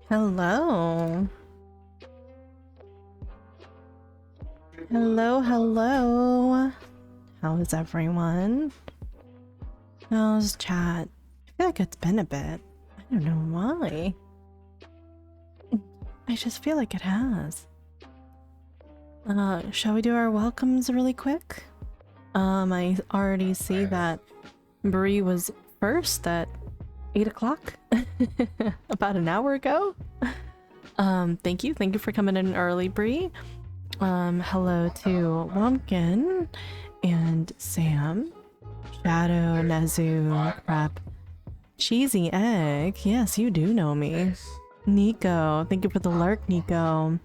Hello. Hello. How is everyone? How's chat? I feel like it's been a bit. I don't know why. I just feel like it has. Shall we do our welcomes really quick? I already see that Bree was first at 8 o'clock about an hour ago. Thank you for coming in early, Bree. Hello to Lumpkin and Sam, Shadow, Nezu, Crap, Cheesy Egg. Yes, you do know me. Nico, thank you for the lurk, Nico.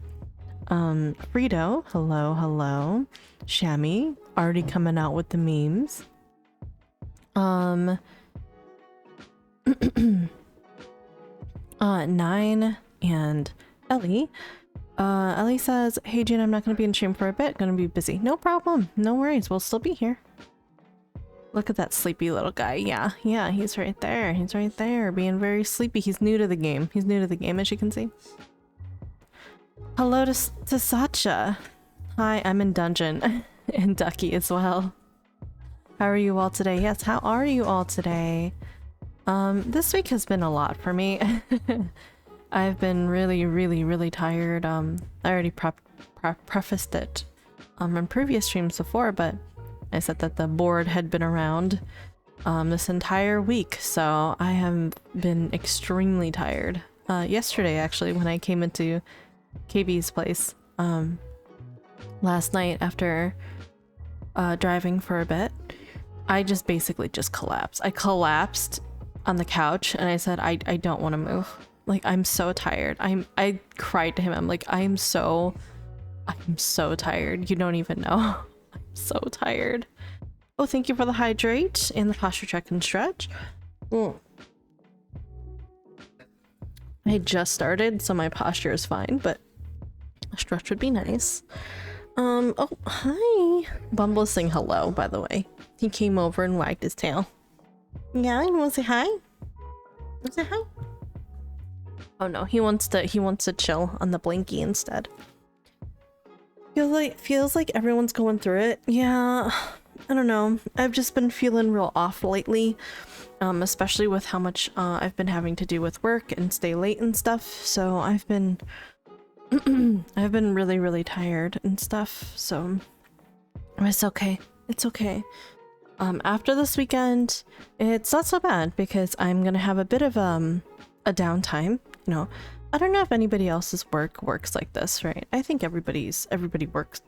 Frito, hello. Shammy, already coming out with the memes. Nine and Ellie. Ellie says, "Hey Jun, I'm not gonna be in stream for a bit. Gonna be busy." No problem. No worries. We'll still be here. Look at that sleepy little guy. Yeah, he's right there. He's right there, being very sleepy. He's new to the game. As you can see. Hello to Sacha. Hi, I'm in dungeon. And Ducky as well. How are you all today? Yes, how are you all today? This week has been a lot for me. I've been really tired. I already prefaced it in previous streams before, but I said that the board had been around this entire week, so I have been extremely tired. Yesterday, actually, when I came into KB's place last night after driving for a bit, I just basically just collapsed. I collapsed on the couch and I said, I don't want to move. Like, I'm so tired. I cried to him. I'm like, I'm so tired. You don't even know. I'm so tired. Oh, thank you for the hydrate and the posture check and stretch. I just started, so my posture is fine, but a stretch would be nice. Oh, hi. Bumble is saying hello, by the way. He came over and wagged his tail. Yeah, you wanna say hi? Say hi? Oh no, he wants to chill on the blinky instead. Feels like everyone's going through it. Yeah, I don't know. I've just been feeling real off lately, especially with how much I've been having to do with work and stay late and stuff. So I've been really tired and stuff. So it's okay. It's okay. After this weekend, it's not so bad because I'm gonna have a bit of a downtime. You know, I don't know if anybody else's work works like this, right? I think everybody works.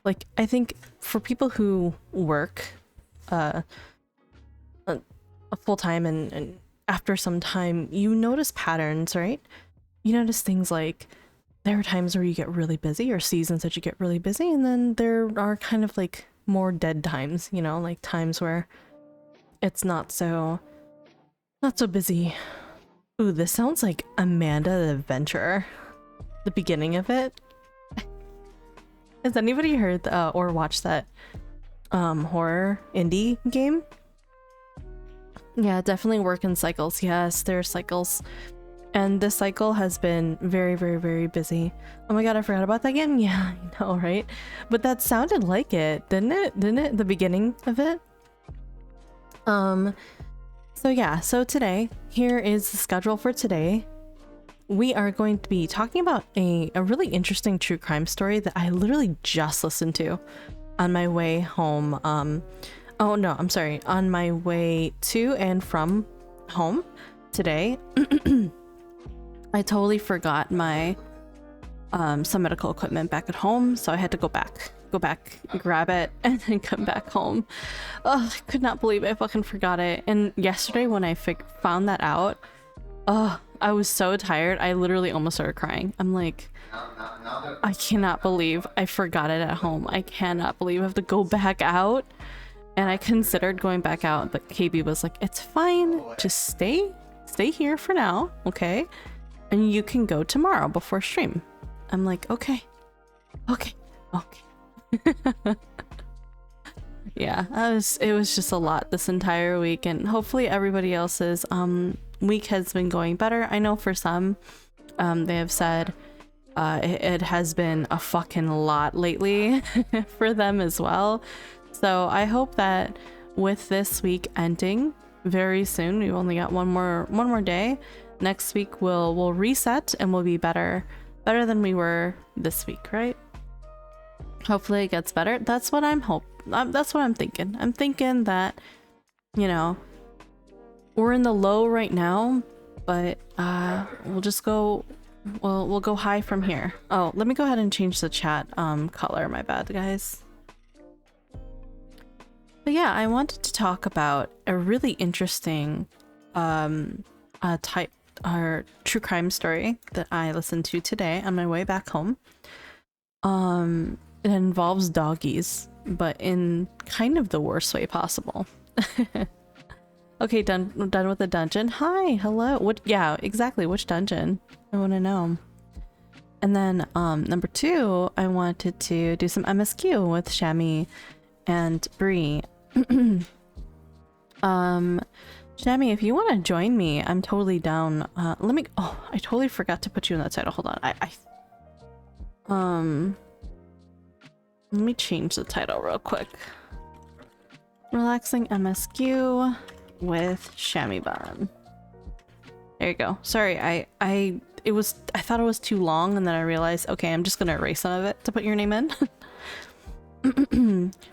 Like, I think for people who work a full time and after some time, you notice patterns, right? You notice things like there are times where you get really busy, or seasons that you get really busy, and then there are kind of like more dead times, you know, like times where it's not so busy. Ooh, this sounds like Amanda the Adventurer. The beginning of it. Has anybody heard or watched that horror indie game? Yeah, definitely work in cycles. Yes, there are cycles. And this cycle has been very busy. Oh my god, I forgot about that game? Yeah, I know, right? But that sounded like it, didn't it? Didn't it? The beginning of it? So yeah, so today, here is the schedule for today. We are going to be talking about a really interesting true crime story that I literally just listened to on my way home. Oh no, I'm sorry, on my way to and from home today. I totally forgot my some medical equipment back at home, so I had to go back, grab it, and then come back home. Oh, I could not believe I fucking forgot it. And yesterday when I found that out, oh, I was so tired. I literally almost started crying. I'm like, I cannot believe I forgot it at home. I cannot believe I have to go back out. And I considered going back out, but KB was like, it's fine. Just stay here for now, okay? And you can go tomorrow before stream. I'm like, okay. Yeah, it was just a lot this entire week, and hopefully everybody else's week has been going better. I know for some, They have said it has been a fucking lot lately for them as well. So I hope that with this week ending very soon, we've only got one more day. Next week we'll reset and we'll be better than we were this week, right? Hopefully it gets better. That's what that's what I'm thinking. I'm thinking that, you know, we're in the low right now, but we'll just go, we'll go high from here. Oh, let me go ahead and change the chat color. My bad, guys. But yeah, I wanted to talk about a really interesting type or true crime story that I listened to today on my way back home. It involves doggies, but in kind of the worst way possible. Okay, done with the dungeon. Hi, hello. What? Yeah, exactly. Which dungeon? I want to know. And then number 2, I wanted to do some MSQ with Shammy and Bree. Shammy, if you want to join me, I'm totally down. Let me. Oh, I totally forgot to put you in that title. Hold on. Let me change the title real quick. Relaxing MSQ with Shammy Bun. There you go. Sorry, I thought it was too long, and then I realized, okay, I'm just gonna erase some of it to put your name in.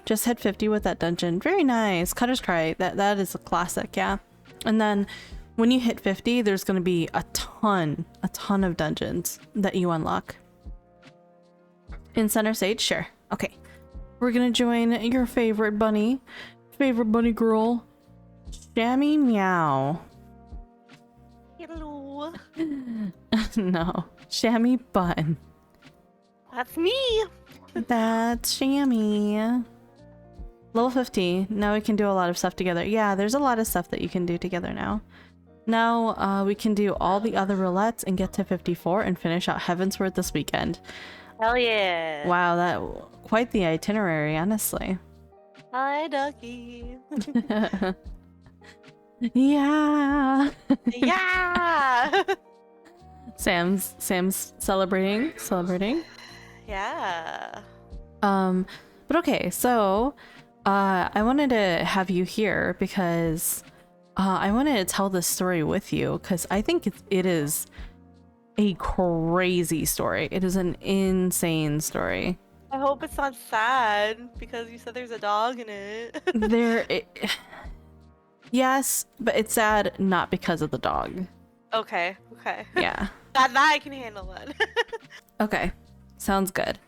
Just hit 50 with that dungeon. Very nice. Cutter's Cry. That is a classic, yeah. And then when you hit 50, there's gonna be a ton of dungeons that you unlock. In Center Stage, sure. Okay. We're gonna join your favorite bunny girl, Shammy Meow. Hello. No, Shammy Bun. That's me. That's Shammy. Level 50. Now we can do a lot of stuff together. Yeah, there's a lot of stuff that you can do together now. Now we can do all the other roulettes and get to 54 and finish out Heavensward this weekend. Hell yeah. Wow, that quite the itinerary, honestly. Hi, Ducky. Yeah. Yeah. Sam's celebrating. Yeah. But okay, so I wanted to have you here because I wanted to tell this story with you because I think it is a crazy story. It is an insane story. I hope it's not sad because you said there's a dog in it. Yes, but it's sad not because of the dog. Okay. Yeah. that I can handle that. Okay. Sounds good.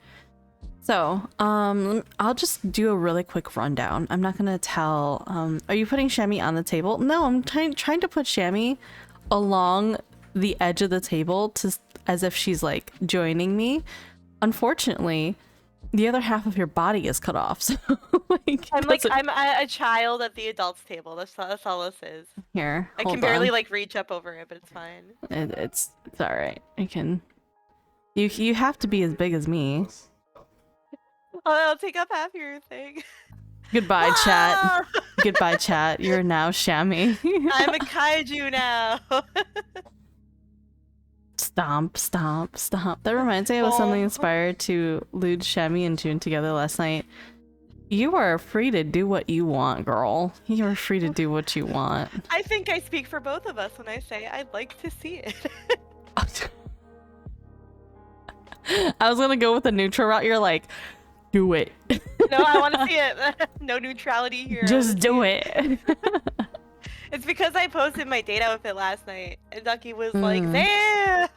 So, I'll just do a really quick rundown. I'm not gonna tell. Are you putting Shammy on the table? No, I'm trying to put Shammy along the edge of the table as if she's like joining me. Unfortunately, the other half of your body is cut off. So I'm a child at the adults table. That's all this is. Here, I can barely like reach up over it, but it's fine. It's all right. I can. You have to be as big as me. I'll take up half your thing. Goodbye, chat. Goodbye, chat. You're now Shammy. I'm a kaiju now. Stomp, stomp, stomp. That reminds me of something inspired to lude Shammy and Jun together last night. You are free to do what you want, girl. You are free to do what you want. I think I speak for both of us when I say I'd like to see it. I was gonna go with the neutral route. You're like, do it. No, I want to see it. No neutrality here. Just do it. It's because I posted my date outfit last night, and Ducky was like, "Damn."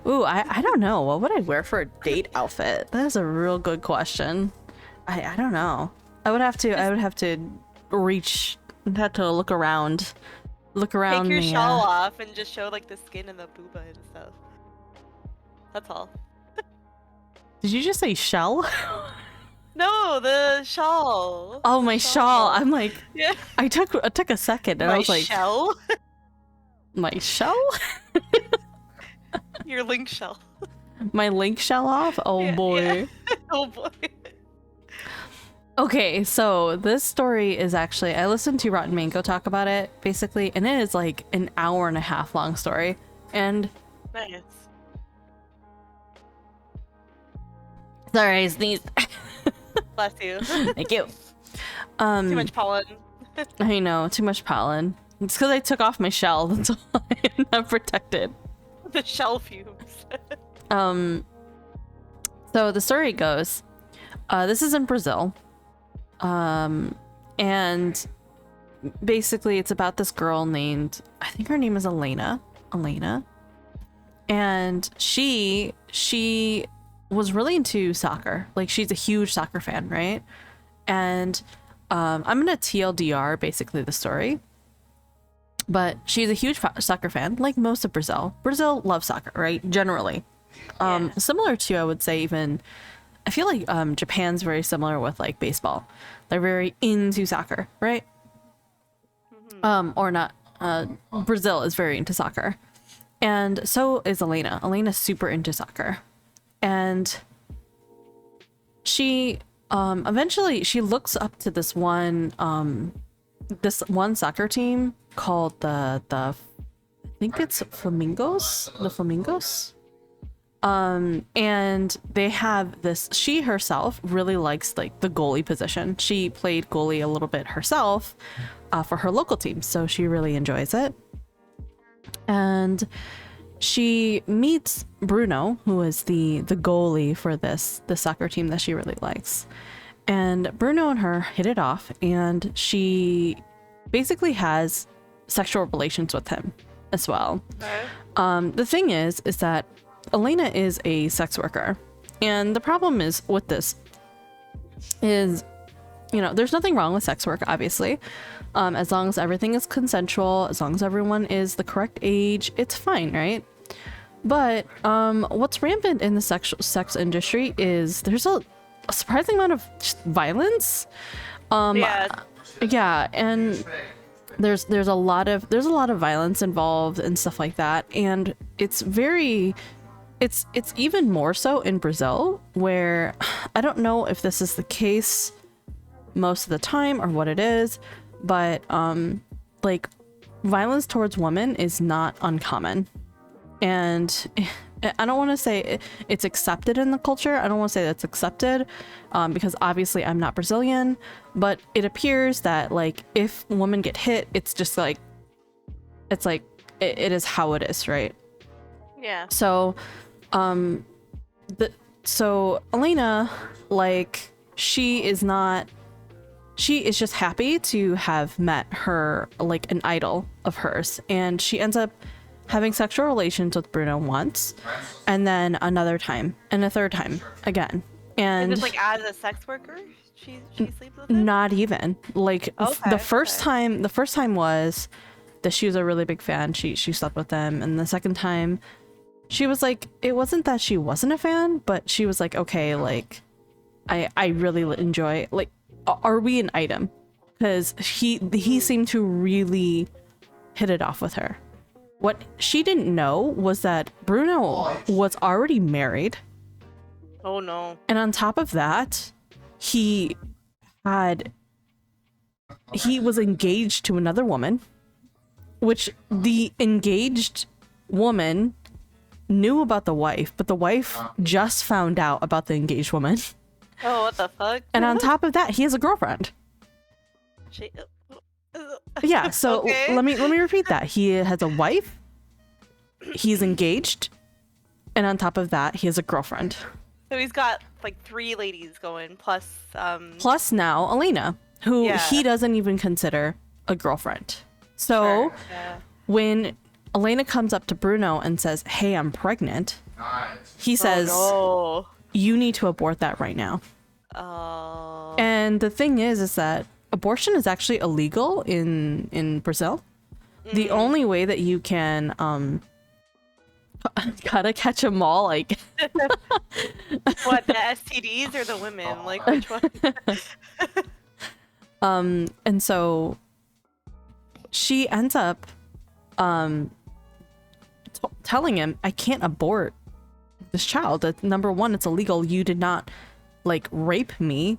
Ooh, I don't know. What would I wear for a date outfit? That is a real good question. I don't know. I would have to reach. I'd have to look around. Take your shawl off and just show like the skin and the booba and stuff. That's all. Did you just say shell? No, the shawl. Oh, my shawl. I'm like, yeah. I took a second and I was like, shell? My shell? Your link shell. My link shell off? Oh yeah, boy. Yeah. Oh boy. Okay, so this story is actually, I listened to Rotten Mango talk about it, basically, and it is like an hour and a half long story. And Nice. Sorry, I sneezed. Bless you. Thank you. Too much pollen. I know, too much pollen. It's because I took off my shell. That's why I'm not protected. The shell fumes. So the story goes, this is in Brazil. And basically it's about this girl named, I think her name is Elena. And she was really into soccer. Like, she's a huge soccer fan, right? And I'm gonna TLDR basically the story. But she's a huge soccer fan, like most of Brazil. Brazil loves soccer, right? Generally. Similar to, I would say, even, I feel like Japan's very similar with like baseball. They're very into soccer, right? Or not. Brazil is very into soccer. And so is Elena. Elena's super into soccer. And she eventually she looks up to this one soccer team called the I think it's Flamingos. The Flamingos. And they have this, she herself really likes like the goalie position. She played goalie a little bit herself for her local team, so she really enjoys it. And she meets Bruno, who is the goalie for the soccer team that she really likes. And Bruno and her hit it off, and she basically has sexual relations with him as well. Okay. The thing is that Elena is a sex worker, and the problem is with this is, you know, there's nothing wrong with sex work, obviously. As long as everything is consensual, as long as everyone is the correct age, it's fine, right? But what's rampant in the sex industry is there's a surprising amount of violence. Yeah, and there's a lot of violence involved and stuff like that, and it's even more so in Brazil, where I don't know if this is the case most of the time or what it is, but like, violence towards women is not uncommon. And I don't want to say it's accepted in the culture. I don't want to say that's accepted because obviously I'm not Brazilian, but it appears that like if women get hit, it's just like, it's like it is how it is, right? Yeah. So so Elena, like, she is just happy to have met her, like, an idol of hers, and she ends up having sexual relations with Bruno once, and then another time, and a third time again. And is this like as a sex worker? She sleeps with him? not even like the first time was that she was a really big fan. She slept with them, and the second time she was like, it wasn't that she wasn't a fan, but she was like, okay, like I really enjoy, like, are we an item? Because he seemed to really hit it off with her. What she didn't know was that Bruno was already married. Oh no. And on top of that, he was engaged to another woman, which the engaged woman knew about the wife, but the wife just found out about the engaged woman. Oh, what the fuck? And on top of that, he has a girlfriend. Yeah, so okay. let me repeat that. He has a wife, he's engaged, and on top of that, he has a girlfriend. So he's got like 3 ladies going, plus now Elena, who he doesn't even consider a girlfriend. So when Elena comes up to Bruno and says, "Hey, I'm pregnant," he says, "Oh, no. You need to abort that right now." Oh. And the thing is that abortion is actually illegal in Brazil. The only way that you can gotta catch them all, like what, the STDs or the women? Like, which one? And so she ends up telling him, I can't abort this child. That, number one, it's illegal. You did not like rape me.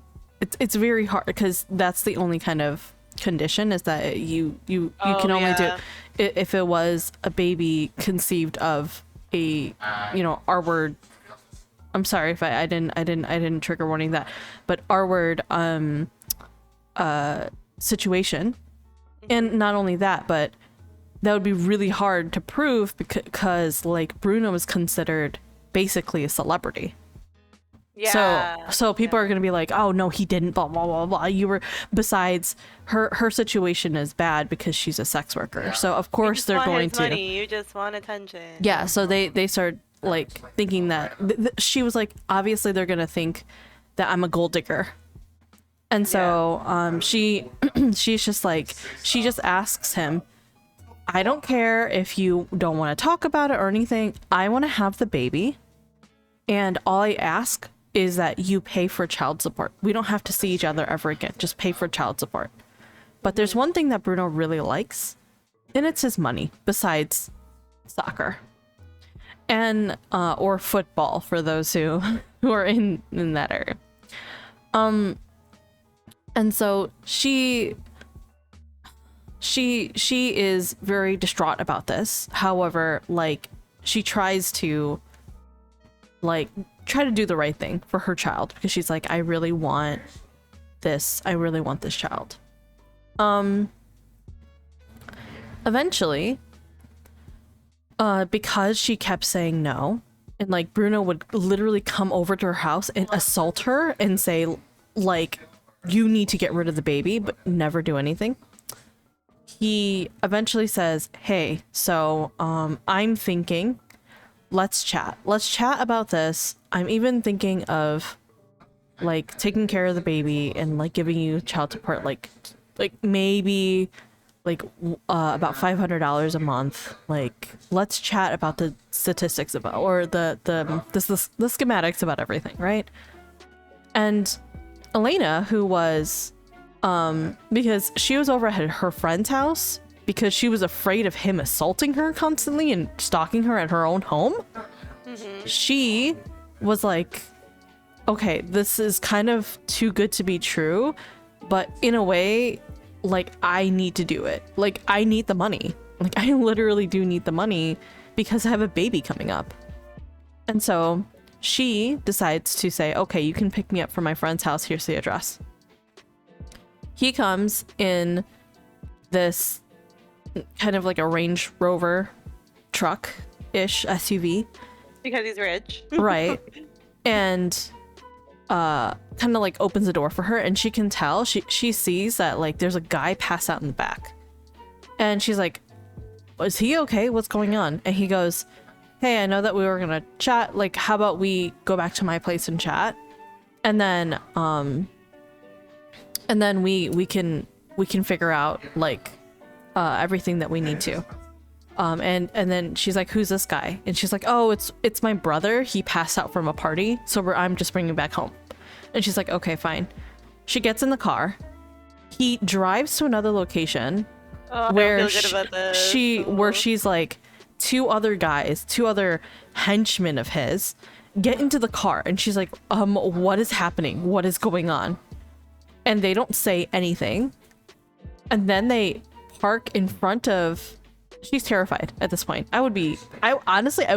It's very hard because that's the only kind of condition, is that you can only do if it was a baby conceived of you know, R word. I'm sorry if I didn't trigger warning that, but R word situation. And not only that, but that would be really hard to prove because like Bruno is considered basically a celebrity. Yeah. So people are gonna be like, oh no, he didn't, blah blah blah blah. You were, besides her situation is bad because she's a sex worker. So of course they're going to. Money. You just want attention. Yeah. So they start like thinking that she was like, obviously they're gonna think that I'm a gold digger. And so she's just like, she just asks him, I don't care if you don't want to talk about it or anything. I want to have the baby. And all I ask is that you pay for child support. We don't have to see each other ever again. Just pay for child support. But there's one thing that Bruno really likes, and it's his money, besides soccer. And or football for those who are in that area. And so she is very distraught about this. However, like she tries to try to do the right thing for her child because she's like, I really want this child. Eventually, because she kept saying no, and like Bruno would literally come over to her house and assault her and say like, you need to get rid of the baby, but never do anything. He eventually says, hey, so I'm thinking, let's chat about this. I'm even thinking of like taking care of the baby and like giving you child support, like maybe like about $500 a month. Like, let's chat about the statistics about, or the schematics about everything, right? And Elena, who was because she was over at her friend's house because she was afraid of him assaulting her constantly and stalking her at her own home. She was like, okay, this is kind of too good to be true, but in a way, like, I need to do it. Like, I need the money. Like, I literally do need the money because I have a baby coming up. And so she decides to say, okay, you can pick me up from my friend's house. Here's the address. He comes in this kind of like a Range Rover truck-ish SUV. Because he's rich. Right. And kind of like opens the door for her, and she can tell, she sees that like there's a guy passed out in the back. And she's like, is he okay? What's going on? And he goes, hey, I know that we were gonna chat, like how about we go back to my place and chat, and then we can figure out like everything that we need to. And then she's like, who's this guy? And she's like, oh, it's my brother. He passed out from a party, so I'm just bringing him back home. And she's like, okay, fine. She gets in the car. He drives to another location where she's like, two other henchmen of his get into the car, and she's like, what is happening? What is going on? And they don't say anything. And then they park in front of... She's terrified at this point. I would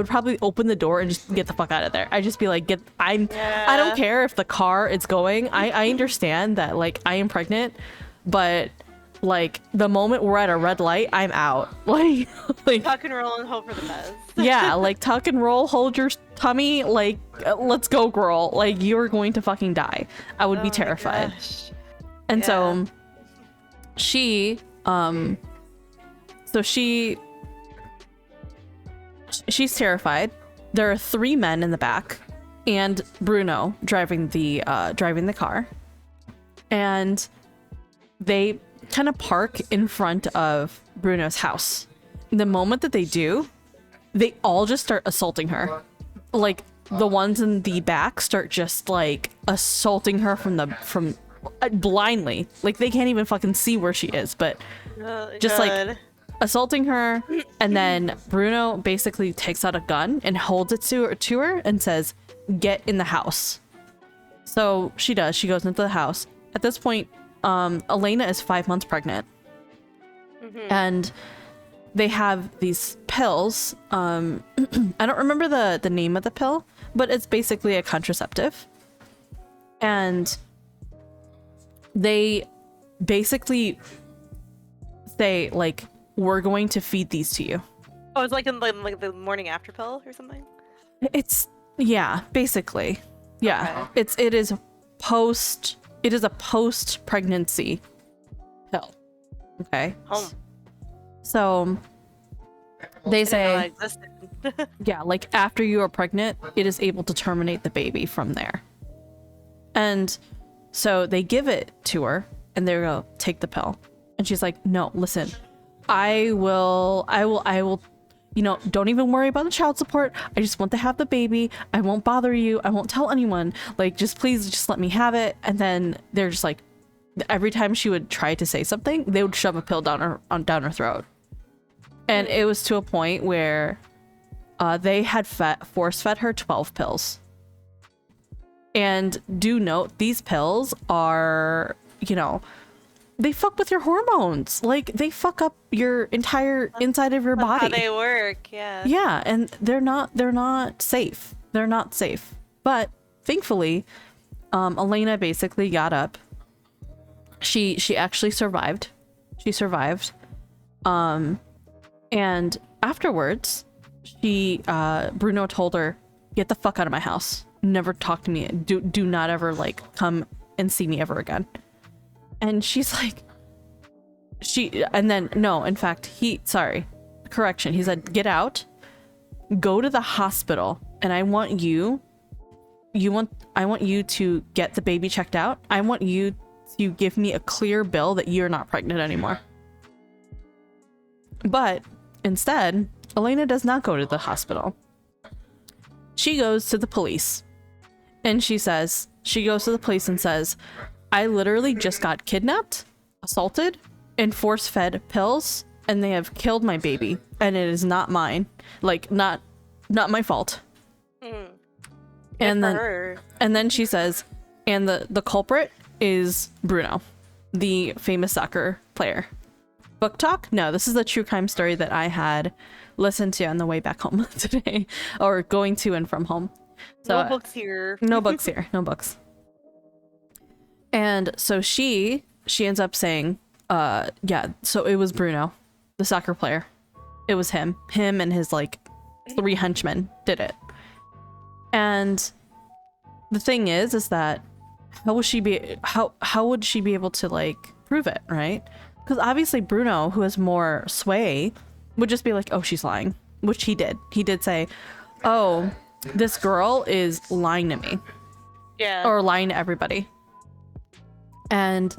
probably open the door and just get the fuck out of there. I'd just be like, I don't care if the car is going. I understand that, like, I am pregnant, but like the moment we're at a red light, I'm out. Like tuck and roll and hope for the best. Yeah, like tuck and roll, hold your tummy, like let's go, girl. Like, you're going to fucking die. I would be terrified. And so she's terrified. There are 3 men in the back and Bruno driving the car, and they kind of park in front of Bruno's house. The moment that they do, they all just start assaulting her. Like, the ones in the back start just like assaulting her from blindly. Like, they can't even fucking see where she is, but like assaulting her. And then Bruno basically takes out a gun and holds it to her and says, get in the house. So she does. She goes into the house. At this point, Elena is 5 months pregnant. And they have these pills. I don't remember the name of the pill, but it's basically a contraceptive. And they basically say, like, we're going to feed these to you. Oh, it's like in like the morning after pill or something? It's, yeah, basically. Yeah. Okay. It is a post-pregnancy pill. Okay. Oh. So they I didn't know that say, existed. yeah, like after you are pregnant, it is able to terminate the baby from there. And so they give it to her and they go, take the pill. And she's like, no, listen, I will, you know, don't even worry about the child support. I just want to have the baby. I won't bother you. I won't tell anyone. Like, just please just let me have it. And then they're just like, every time she would try to say something, they would shove a pill down her throat. And it was to a point where they had force fed her 12 pills. And do note, these pills are, you know, they fuck with your hormones. Like, they fuck up your entire inside of your body. How they work, yeah. Yeah, and they're not safe. They're not safe. But thankfully, Elena basically got up. She actually survived. She survived. And afterwards, Bruno told her, get the fuck out of my house. Never talk to me. Do not ever, like, come and see me ever again. And she's like, correction. He said, get out, go to the hospital, and I want you to get the baby checked out. I want you to give me a clear bill that you're not pregnant anymore. But instead, Elena does not go to the hospital. She goes to the police. And she goes to the police and says, I literally just got kidnapped, assaulted, and force-fed pills, and they have killed my baby, and it is not mine. Like, not my fault. And then she says, and the culprit is Bruno, the famous soccer player. Book talk? No, this is a true crime story that I had listened to on the way back home today, or going to and from home. So, no books here. No books here. No books. And so she ends up saying, yeah, so it was Bruno, the soccer player. It was him and his, like, 3 henchmen did it. And the thing is that how would she be able to, like, prove it, right? Because obviously Bruno, who has more sway, would just be like, oh, she's lying, which he did. He did say, oh, this girl is lying to me. Yeah. Or lying to everybody. And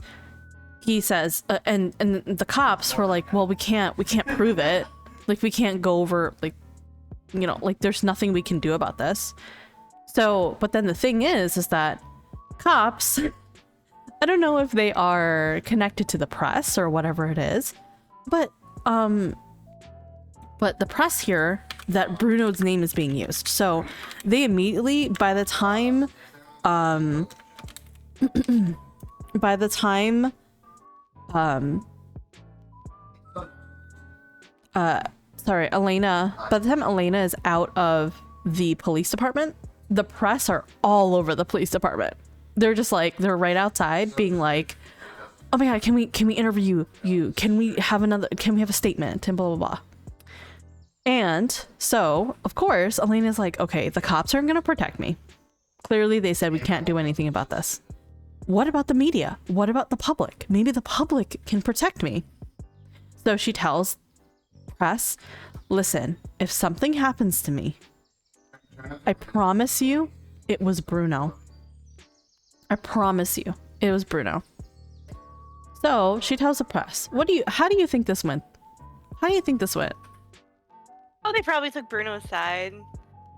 he says, and the cops were like, well, we can't prove it. Like, we can't go over, like, you know, like, there's nothing we can do about this. So, but then the thing is that cops, I don't know if they are connected to the press or whatever it is, but the press hear that Bruno's name is being used. So they immediately, by the time Elena is out of the police department, the press are all over the police department. They're just like, they're right outside being like, oh my god, can we interview you? Can we have a statement? And blah, blah, blah. And so, of course, Elena's like, okay, the cops aren't going to protect me. Clearly, they said we can't do anything about this. What about the media? What about the public? Maybe the public can protect me. So she tells press, listen, if something happens to me, I promise you it was Bruno. I promise you it was Bruno. So she tells the press, how do you think this went? How do you think this went? Oh, they probably took Bruno's side.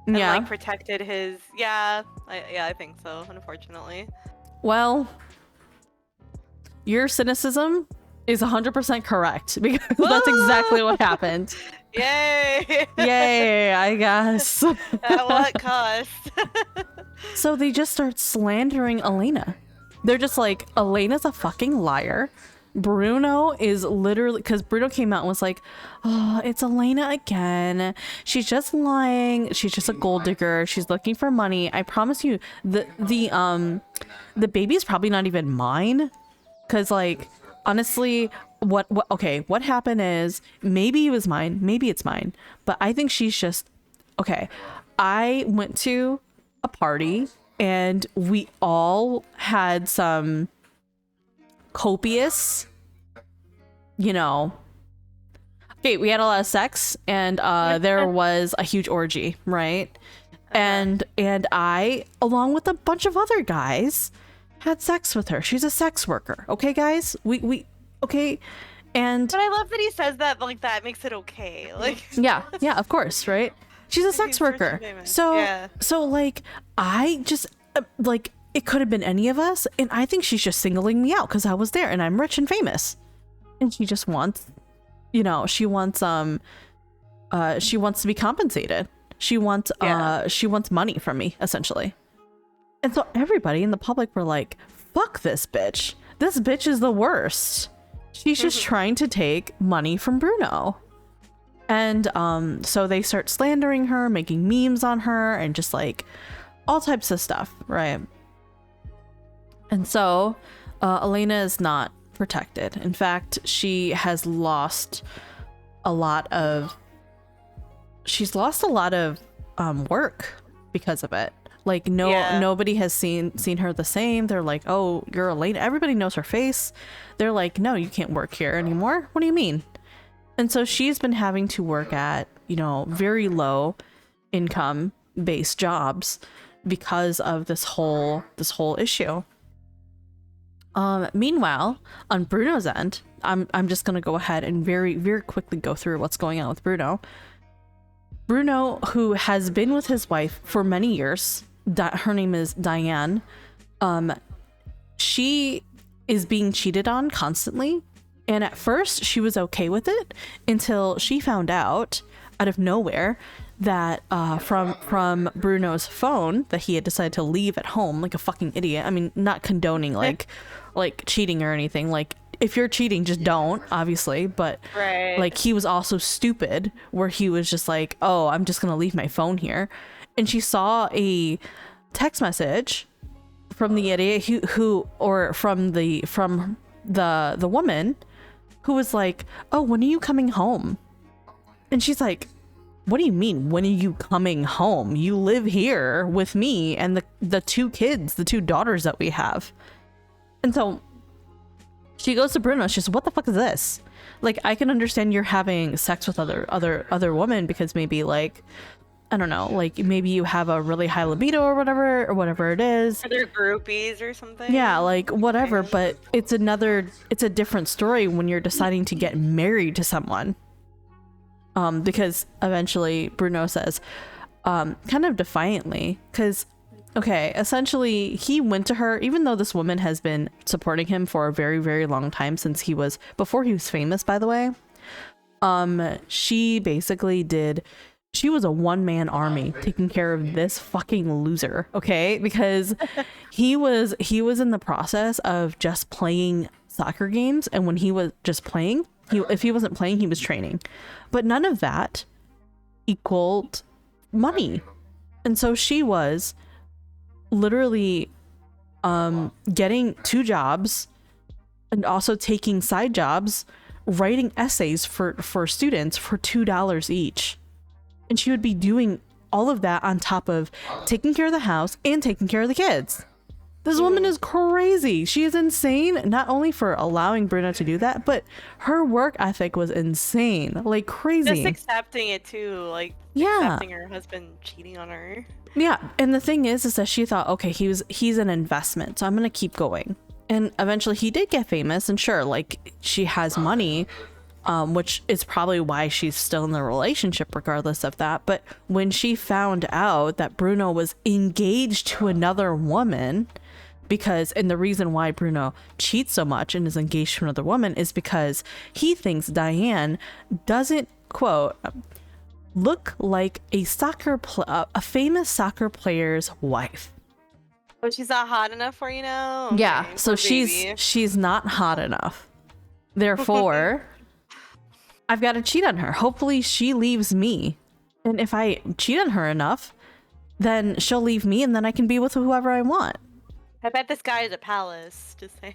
And, yeah. like, protected his... Yeah, I think so, unfortunately. Well, your cynicism is 100% correct, because that's exactly what happened. Yay! Yay, I guess. At what cost? So they just start slandering Elena. They're just like, Elena's a fucking liar. Bruno is literally, because Bruno came out and was like, oh, it's Elena again. She's just lying. She's just a gold digger. She's looking for money. I promise you, the baby's probably not even mine. Because, like, honestly, what happened is, maybe it was mine, maybe it's mine, but I think she's just, okay, I went to a party and we all had some copious, you know, okay, we had a lot of sex, and there was a huge orgy, right? And I, along with a bunch of other guys, had sex with her. She's a sex worker. Okay, guys? We okay. And but I love that he says that, like, that makes it okay. Like, yeah, of course, right? She's a sex worker. So yeah. so like, I just like, it could have been any of us, and I think she's just singling me out because I was there and I'm rich and famous. And she just wants, you know, she wants to be compensated. She wants money from me, essentially. And so everybody in the public were like, fuck this bitch. This bitch is the worst. She's just trying to take money from Bruno. And so they start slandering her, making memes on her, and just like all types of stuff, right? And so Elena is not protected. In fact, she has lost a lot of work because of it. Like, nobody has seen her the same. They're like, oh, you're Elena. Everybody knows her face. They're like, no, you can't work here anymore. What do you mean? And so she's been having to work at, you know, very low income based jobs because of this whole issue. Meanwhile, on Bruno's end, I'm just gonna go ahead and very, very quickly go through what's going on with Bruno. Bruno, who has been with his wife for many years, her name is Diane. She is being cheated on constantly, and at first she was okay with it until she found out of nowhere that from Bruno's phone that he had decided to leave at home like a fucking idiot. I mean, not condoning like cheating or anything. Like, if you're cheating, just don't, obviously. But right. Like, he was also stupid where he was just like, oh, I'm just gonna leave my phone here. And she saw a text message from the idiot from the woman who was like, oh, when are you coming home? And she's like, what do you mean, when are you coming home? You live here with me and the two kids, the two daughters that we have. And so she goes to Bruno. She's, what the fuck is this? Like, I can understand you're having sex with other women because maybe, like, I don't know, like maybe you have a really high libido or whatever it is. Are there groupies or something? Yeah, like whatever. But it's a different story when you're deciding to get married to someone. Because eventually Bruno says, kind of defiantly, because, okay, essentially he went to her, even though this woman has been supporting him for a very, very long time, before he was famous, by the way. She was a one-man army taking care of this fucking loser, okay? Because he was in the process of just playing soccer games, and when he was just playing, if he wasn't playing, he was training. But none of that equaled money. And so she was literally getting 2 jobs and also taking side jobs, writing essays for students for $2 each. And she would be doing all of that on top of taking care of the house and taking care of the kids. This woman is crazy. She is insane, not only for allowing Bruno to do that, but her work ethic was insane. Like, crazy. Just accepting it too, like, accepting her husband cheating on her. Yeah, and the thing is that she thought, okay, he's an investment, so I'm gonna keep going. And eventually he did get famous, and sure, like, she has money, which is probably why she's still in the relationship regardless of that. But when she found out that Bruno was engaged to another woman, and the reason why Bruno cheats so much and is engaged to another woman is because he thinks Diane doesn't, quote, look like a famous soccer player's wife. Oh, she's not hot enough for you now? Okay, yeah, so she's not hot enough. Therefore, I've got to cheat on her. Hopefully she leaves me. And if I cheat on her enough, then she'll leave me and then I can be with whoever I want. I bet this guy is a palace. Just saying.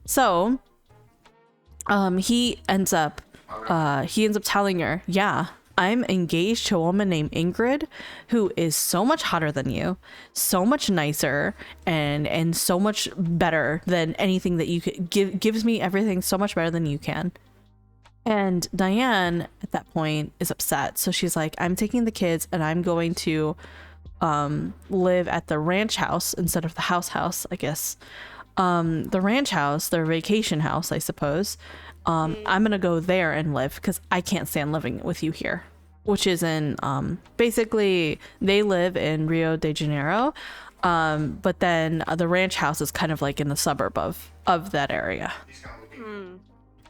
So, he ends up telling her, yeah, I'm engaged to a woman named Ingrid who is so much hotter than you, so much nicer, and so much better than anything that you could gives me everything so much better than you can. And Diane at that point is upset. So she's like, I'm taking the kids and I'm going to live at the ranch house instead of the house, I guess. The ranch house, their vacation house, I suppose. I'm gonna go there and live because I can't stand living with you here, which is in basically they live in Rio de Janeiro, but then the ranch house is kind of like in the suburb of that area.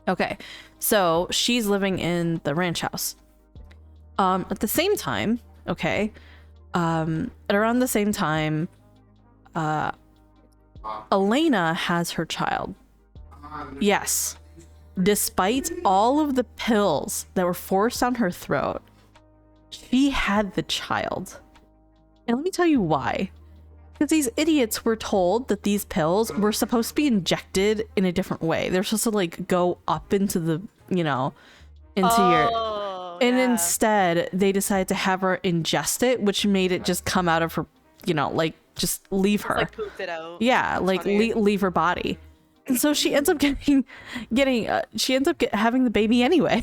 Okay, so she's living in the ranch house. At the same time, okay, at around the same time, Elena has her child. Yes. Despite all of the pills that were forced down her throat, she had the child. And let me tell you why. Because these idiots were told that these pills were supposed to be injected in a different way. They're supposed to like go up into the, you know, into your... And instead, they decided to have her ingest it, which made it just come out of her, you know, like just leave her. Like pooped it out. Yeah, like leave her body. And so she ends up having the baby anyway.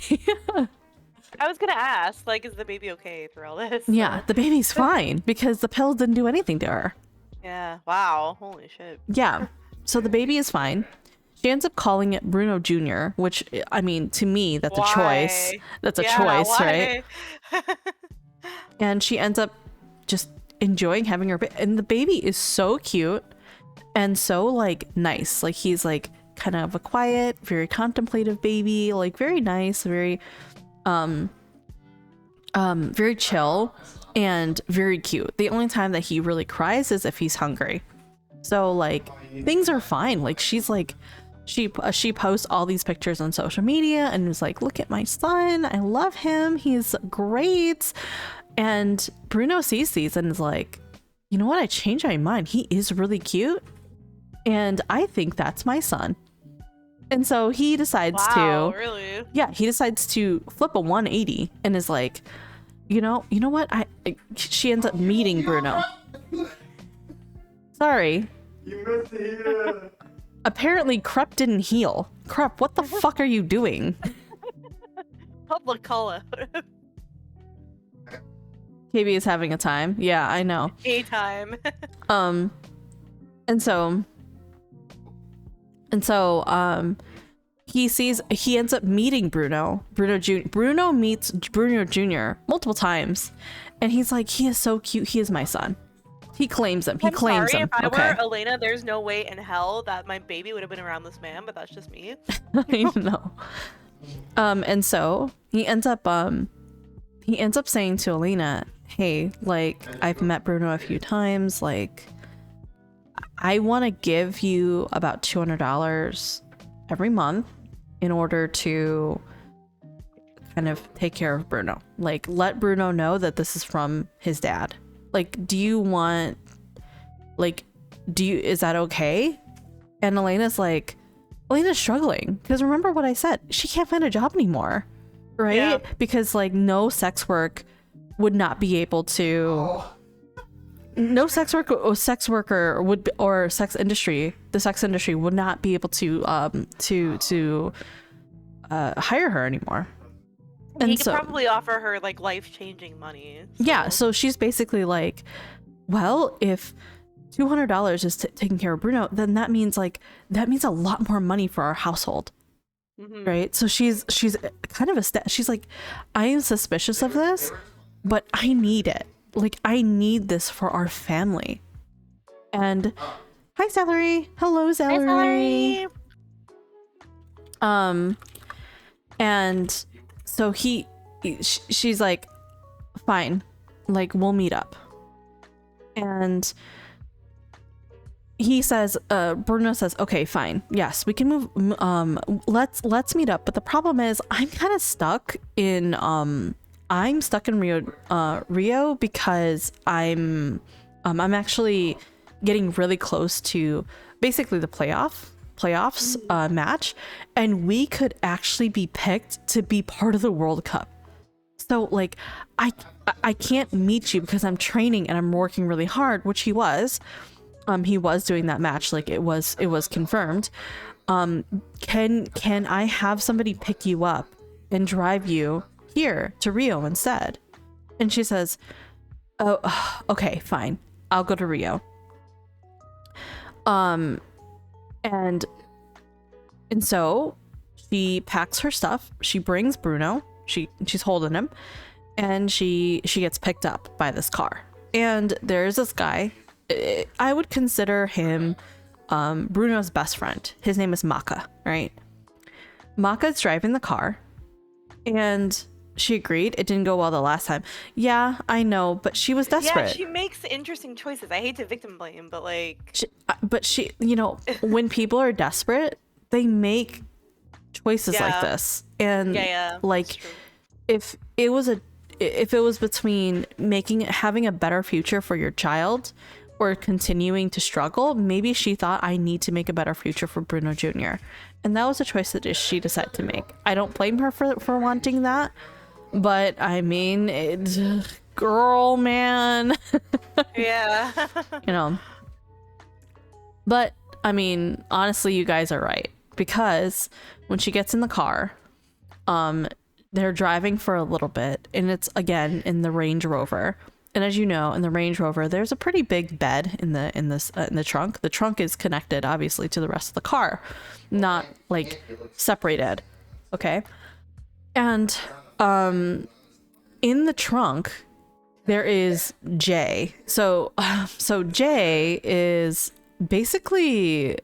I was gonna ask, like, is the baby okay through all this? Yeah, the baby's fine because the pills didn't do anything to her. Yeah, wow, holy shit. Yeah, so the baby is fine. She ends up calling it Bruno Jr., which, I mean, to me, that's a choice. That's a choice, why? Right? And she ends up just enjoying having her and the baby is so cute and so like nice. Like he's like kind of a quiet, very contemplative baby, like very nice, very very chill and very cute. The only time that he really cries is if he's hungry. So like things are fine. Like she's like she posts all these pictures on social media and is like, look at my son, I love him, he's great. And Bruno sees these and is like, you know what? I changed my mind. He is really cute. And I think that's my son. And so he decides he decides to flip a 180 and is like, you know what? She ends up meeting Bruno. Sorry. Apparently Krupp didn't heal. Krupp, what the fuck are you doing? Public call out. KB is having a time. Yeah, I know. A time. And so he ends up meeting Bruno meets Bruno Jr. multiple times, and he's like, he is so cute, he is my son. He claims him. If I were Elena, there's no way in hell that my baby would have been around this man, but that's just me. I know. And so he ends up saying to Elena, hey, like, I've met Bruno a few times, like, I want to give you about $200 every month in order to kind of take care of Bruno. Like, let Bruno know that this is from his dad. Like, is that okay? And Elena's struggling because remember what I said, she can't find a job anymore, right? Yeah. Because like no sex worker would the sex industry would not be able to hire her anymore. And he could probably offer her like life-changing money. So. Yeah, so she's basically like, well, if $200 is taking care of Bruno, then that means a lot more money for our household. Right? So she's kind of she's like, I am suspicious of this, but I need it. Like, I need this for our family. And hi, Celery. Hello, Celery. Hi, Celery. And so she's like, fine, like, we'll meet up. And he says, Bruno says, okay, fine. Yes, we can move. Let's meet up. But the problem is I'm kind of stuck in, I'm stuck in Rio because I'm actually getting really close to basically the playoffs match. And we could actually be picked to be part of the World Cup. So like, I can't meet you because I'm training and I'm working really hard, which he was doing that match. Like it was confirmed. Can I have somebody pick you up and drive you here to Rio instead? And she says, oh, okay, fine. I'll go to Rio. And so she packs her stuff. She brings Bruno. She's holding him, and she gets picked up by this car. And there's this guy. I would consider him Bruno's best friend. His name is Maka, right? Maka's driving the car, and she agreed. It didn't go well the last time. Yeah, I know, but she was desperate. Yeah, she makes interesting choices. I hate to victim blame, but like... She, you know, when people are desperate, they make choices like this. And like, if it was between having a better future for your child or continuing to struggle, maybe she thought, I need to make a better future for Bruno Jr. And that was a choice that she decided to make. I don't blame her for wanting that, but I mean, girl, man. Yeah. You know. But I mean, honestly, you guys are right, because when she gets in the car, they're driving for a little bit, and it's again in the Range Rover. And as you know, in the Range Rover, there's a pretty big bed in the trunk. The trunk is connected, obviously, to the rest of the car, not like separated. Okay, and in the trunk there is Jay. So Jay is basically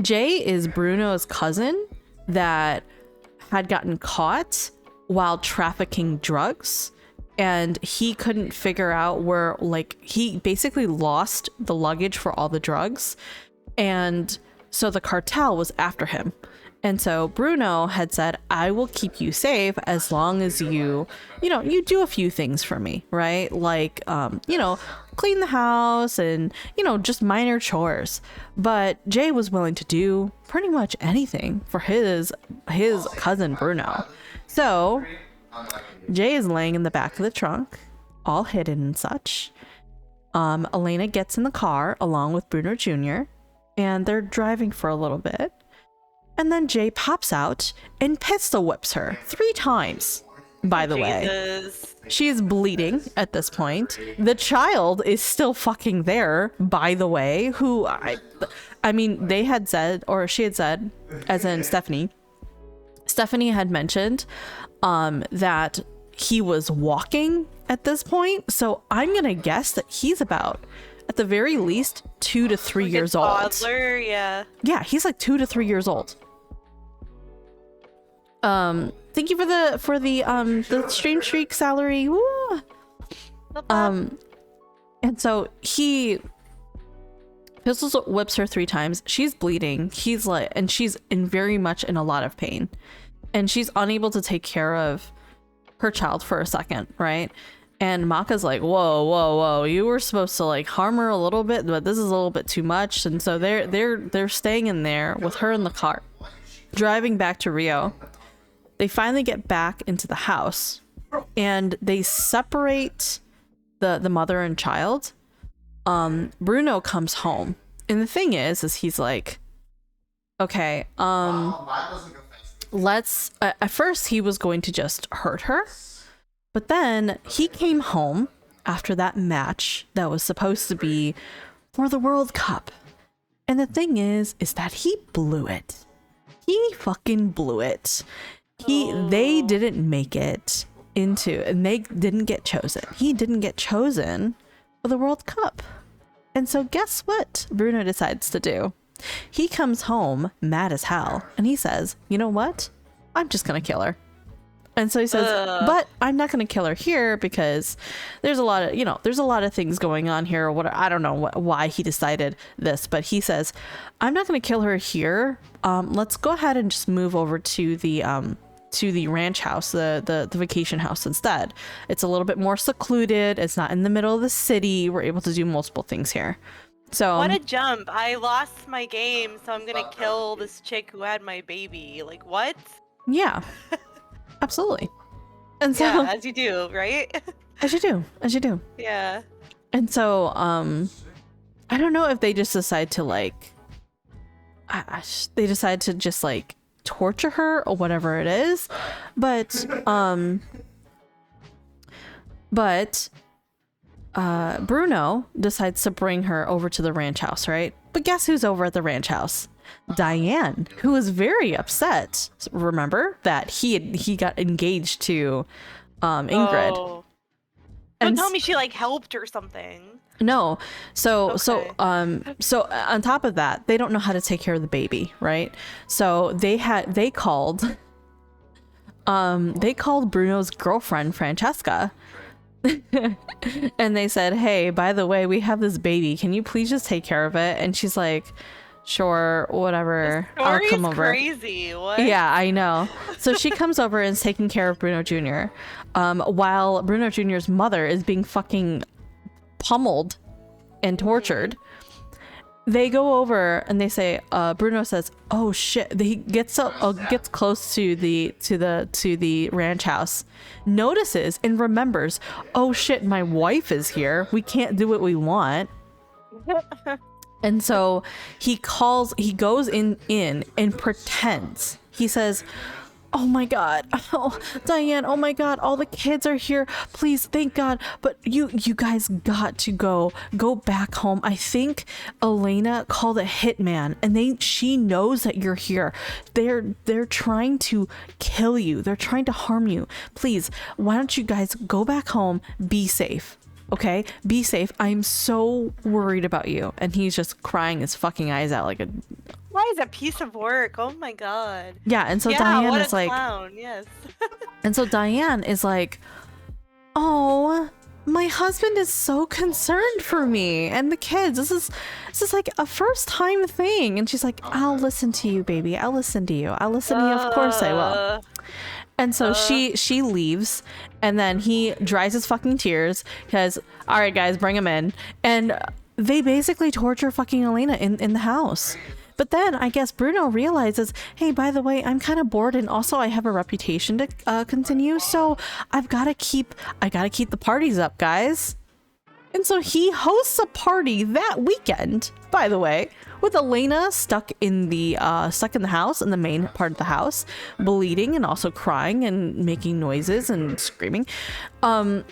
Jay is Bruno's cousin that had gotten caught while trafficking drugs, and he couldn't figure out where, like, he basically lost the luggage for all the drugs, and so the cartel was after him. And so Bruno had said, I will keep you safe as long as you do a few things for me, right? Like, clean the house and, just minor chores. But Jay was willing to do pretty much anything for his cousin Bruno. So Jay is laying in the back of the trunk, all hidden and such. Elena gets in the car along with Bruno Jr., and they're driving for a little bit. And then Jay pops out and pistol whips her 3 times, by the way. She is bleeding at this point. The child is still fucking there, by the way, who I mean, they had said, or she had said, as in Stephanie had mentioned that he was walking at this point. So I'm going to guess that he's about, at the very least, 2 to 3 years old. Toddler, yeah. Yeah, he's like 2 to 3 years old. Thank you for the stream streak salary. Woo! And so he pistol whips her 3 times. She's bleeding. He's like, and she's very much in a lot of pain, and she's unable to take care of her child for a second, right? And Maka's like, whoa, you were supposed to like harm her a little bit, but this is a little bit too much. And so they're staying in there with her in the car, driving back to Rio. They finally get back into the house, and they separate the mother and child. Bruno comes home, and the thing is he's like, okay, let's, at first he was going to just hurt her, but then he came home after that match that was supposed to be for the World Cup, and the thing is that he blew it. He fucking blew it. They didn't make it into, and they didn't get chosen. He didn't get chosen for the World Cup. And so guess what Bruno decides to do? He comes home mad as hell, and he says, you know what? I'm just gonna kill her. And so he says, but I'm not going to kill her here because there's a lot of, there's a lot of things going on here. I don't know why he decided this, but he says, I'm not going to kill her here. Let's go ahead and just move over to the ranch house, the vacation house instead. It's a little bit more secluded. It's not in the middle of the city. We're able to do multiple things here. So what a jump. I lost my game, so I'm going to kill this chick who had my baby. Like, what? Yeah. Absolutely. And so yeah, as you do, right? as you do. Yeah. And so I don't know if they just decide to they decide to just like torture her or whatever it is, but Bruno decides to bring her over to the ranch house, right? But guess who's over at the ranch house? Diane, who was very upset. Remember that he got engaged to Ingrid. Oh. Don't tell me she like helped or something. No. So Okay. on top of that, they don't know how to take care of the baby, right? So they called Bruno's girlfriend Francesca. And they said, hey, by the way, we have this baby. Can you please just take care of it? And she's like, sure, whatever. I'll come over. Crazy. What? Yeah, I know. So she comes over and is taking care of Bruno Jr. While Bruno Jr.'s mother is being fucking pummeled and tortured. They go over and they say, Bruno says, oh shit. He gets close to the ranch house, notices and remembers, oh shit, my wife is here. We can't do what we want. And so he goes in and pretends. He says, oh my God, oh, Diane, oh my God, all the kids are here. Please, thank God. But you guys got to go back home. I think Elena called a hitman and she knows that you're here. They're trying to kill you. They're trying to harm you. Please, why don't you guys go back home? Be safe. Okay, be safe. I'm so worried about you. And he's just crying his fucking eyes out like a... Why is a piece of work? Oh my God. Yeah, and so yeah, Diane what is a like... clown. Yes. And so Diane is like, oh, my husband is so concerned for me and the kids. This is like a first time thing. And she's like, I'll listen to you, baby. I'll listen to you. I'll listen to you. Of course I will. And so she leaves, and then he dries his fucking tears, says, all right, guys, bring him in. And they basically torture fucking Elena in the house. But then I guess Bruno realizes, hey, by the way, I'm kind of bored, and also I have a reputation to continue, so I've got to keep the parties up, guys. And so he hosts a party that weekend, by the way, with Elena stuck in the house, in the main part of the house, bleeding and also crying and making noises and screaming. But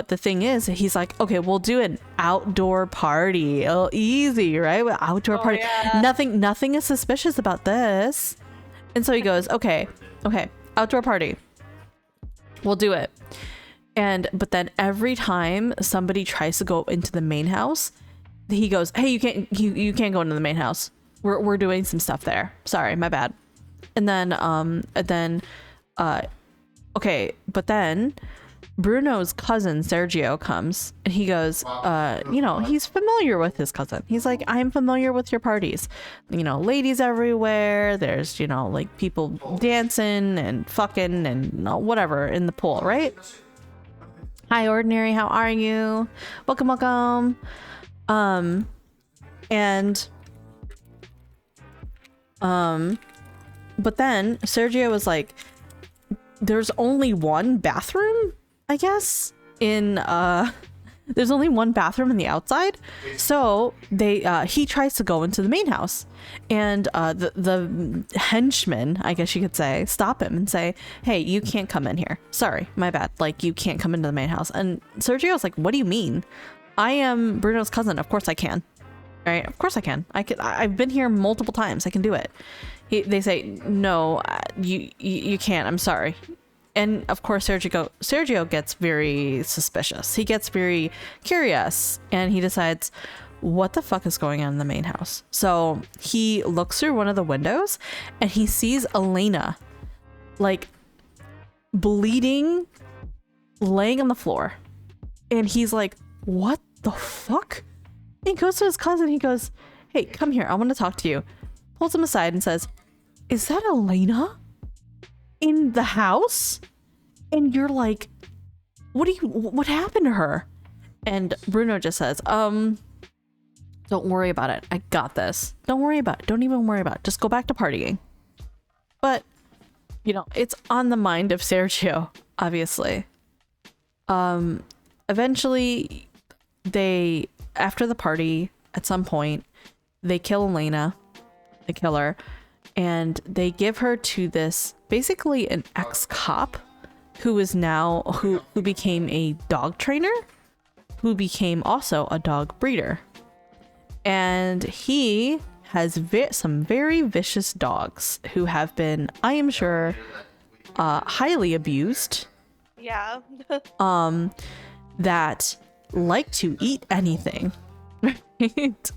the thing is, he's like, okay, we'll do an outdoor party. Oh, easy, right? Outdoor party. Yeah. Nothing is suspicious about this. And so he goes, okay, outdoor party. We'll do it. But then every time somebody tries to go into the main house, he goes, hey, you can't go into the main house. We're doing some stuff there. Sorry, my bad. And then Bruno's cousin Sergio comes and he goes, he's familiar with his cousin. He's like, I'm familiar with your parties. Ladies everywhere. There's, like people dancing and fucking and whatever in the pool, right? Hi, Ordinary. How are you? Welcome. But then Sergio was like, there's only one bathroom, I guess, there's only one bathroom in the outside. So he tries to go into the main house, and the henchmen, I guess you could say, stop him and say, hey, you can't come in here. Sorry, my bad. Like, you can't come into the main house. And Sergio's like, what do you mean? I am Bruno's cousin. Of course I can. Right? Of course I can. I've been here multiple times. I can do it. They say, no, you can't. I'm sorry. And of course, Sergio gets very suspicious. He gets very curious, and he decides, what the fuck is going on in the main house? So he looks through one of the windows and he sees Elena like bleeding, laying on the floor. And he's like, what the fuck? He goes to his cousin. He goes, hey, come here. I want to talk to you. Pulls him aside and says, is that Elena in the house? And you're like, what happened to her? And Bruno just says, don't worry about it. I got this. Don't worry about it. Don't even worry about it. Just go back to partying. But, you know, it's on the mind of Sergio, obviously. Eventually, after the party, at some point, they kill Elena. They kill her. And they give her to this, basically an ex-cop who became a dog trainer, who became also a dog breeder. And he has some very vicious dogs who have been, I am sure, highly abused. Yeah. That like to eat anything. Right?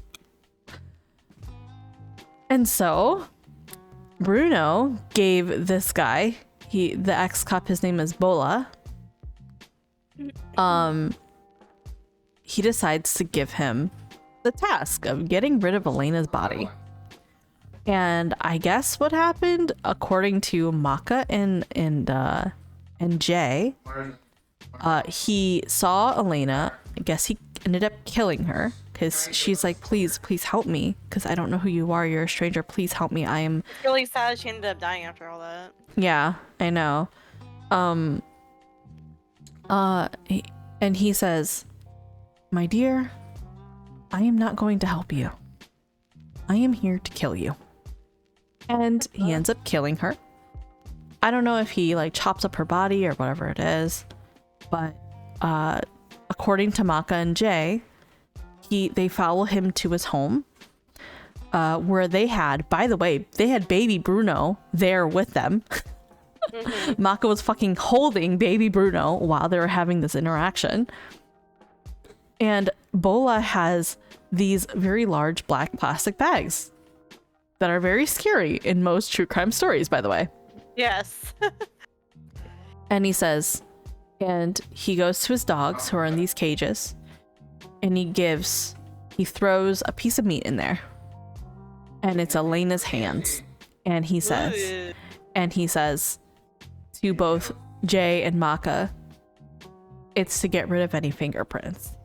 And so Bruno gave this guy, the ex-cop, his name is Bola. He decides to give him the task of getting rid of Elena's body. And I guess what happened, according to Maka and Jay, he saw Elena. I guess he ended up killing her because she's like, please help me, because I don't know who you are. You're a stranger. Please help me. I am really sad she ended up dying after all that. Yeah, I know. And he says, my dear, I am not going to help you. I am here to kill you. And he ends up killing her. I don't know if he like chops up her body or whatever it is, but according to Maka and Jay, they follow him to his home, where they had, by the way, they had baby Bruno there with them. Mm-hmm. Maka was fucking holding baby Bruno while they were having this interaction. And Bola has these very large black plastic bags that are very scary in most true crime stories, by the way. Yes. And he says, and he goes to his dogs who are in these cages, and he throws a piece of meat in there, and it's Elena's hands. And he says to both Jay and Maka, it's to get rid of any fingerprints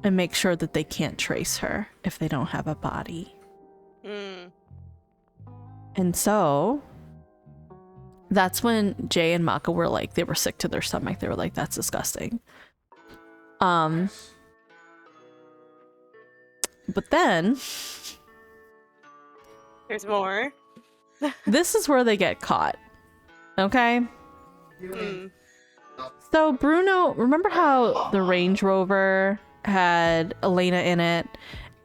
and make sure that they can't trace her if they don't have a body. And so that's when Jay and Maka were like, they were sick to their stomach. They were like, that's disgusting. But then there's more. This is where they get caught. Okay? So Bruno, remember how the Range Rover had Elena in it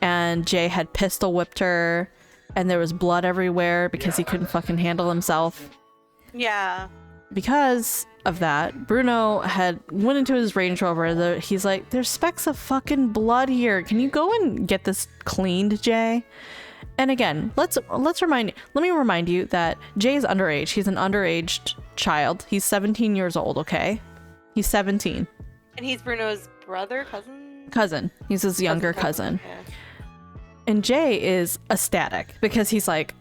and Jay had pistol whipped her and there was blood everywhere because he couldn't fucking handle himself? Yeah. Because of that, Bruno had went into his Range Rover. He's like, there's specks of fucking blood here. Can you go and get this cleaned, Jay? And again, let me remind you that Jay is underage. He's an underage child. He's 17 years old, okay? He's 17. And he's Bruno's brother, cousin. He's his younger cousin. Yeah. And Jay is ecstatic because he's like,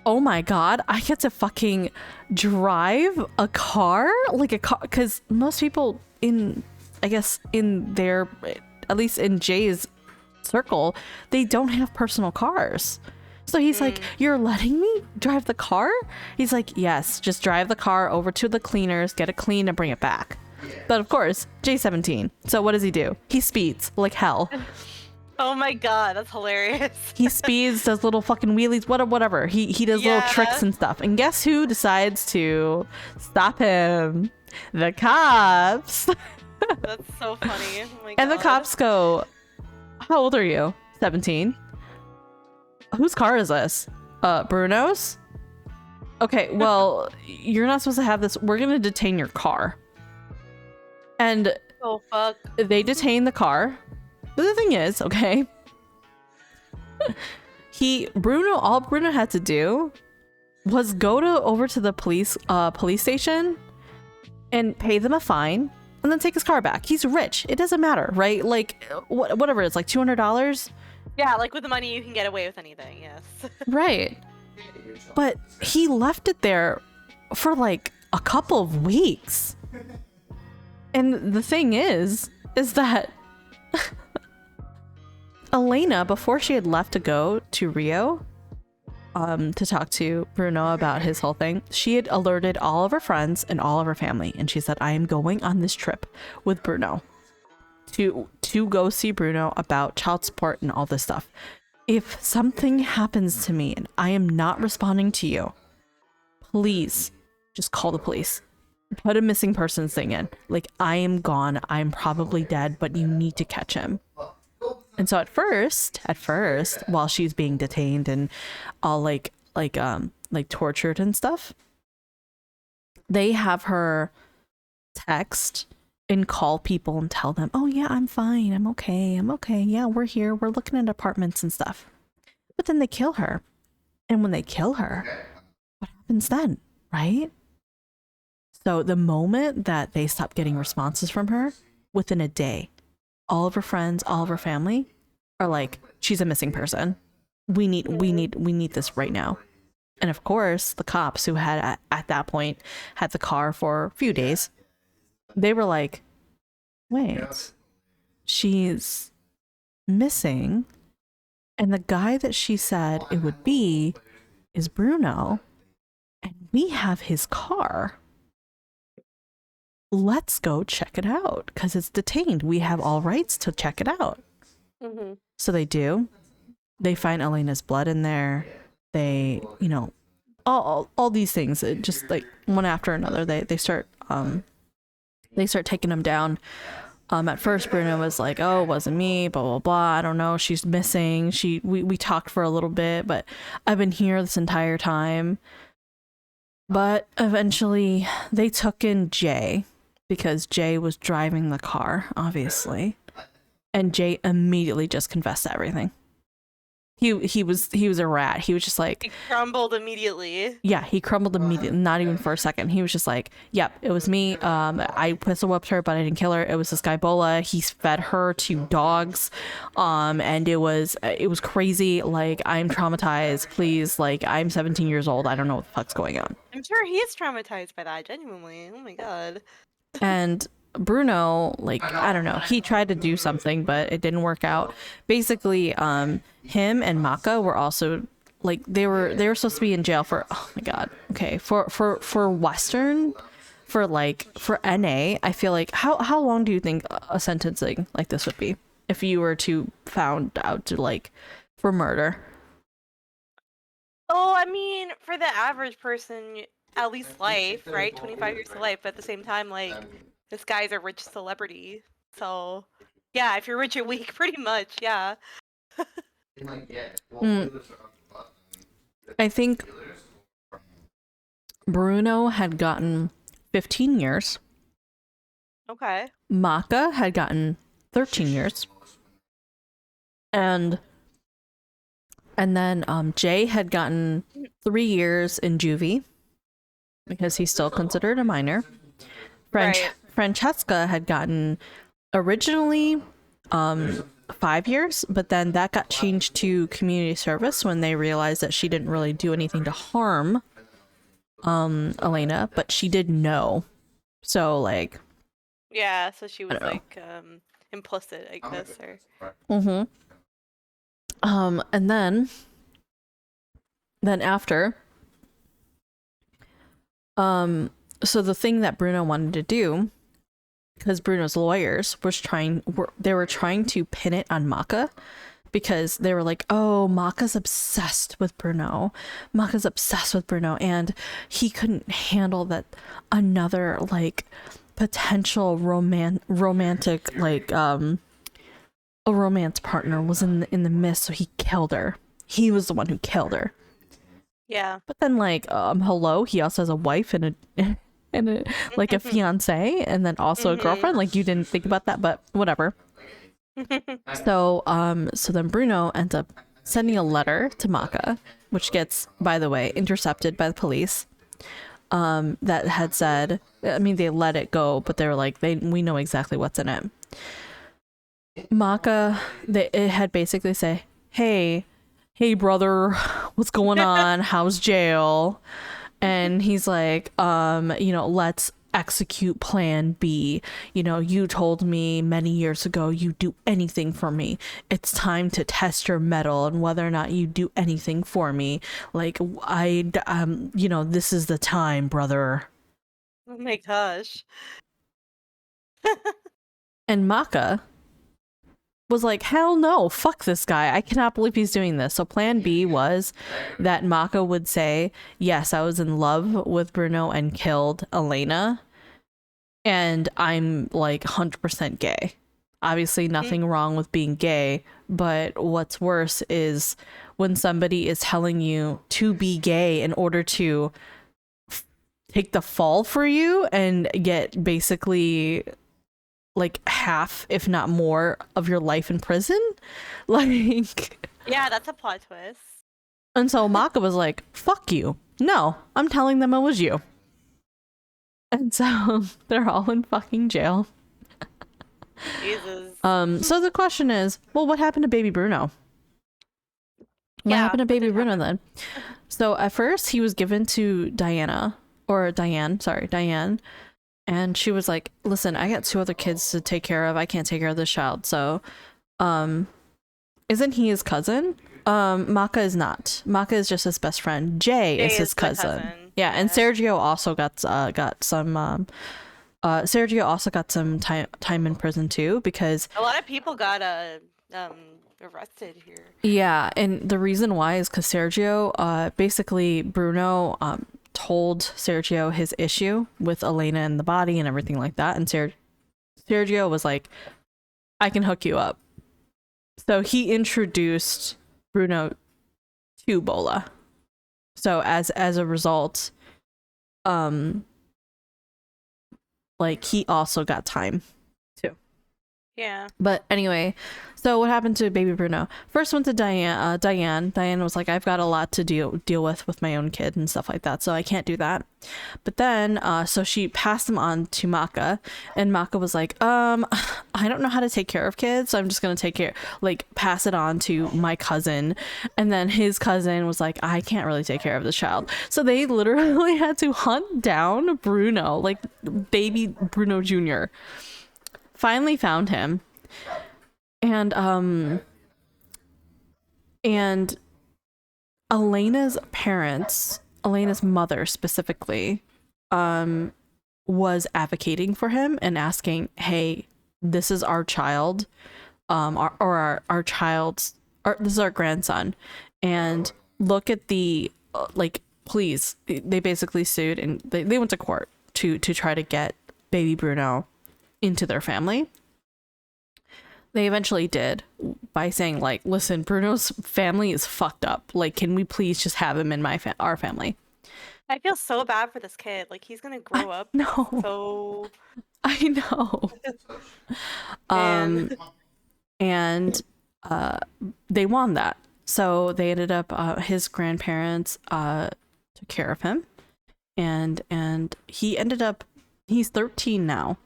oh my god, I get to fucking drive a car? Like a car, because most people in their, at least in Jay's circle, they don't have personal cars. So he's like, you're letting me drive the car? He's like, yes, just drive the car over to the cleaners, get it cleaned, and bring it back. But of course, Jay's 17. So what does he do? He speeds like hell. Oh my god, that's hilarious. He speeds, does little fucking wheelies, whatever. He does little tricks and stuff. And guess who decides to stop him? The cops. That's so funny. Oh my god. And the cops go, how old are you? 17. Whose car is this? Bruno's? Okay, well, you're not supposed to have this. We're gonna detain your car. And oh fuck. They detain the car. But the thing is, okay, all Bruno had to do was go over to the police station and pay them a fine and then take his car back. He's rich. It doesn't matter, right? Like whatever it's like $200. Yeah, like with the money you can get away with anything. Yes. Right. But he left it there for like a couple of weeks. And the thing is that Elena, before she had left to go to Rio, to talk to Bruno about his whole thing, she had alerted all of her friends and all of her family, and she said, I am going on this trip with Bruno to go see Bruno about child support and all this stuff. If something happens to me and I am not responding to you, please just call the police. Put a missing persons thing in. Like, I am gone. I'm probably dead, but you need to catch him. And so at first, while she's being detained and all like tortured and stuff, they have her text and call people and tell them, oh yeah, I'm fine. I'm okay. Yeah, we're here. We're looking at apartments and stuff. But then they kill her. And when they kill her, what happens then? Right? So the moment that they stop getting responses from her, within a day, all of her friends, all of her family are like, she's a missing person. We need this right now. And of course, the cops who had at that point had the car for a few days, they were like, wait, she's missing. And the guy that she said it would be is Bruno. And we have his car. Let's go check it out because it's detained. We have all rights to check it out. Mm-hmm. So they do. They find Elena's blood in there. They, all these things. It just like one after another. They start taking them down. At first, Bruno was like, "Oh, it wasn't me." Blah blah blah. I don't know. She's missing. We talked for a little bit, but I've been here this entire time. But eventually, they took in Jay. Because Jay was driving the car, obviously, and Jay immediately just confessed to everything. He was a rat. He was just like, he crumbled immediately. Yeah, he crumbled immediately, not even for a second. He was just like, "Yep, it was me. I pistol whipped her, but I didn't kill her. It was this guy Bola. He fed her to dogs, and it was crazy. Like, I'm traumatized. Please, like, I'm 17 years old. I don't know what the fuck's going on." I'm sure he is traumatized by that. Genuinely. Oh my god. And Bruno, like, I don't know, he tried to do something, but it didn't work out. Basically, him and Maka were also like, they were supposed to be in jail for, oh my god, okay, for Western, for NA. I feel like how long do you think a sentencing like this would be if you were to found out to like for murder? Oh, I mean, for the average person, at least life, right? 25 years to life. But at the same time, like, this guy's a rich celebrity. So, yeah, if you're rich and weak, pretty much, yeah. I think Bruno had gotten 15 years. Okay. Maka had gotten 13 years. And then Jay had gotten 3 years in juvie. Because he's still considered a minor. Right. Francesca had gotten originally 5 years, but then that got changed to community service when they realized that she didn't really do anything to harm Elena, but she did know. So like, yeah, so she was like implicit, I guess, or and then after so the thing that Bruno wanted to do, because Bruno's lawyers were trying to pin it on Maka, because they were like, oh, Maka's obsessed with Bruno, and he couldn't handle that another like potential romantic like a romance partner was in the midst, so he killed her. He was the one who killed her. Yeah. But then like hello, he also has a wife and a like a fiance, and then also a girlfriend. Like, you didn't think about that, but whatever. So then Bruno ends up sending a letter to Maka, which gets, by the way, intercepted by the police. That had said, I mean, they let it go, but they were like, we know exactly what's in it. Maka, it had basically say, hey brother, what's going on? How's jail? And he's like, let's execute plan B. You told me many years ago you'd do anything for me. It's time to test your mettle and whether or not you do anything for me. Like, this is the time, brother. Oh my gosh. And Maka was like, hell no, fuck this guy. I cannot believe he's doing this. So plan B was that Maka would say, yes, I was in love with Bruno and killed Elena. And I'm like 100% gay. Obviously nothing wrong with being gay, but what's worse is when somebody is telling you to be gay in order to take the fall for you and get basically like half, if not more, of your life in prison. Like, yeah, that's a plot twist. And so Maka was like, fuck you. No, I'm telling them it was you. And so they're all in fucking jail. Jesus. So the question is, well, what happened to baby Bruno? What happened to baby Bruno then? So at first he was given to Diane. And she was like, listen, I got 2 other kids to take care of. I can't take care of this child. So, isn't he his cousin? Maka is not. Maka is just his best friend. Jay is his cousin. Yeah, and Sergio also got some Sergio also got some time in prison too, because a lot of people got arrested here. Yeah, and the reason why is because Sergio, basically Bruno told Sergio his issue with Elena and the body and everything like that, and Sergio was like, I can hook you up. So he introduced Bruno to Bola. So as a result, like he also got time too. Yeah. But anyway, so what happened to baby Bruno? First went to Diane. Diane was like, I've got a lot to deal with my own kid and stuff like that, so I can't do that. But then, so she passed him on to Maka, and Maka was like, I don't know how to take care of kids, so I'm just gonna pass it on to my cousin. And then his cousin was like, I can't really take care of the child. So they literally had to hunt down Bruno, like baby Bruno Jr. Finally found him. And Elena's mother specifically, was advocating for him and asking, hey, this is our child, this is our grandson, and look at the, please, they basically sued, and they went to court to try to get baby Bruno into their family. They eventually did by saying, like, listen, Bruno's family is fucked up. Like, can we please just have him in our family? I feel so bad for this kid. Like, he's gonna grow up. No. So. I know. And they won that. So they ended up, his grandparents took care of him, and he ended up, he's 13 now.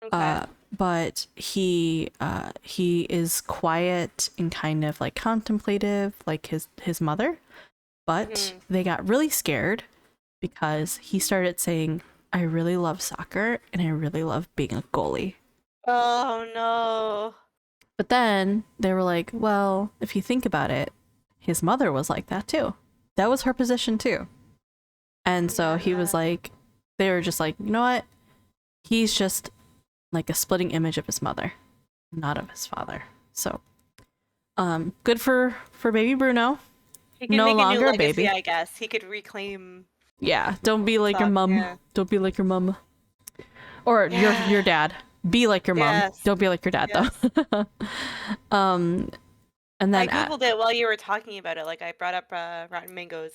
Okay. But he is quiet and kind of like contemplative, like his mother. But they got really scared because he started saying, I really love soccer and I really love being a goalie. Oh no. But then they were like, well, if you think about it, his mother was like that too. That was her position too. And so he was like, they were just like, you know what? He's just like a splitting image of his mother, not of his father. So good for baby Bruno. He can no make longer a new legacy, baby, I guess. He could reclaim. Yeah, don't be like your mom. Yeah. Don't be like your mom. Or your dad. Be like your mom. Don't be like your dad though. And then I googled it while you were talking about it. Like, I brought up Rotten Mango's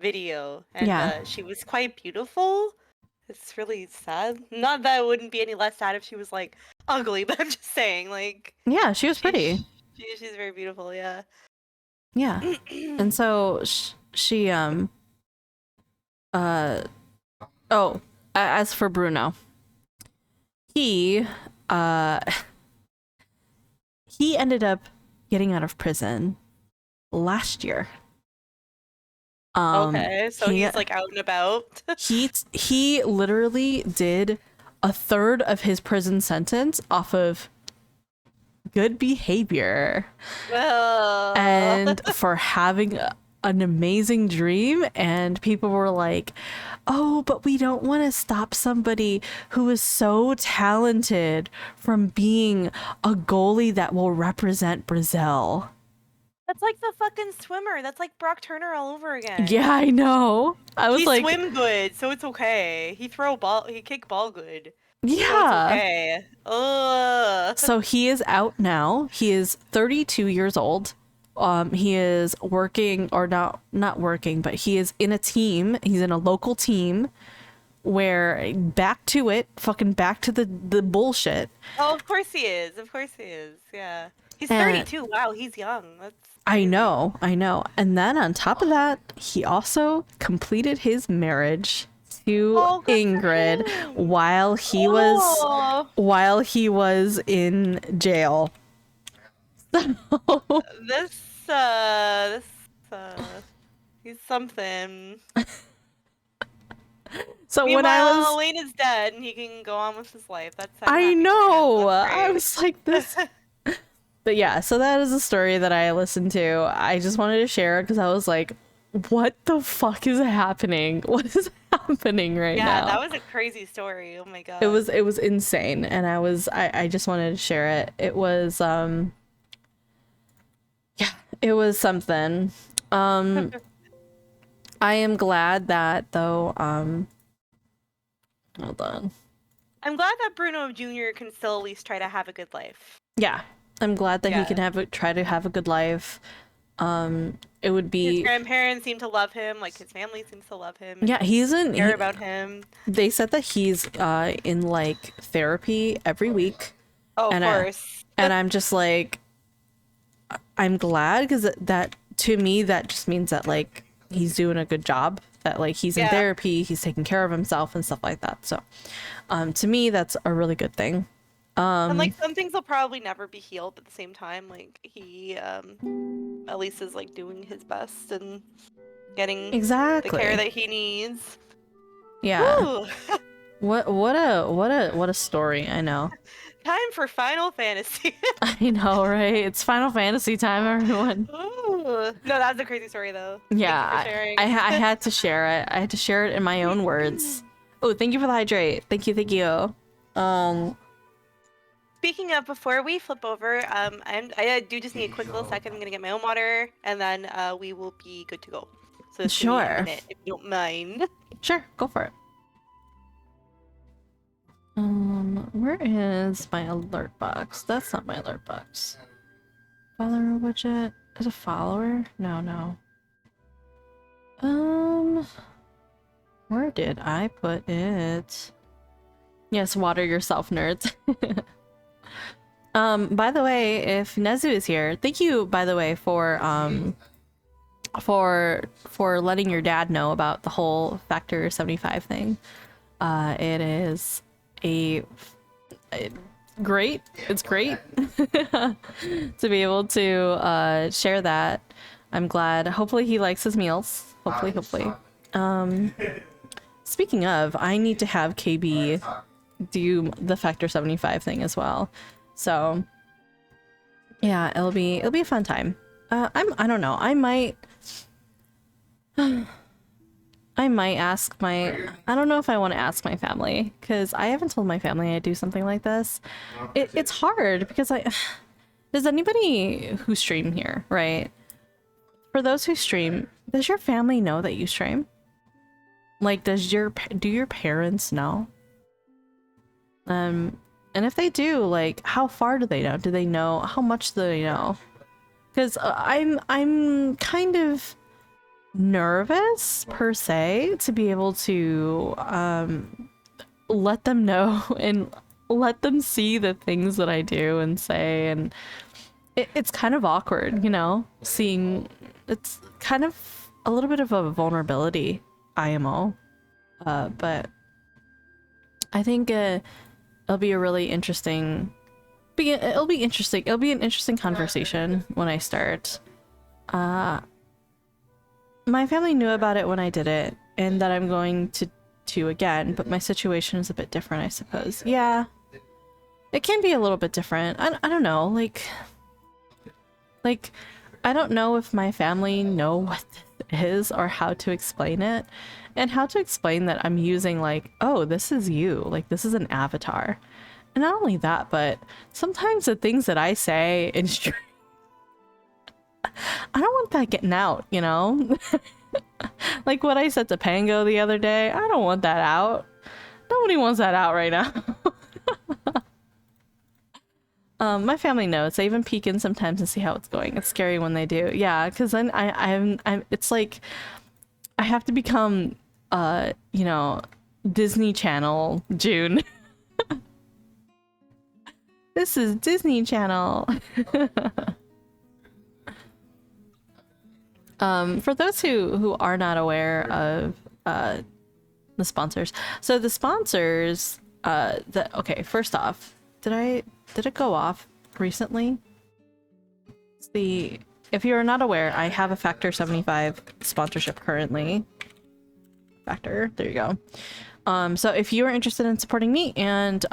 video, and she was quite beautiful. It's really sad. Not that it wouldn't be any less sad if she was like ugly, but I'm just saying, like, yeah, she was pretty. She's very beautiful, yeah. Yeah. And so she oh, as for Bruno, he uh he ended up getting out of prison last year. Okay, so he he's like out and about. he literally did a third of his prison sentence off of good behavior and for having an amazing dream. And people were like, oh, but we don't want to stop somebody who is so talented from being a goalie that will represent Brazil. That's like the fucking swimmer. That's like Brock Turner all over again. Yeah, I know. I was he like, swim good, so it's okay. He kick ball good. yeah. So it's okay. Ugh. So he is out now. He is 32 years old. He is working, or not working, but he is in a team. He's in a local team where back to it, fucking back to the bullshit. Oh, of course he is. Of course he is. Yeah. He's 32. Wow, he's young. That's crazy. I know. And then on top of that, he also completed his marriage to Ingrid while he was in jail. So he's something. So meanwhile, when I was Elena's dead and he can go on with his life. I know. I was like this. But yeah, so that is a story that I listened to. I just wanted to share because I was like, what the fuck is happening? What is happening right now? Yeah, that was a crazy story. Oh my god. It was insane, and I just wanted to share it. It was yeah, it was something. I am glad that though hold on. I'm glad that Bruno Jr. can still at least try to have a good life. Yeah. I'm glad that he can try to have a good life. It would be his grandparents seem to love him, like his family seems to love him. Yeah, care about him. They said that he's in like therapy every week. Oh, of course. And I'm just like, I'm glad because that to me that just means that like he's doing a good job. That like he's in therapy, he's taking care of himself and stuff like that. So, to me that's a really good thing. And like some things will probably never be healed, but at the same time, like he at least is like doing his best and getting the care that he needs. Yeah. what a story. I know. Time for Final Fantasy. I know, right? It's Final Fantasy time, everyone. Ooh. No, that's a crazy story though. Yeah, I had to share it. I had to share it in my own words. Oh, thank you for the hydrate. Thank you. Speaking of, before we flip over, I do just need a quick little second. I'm gonna get my own water, and then we will be good to go. So sure, a minute, if you don't mind. Sure, go for it. Where is my alert box? That's not my alert box. Follower widget? Is a follower? No. Where did I put it? Yes, water yourself, nerds. By the way, if Nezu is here, thank you, by the way, for letting your dad know about the whole Factor 75 thing. It is great. It's great to be able to share that. I'm glad. Hopefully he likes his meals. Hopefully. Speaking of, I need to have KB do the Factor 75 thing as well. So yeah, it'll be a fun time. I don't know. I might ask I don't know if I want to ask my family, because I haven't told my family I do something like this. It's hard because does anybody who stream here, right? For those who stream, does your family know that you stream? Like, do your parents know? And if they do, like, how far do they know? Do they know? How much do they know? Because I'm kind of nervous per se to be able to let them know and let them see the things that I do and say, and it's kind of awkward, you know, seeing it's kind of a little bit of a vulnerability, IMO. But I think it'll be a really interesting. It'll be interesting. It'll be an interesting conversation when I start. My family knew about it when I did it, and that I'm going to again, but my situation is a bit different, I suppose. Yeah, it can be a little bit different. I don't know, like I don't know if my family know what this is or how to explain it, and how to explain that I'm using like, oh, this is you, like this is an avatar. And not only that, but sometimes the things that I say in stream, I don't want that getting out, you know? Like what I said to Pango the other day, I don't want that out. Nobody wants that out right now. My family knows. They even peek in sometimes and see how it's going. It's scary when they do. Yeah, because then I'm it's like I have to become you know, Disney Channel June. This is Disney Channel. For those who are not aware of the sponsors, so the sponsors, okay, first off, did it go off recently? If you're not aware, I have a FFXIV sponsorship currently. Factor, there you go. So if you are interested in supporting me and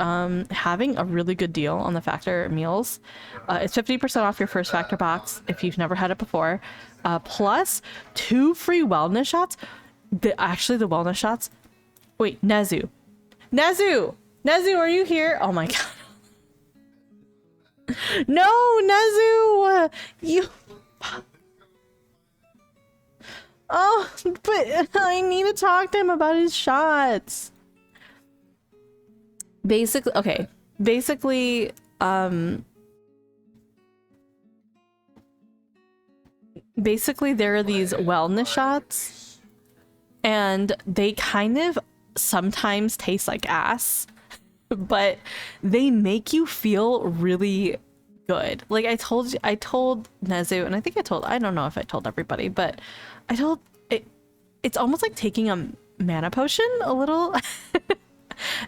having a really good deal on the Factor meals, it's 50% off your first Factor box if you've never had it before, plus 2 free wellness shots. Actually, the wellness shots. Wait, Nezu, are you here? Oh my god. No, Nezu, you. Oh, but I need to talk to him about his shots. Basically, okay. Basically, there are these wellness shots, and they kind of sometimes taste like ass, but they make you feel really good. Like I told Nezu, and I don't know if I told everybody, but I told it, it's almost like taking a mana potion a little.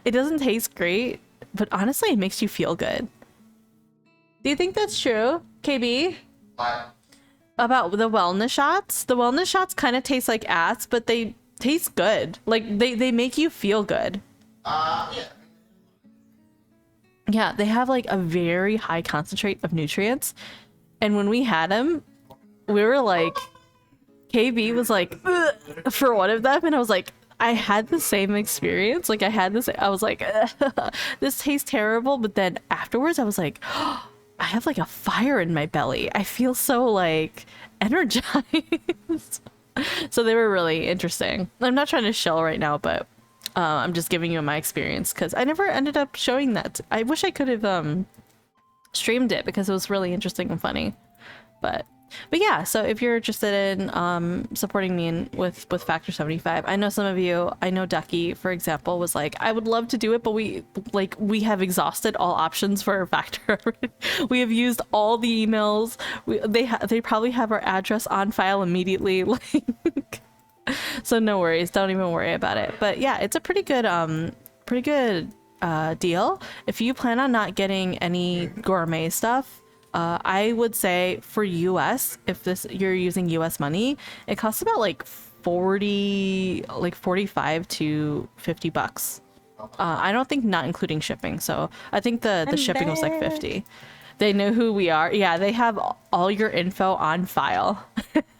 It doesn't taste great, but honestly, it makes you feel good. Do you think that's true, KB? What? About the wellness shots? The wellness shots kind of taste like ass, but they taste good. Like they make you feel good. Yeah. Yeah, they have like a very high concentrate of nutrients. And when we had them, we were like, KB was like, ugh, for one of them, and I was like, I had the same experience. Like I was like, this tastes terrible, but then afterwards I was like, oh, I have like a fire in my belly. I feel so like energized. So they were really interesting. I'm not trying to shell right now, but I'm just giving you my experience because I never ended up showing that. I wish I could have streamed it because it was really interesting and funny. But yeah, so if you're interested in supporting me with FFXIV, I know some of you, I know Ducky, for example, was like, I would love to do it, but we have exhausted all options for Factor. We have used all the emails. They probably have our address on file immediately. Like, so no worries, don't even worry about it. But yeah, it's a pretty good deal. If you plan on not getting any gourmet stuff, I would say for US, if you're using US money, it costs about like 45 to 50 bucks. I don't think not including shipping. So I think the shipping was like 50. They know who we are. Yeah, they have all your info on file.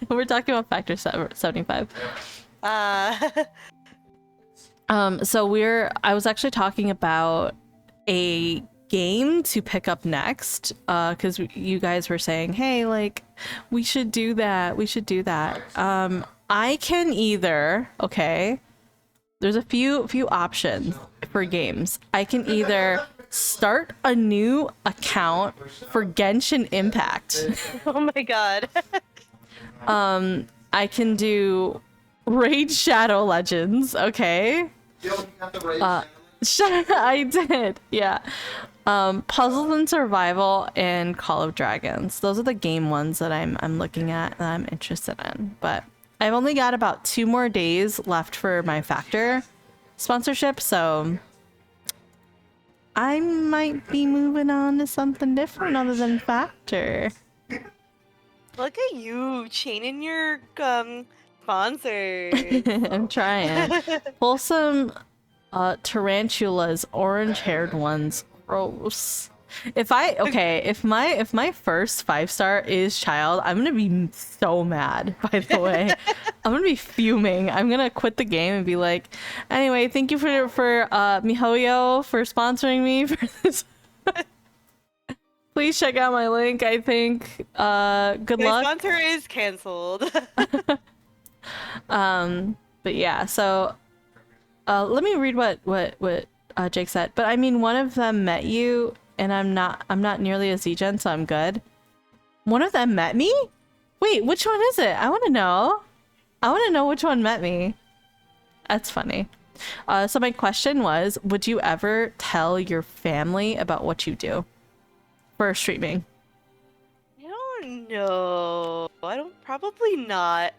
We're talking about FFXIV. So I was actually talking about a game to pick up next, because you guys were saying, hey, like, we should do that. I can either, okay, there's a few options for games. I can either start a new account for Genshin Impact. Oh my god. I can do Raid Shadow Legends, okay? I did, yeah. Puzzles and Survival and Call of Dragons. Those are the game ones that I'm looking at and I'm interested in. But I've only got about 2 more days left for my Factor sponsorship, so I might be moving on to something different other than Factor. Look at you chaining your sponsors. I'm trying. Pull some tarantulas, orange-haired ones. Gross. If my first 5-star is child, I'm gonna be so mad, by the way. I'm gonna be fuming. I'm gonna quit the game and be like, anyway, thank you for MiHoYo for sponsoring me for this. Please check out my link, I think. Good luck. My sponsor is canceled. But yeah, so let me read what Jake said. But I mean, one of them met you, and I'm not nearly a Z-Gen, so I'm good. One of them met me? Wait, which one is it? I want to know. I want to know which one met me. That's funny. So my question was, would you ever tell your family about what you do for streaming? I don't know. Probably not.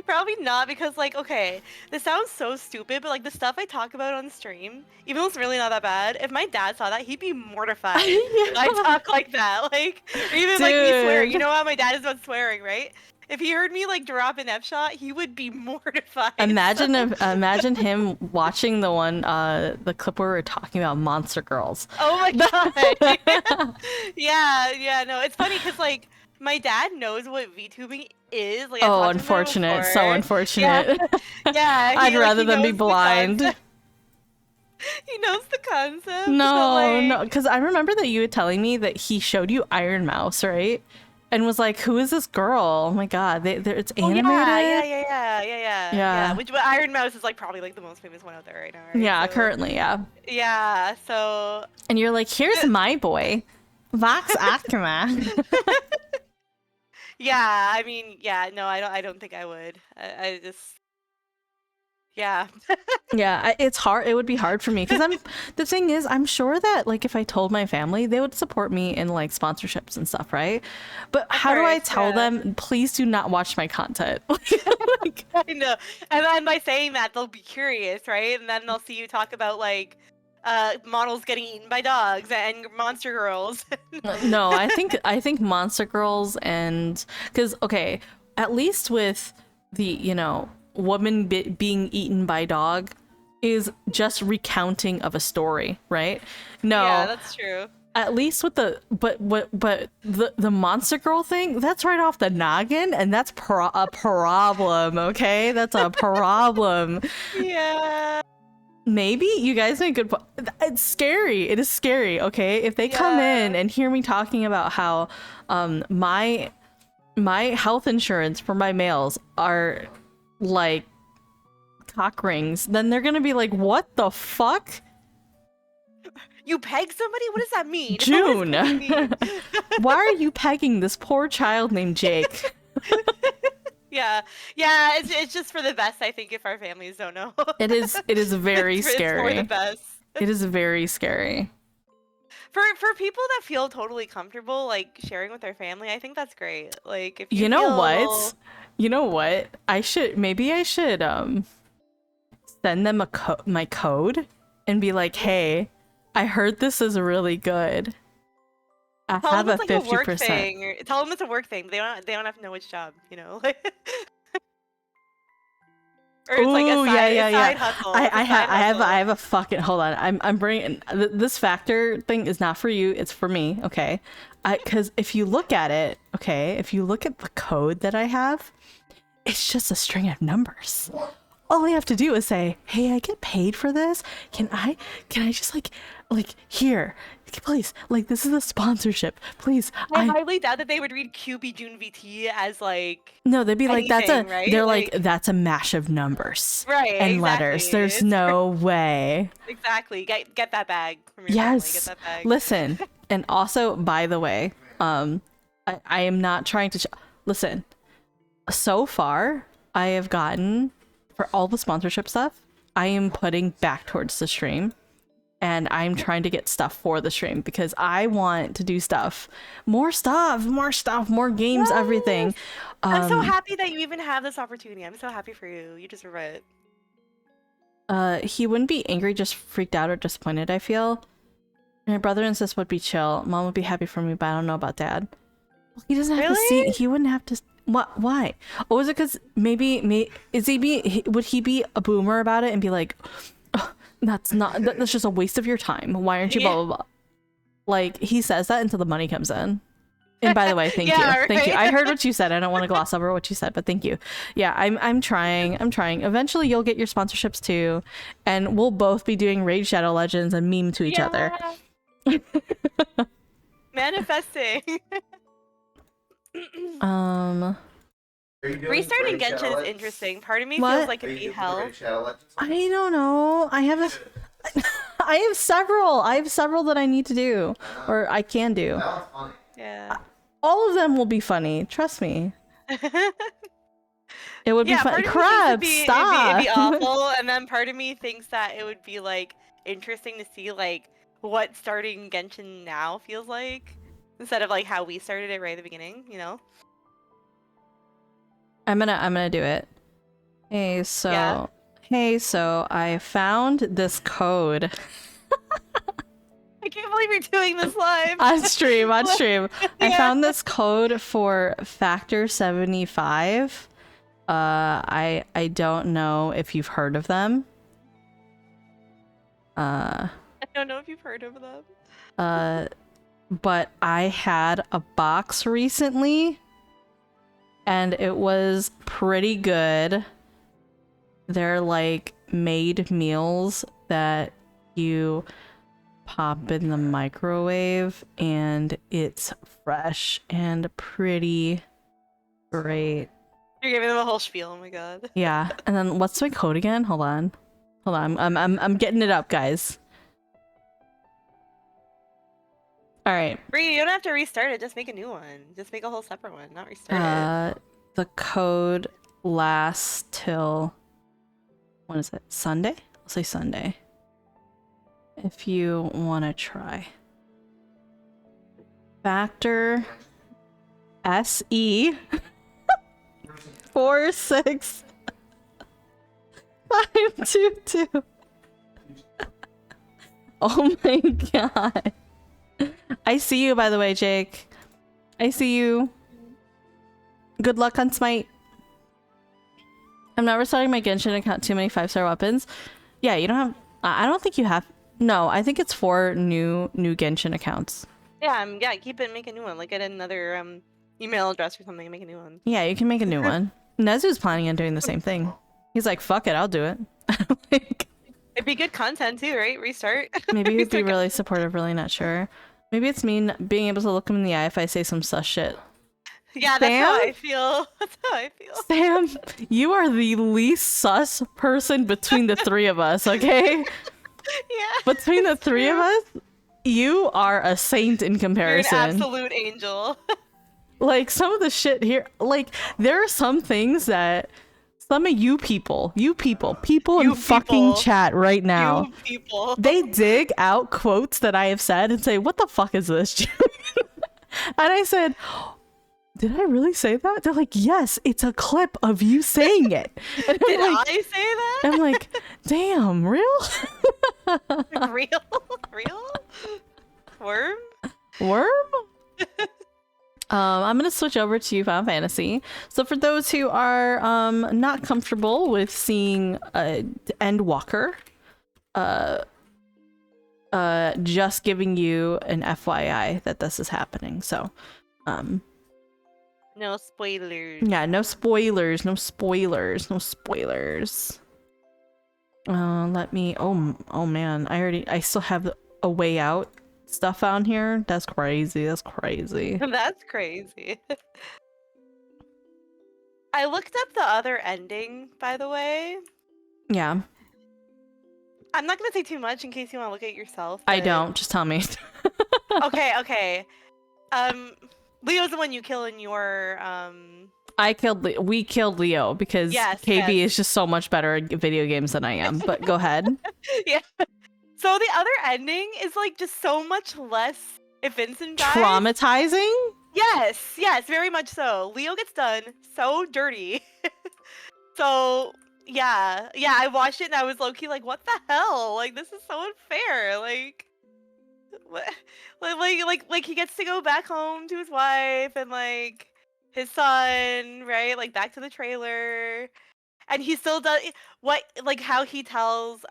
Probably not, because like, okay, this sounds so stupid, but like the stuff I talk about on stream, even though it's really not that bad, if my dad saw that, he'd be mortified. I talk like that, like, or even like me swearing. You know how my dad is about swearing, right? If he heard me like drop an F shot, he would be mortified. Imagine him watching the clip where we were talking about Monster Girls. Oh my god. yeah, no, it's funny because like my dad knows what VTubing is. Like, oh, unfortunate. So unfortunate. Yeah. I'd rather than be blind. He knows the concept. No, because I remember that you were telling me that he showed you Iron Mouse, right? And was like, "Who is this girl? Oh my god, it's animated." Yeah. Which Iron Mouse is like probably like the most famous one out there right now. Right? Yeah, so, currently, yeah. Yeah. So. And you're like, "Here's my boy, Vox Akuma." Yeah, I mean, yeah, no, I don't think I would. I just, yeah. Yeah, it's hard. It would be hard for me because the thing is, I'm sure that like if I told my family, they would support me in like sponsorships and stuff, right? But how do I tell them, please do not watch my content? Like, I know. And then by saying that, they'll be curious, right? And then they'll see you talk about like models getting eaten by dogs and monster girls. No, I think monster girls, and because okay, at least with the woman being eaten by dog is just recounting of a story, right? No, yeah, that's true. At least with the the monster girl thing, that's right off the noggin, and that's a problem. Okay, that's a problem. Yeah. Maybe you guys make good. It's scary. It is scary. Okay, if they come in and hear me talking about how my health insurance for my males are like cock rings, then they're gonna be like, "What the fuck? You peg somebody? What does that mean?" Jun, why are you pegging this poor child named Jake? Yeah, it's just for the best, I think, if our families don't know. It is very scary. It's for the best. It is very scary. For people that feel totally comfortable like sharing with their family, I think that's great. Like, if you know what? I should send them my code and be like, "Hey, I heard this is really good. I have a 50%." Tell them it's a work thing. They don't have to know which job, Or it's like a side hustle. I have a fucking, hold on. I'm bringing this Factor thing is not for you. It's for me. Okay. Because if you look at it, if you look at the code that I have, it's just a string of numbers. All I have to do is say, "Hey, I get paid for this. Can I just like here, please, like this is a sponsorship, please." I highly doubt that they would read QBJun VT as like. No, they'd be like, anything, right? They're like, that's a mash of numbers, right? And exactly. letters. There's no way. Exactly. Get that bag from your yes. family. Get that bag. Listen, and also, by the way, I am not trying to listen. So far, I have gotten, for all the sponsorship stuff, I am putting back towards the stream and I'm trying to get stuff for the stream because I want to do stuff, more games, everything. I'm so happy that you even have this opportunity. I'm so happy for you. You deserve it. He wouldn't be angry, just freaked out or disappointed, I feel. My brother and sis would be chill. Mom would be happy for me, but I don't know about dad. Well, he doesn't have to see. He wouldn't have to. What? Why? Oh, is it because maybe would he be a boomer about it and be like, oh, that's just a waste of your time. Why aren't you blah blah blah? Like, he says that until the money comes in. And by the way, thank you. Right? Thank you. I heard what you said. I don't want to gloss over what you said, but thank you. Yeah, I'm trying. Eventually you'll get your sponsorships too, and we'll both be doing Raid Shadow Legends and meme to each other. Manifesting. Restarting Genshin is interesting. Part of me feels like it'd be hell. I don't know. I have several that I need to do, or I can do. Yeah. All of them will be funny. Trust me. It would be fun. Crab, stop. It'd be awful, and then part of me thinks that it would be like interesting to see like what starting Genshin now feels like, instead of like how we started it right at the beginning. You know. I'm gonna do it. Hey, so I found this code. I can't believe you're doing this live. on stream. Yeah. I found this code for FFXIV. I don't know if you've heard of them. I don't know if you've heard of them. But I had a box recently, and it was pretty good. They're like made meals that you pop in the microwave, and it's fresh and pretty great. You're giving them a whole spiel. Oh my god. Yeah, and then what's my code again? Hold on. I'm getting it up, guys. All right. Bree, you don't have to restart it. Just make a new one. Just make a whole separate one, not restart it. The code lasts till, what is it? Sunday? I'll say Sunday. If you want to try. Factor SE 46522. Oh my god. I see you, by the way, Jake. I see you. Good luck on Smite. I'm not restarting my Genshin account. Too many 5-star weapons. Yeah, you don't have. I don't think you have. No, I think it's 4 new Genshin accounts. Yeah, yeah. Keep it. Make a new one. Like, get another email address or something. And make a new one. Yeah, you can make a new one. Nezu's planning on doing the same thing. He's like, "Fuck it, I'll do it." Like, it'd be good content too, right? Restart. Maybe he'd be really supportive. Really not sure. Maybe it's me being able to look him in the eye if I say some sus shit. Yeah, that's how I feel. That's how I feel. Sam, you are the least sus person between the three of us, okay? Yeah. Between the three of us, you are a saint in comparison. You're an absolute angel. Like, some of the shit here, like, there are some things that some of you people in fucking chat right now, they dig out quotes that I have said and say, "What the fuck is this?" And I said, "Did I really say that?" They're like, "Yes, it's a clip of you saying it." And Did I say that? I'm like, "Damn, real?" Real? Worm? I'm gonna switch over to Final Fantasy. So for those who are not comfortable with seeing Endwalker, just giving you an FYI that this is happening. So no spoilers. Yeah, no spoilers. Let me. Oh man, I still have a way out stuff on here. That's crazy. That's crazy. I looked up the other ending, by the way. Yeah. I'm not gonna say too much in case you want to look at it yourself. I don't. Just tell me. Okay. Leo's the one you kill in your We killed Leo because KB is just so much better at video games than I am. But go ahead. Yeah. So the other ending is like just so much less if Vincent dies. Traumatizing? Yes, yes, very much so. Leo gets done so dirty. So yeah, I watched it and I was low-key like, what the hell? Like, this is so unfair. Like, what? Like he gets to go back home to his wife and like his son, right? Like back to the trailer. And he still does what, like how he tells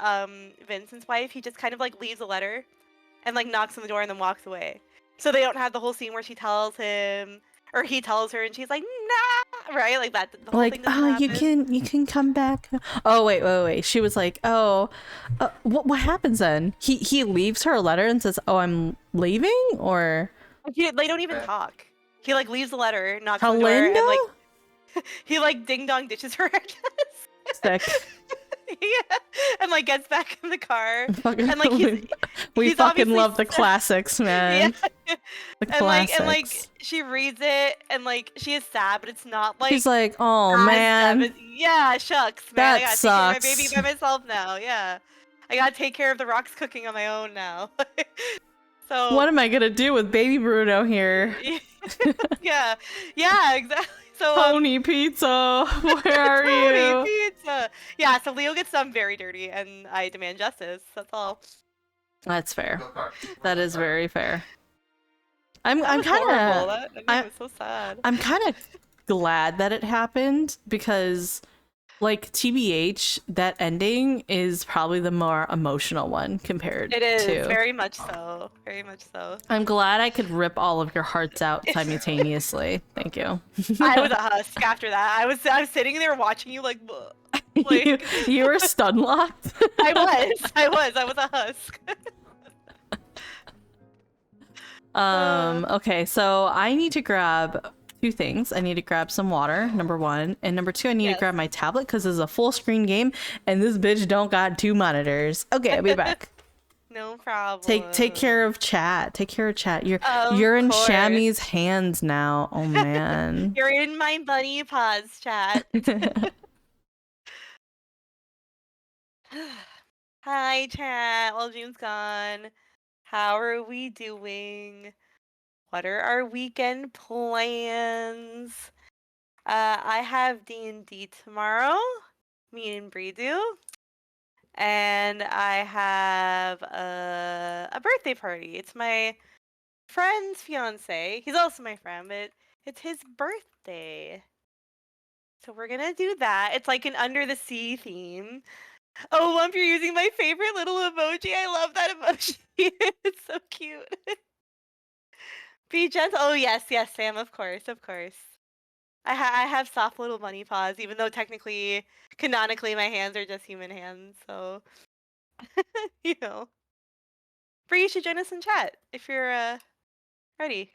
Vincent's wife, he just kind of like leaves a letter and like knocks on the door and then walks away. So they don't have the whole scene where she tells him or he tells her and she's like, nah, right? Like that the whole Like, thing doesn't oh, happen. you can come back. Oh, wait. She was like, oh, what happens then? He leaves her a letter and says, oh, I'm leaving? Or They don't even talk. He like leaves a letter, knocks on the door, Kalinda? and like he like ding dong ditches her, I guess. Sick. Yeah, and like gets back in the car, Fucking, and like we he's fucking obviously love the classics, man. yeah, The and like classics. she reads it, and like she is sad, but it's not like She's like, oh as man, yeah, shucks, man, I that gotta take care of my baby sucks. by myself now. Yeah, I gotta take care of the rocks cooking on my own now. So What am I gonna do with baby Bruno here? yeah, exactly. So Pony pizza, where are Tony you? pizza. Yeah, so Leo gets done very dirty, and I demand justice. That's all. That's fair. That is very fair. I'm That was kind horrible. of That ending was so sad. I'm kind of glad that it happened because, like, TBH, that ending is probably the more emotional one compared It is to. very much so. Very much so. I'm glad I could rip all of your hearts out simultaneously. Thank you. I was a husk after that. I was sitting there watching you like, you were stun locked. I was a husk. Okay, so I need to grab two things. I need to grab some water, number one, and number two, I need to grab my tablet because this is a full screen game and this bitch don't got two monitors. Okay, I'll be back. No problem. Take care of chat. Take care of chat. You're in Shammy's hands now. Oh man. You're in my bunny paws, chat. Hi, chat. Well, June's gone. How are we doing? What are our weekend plans? I have D&D tomorrow. Me and Bree do. And I have a birthday party. It's my friend's fiance. He's also my friend, but it's his birthday. So we're gonna do that. It's like an under the sea theme. Oh, Lump, you're using my favorite little emoji. I love that emoji. It's so cute. Be gentle. Oh yes, Sam. Of course. I have soft little bunny paws, even though technically, canonically, my hands are just human hands. So, you know. Bree, you should join us in chat if you're ready.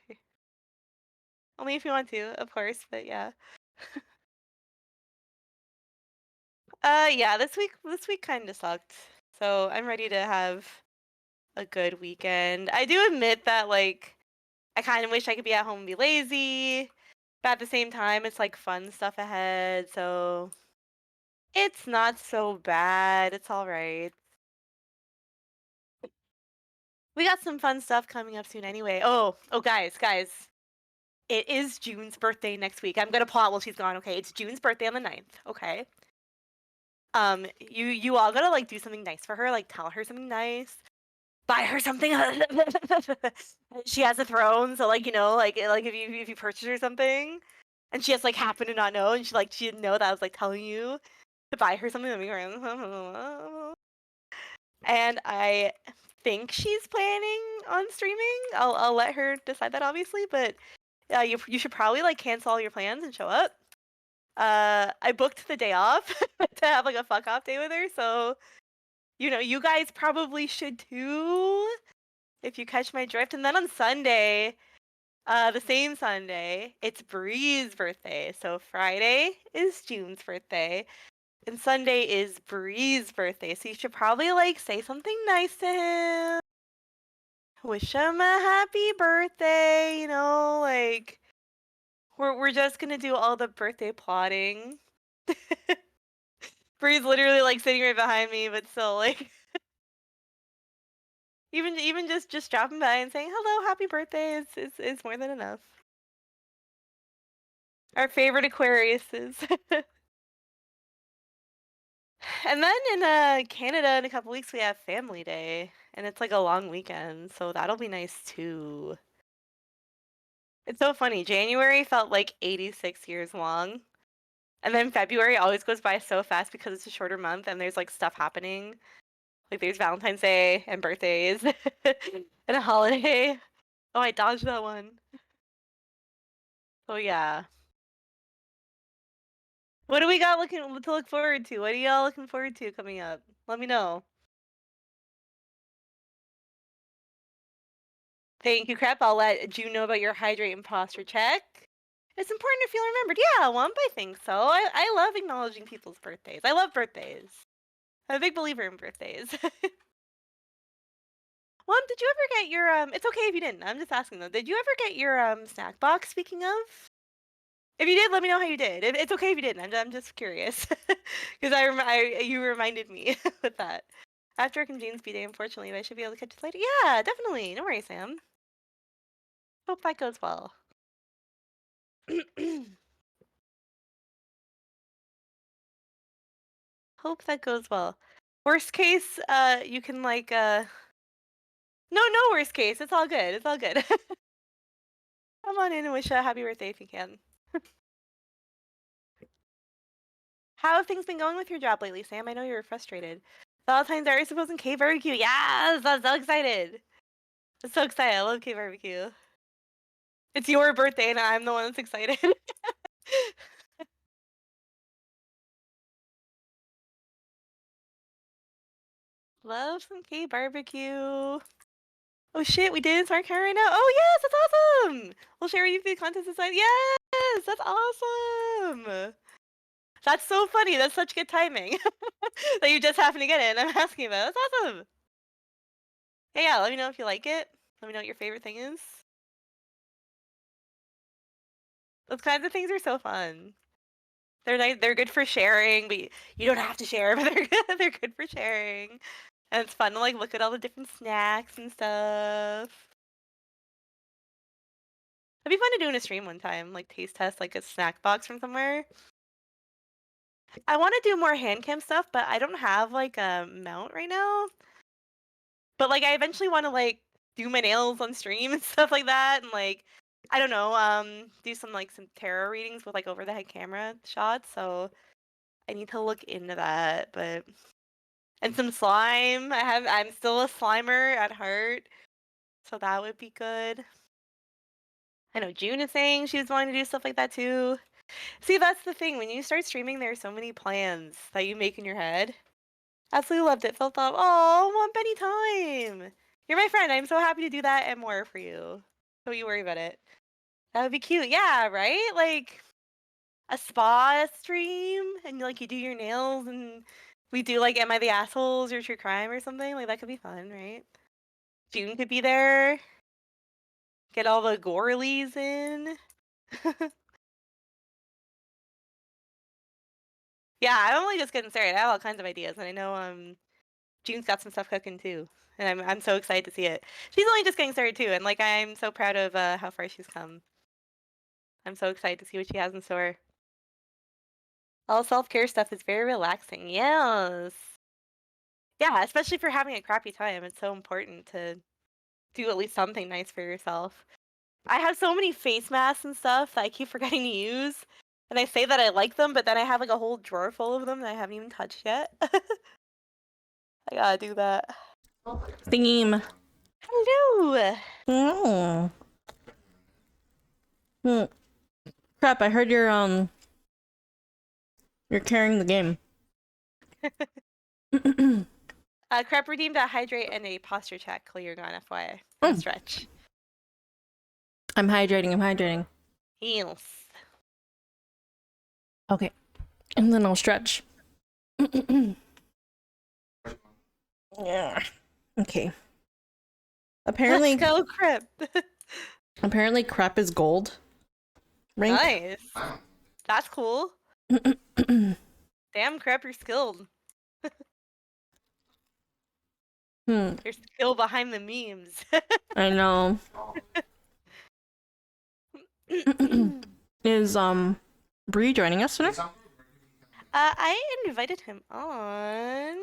Only if you want to, of course. But yeah. Yeah. This week kind of sucked. So I'm ready to have a good weekend. I do admit that like I kind of wish I could be at home and be lazy, but at the same time, it's like fun stuff ahead. So it's not so bad. It's all right. We got some fun stuff coming up soon anyway. Oh, guys. It is June's birthday next week. I'm gonna plot while she's gone, okay? It's June's birthday on the 9th, okay? You all gotta like do something nice for her, like tell her something nice, buy her something. She has a throne, so like like if you purchase her something, and she just like happened to not know, and she didn't know that I was like telling you to buy her something. And I think she's planning on streaming. I'll let her decide that obviously, but you should probably like cancel all your plans and show up. I booked the day off to have like a fuck off day with her, so you guys probably should too if you catch my drift. And then on Sunday, the same Sunday, it's Bree's birthday. So Friday is June's birthday. And Sunday is Bree's birthday. So you should probably like say something nice to him. Wish him a happy birthday, like we're just gonna do all the birthday plotting. Bree's literally like sitting right behind me, but still like Even just dropping by and saying hello, happy birthday is more than enough. Our favorite Aquariuses. And then in Canada in a couple weeks we have Family Day, and it's like a long weekend, so that'll be nice too. It's so funny. January felt like 86 years long, and then February always goes by so fast because it's a shorter month and there's like stuff happening. Like there's Valentine's Day and birthdays and a holiday. Oh, I dodged that one. So yeah. What do we got to look forward to? What are y'all looking forward to coming up? Let me know. Thank you, Crep. I'll let June know about your hydrate and posture check. It's important to feel remembered. Yeah, Wump, I think so. I love acknowledging people's birthdays. I love birthdays. I'm a big believer in birthdays. Wump, did you ever get your it's okay if you didn't. I'm just asking though. Did you ever get your snack box, speaking of? If you did, let me know how you did. It's okay if you didn't. I'm just curious. Because you reminded me with that. After work and Jane's B-Day, unfortunately, but I should be able to catch you later. Yeah, definitely. No worries, Sam. Hope that goes well. Hope that goes well. Worst case, you can like no worst case. It's all good. It's all good. Come on in and wish a happy birthday if you can. How have things been going with your job lately, Sam? I know you were frustrated. Valentine's Day, I suppose, in K barbecue. Yes, I'm so excited. I'm so excited. I love K barbecue. It's your birthday and I'm the one that's excited. Love some K barbecue. Oh shit, we did it Smart Camera right now. Oh yes, that's awesome. We'll share with you the contest inside. Yes, that's awesome. That's so funny. That's such good timing that you just happened to get it and I'm asking about it. That's awesome. Hey, yeah, let me know if you like it. Let me know what your favorite thing is. Those kinds of things are so fun. They're nice. They're good for sharing, but you don't have to share. But they're good. They're good for sharing, and it's fun to like look at all the different snacks and stuff. It'd be fun to do in a stream one time, like taste test like a snack box from somewhere. I want to do more hand cam stuff, but I don't have like a mount right now. But like I eventually want to like do my nails on stream and stuff like that, and like I don't know, do some tarot readings with like over the head camera shots. So I need to look into that, but and some slime. I'm still a slimer at heart, so that would be good. I know June is saying she was wanting to do stuff like that too. See, that's the thing. When you start streaming, there are so many plans that you make in your head. Absolutely loved it. Felt up. Oh, Wump anytime. You're my friend. I'm so happy to do that and more for you. Don't you worry about it. That would be cute. Yeah, right? Like a spa stream and like you do your nails and we do like Am I the Assholes or True Crime or something. Like that could be fun, right? June could be there. Get all the gorlies in. Yeah, I'm only just getting started. I have all kinds of ideas, and I know June's got some stuff cooking too, and I'm so excited to see it. She's only just getting started too, and like I'm so proud of how far she's come. I'm so excited to see what she has in store. All self-care stuff is very relaxing. Yes. Yeah, especially for having a crappy time. It's so important to do at least something nice for yourself. I have so many face masks and stuff that I keep forgetting to use. And I say that I like them, but then I have like a whole drawer full of them that I haven't even touched yet. I gotta do that. Theme. Hello! Oh. Crap, I heard you're carrying the game. Crep redeemed a hydrate and a posture check. Clear gone, FYI. And stretch. I'm hydrating. Yes. Okay. And then I'll stretch. Yeah. Okay. Apparently, Let's go, Crep. apparently crep is gold. Rank. Nice. That's cool. Damn, Crep, you're skilled. Hmm. You're still behind the memes. I know. Is Bree joining us today? I invited him on.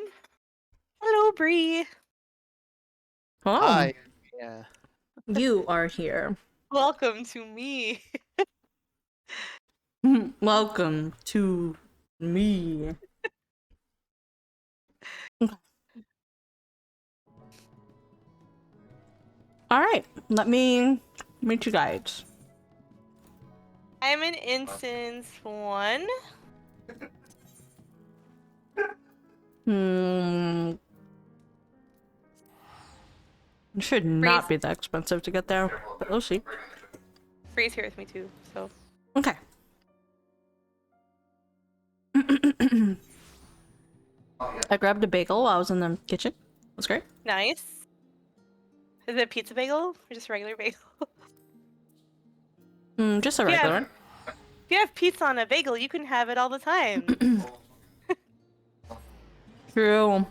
Hello, Bree. Oh, Hi. Yeah. you are here. Welcome to me. Welcome to me. All right, let me meet you guys. I'm in instance 1. Hmm. It should not be that expensive to get there, but we'll see. Bree's here with me too, so. Okay. I grabbed a bagel while I was in the kitchen. It was great. Nice. Is it a pizza bagel or just a regular bagel? Just a regular one. If you have pizza on a bagel, you can have it all the time. True.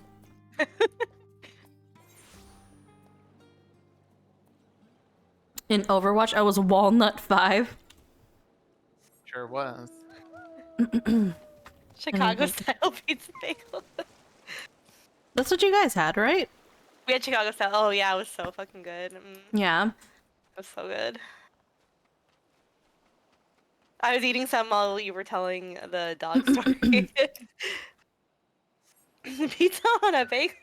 In Overwatch, I was Walnut 5. Sure was. Chicago style pizza bagel. That's what you guys had, right? We had Chicago style. Oh yeah, it was so fucking good. Yeah. It was so good. I was eating some while you were telling the dog story. Pizza on a bagel?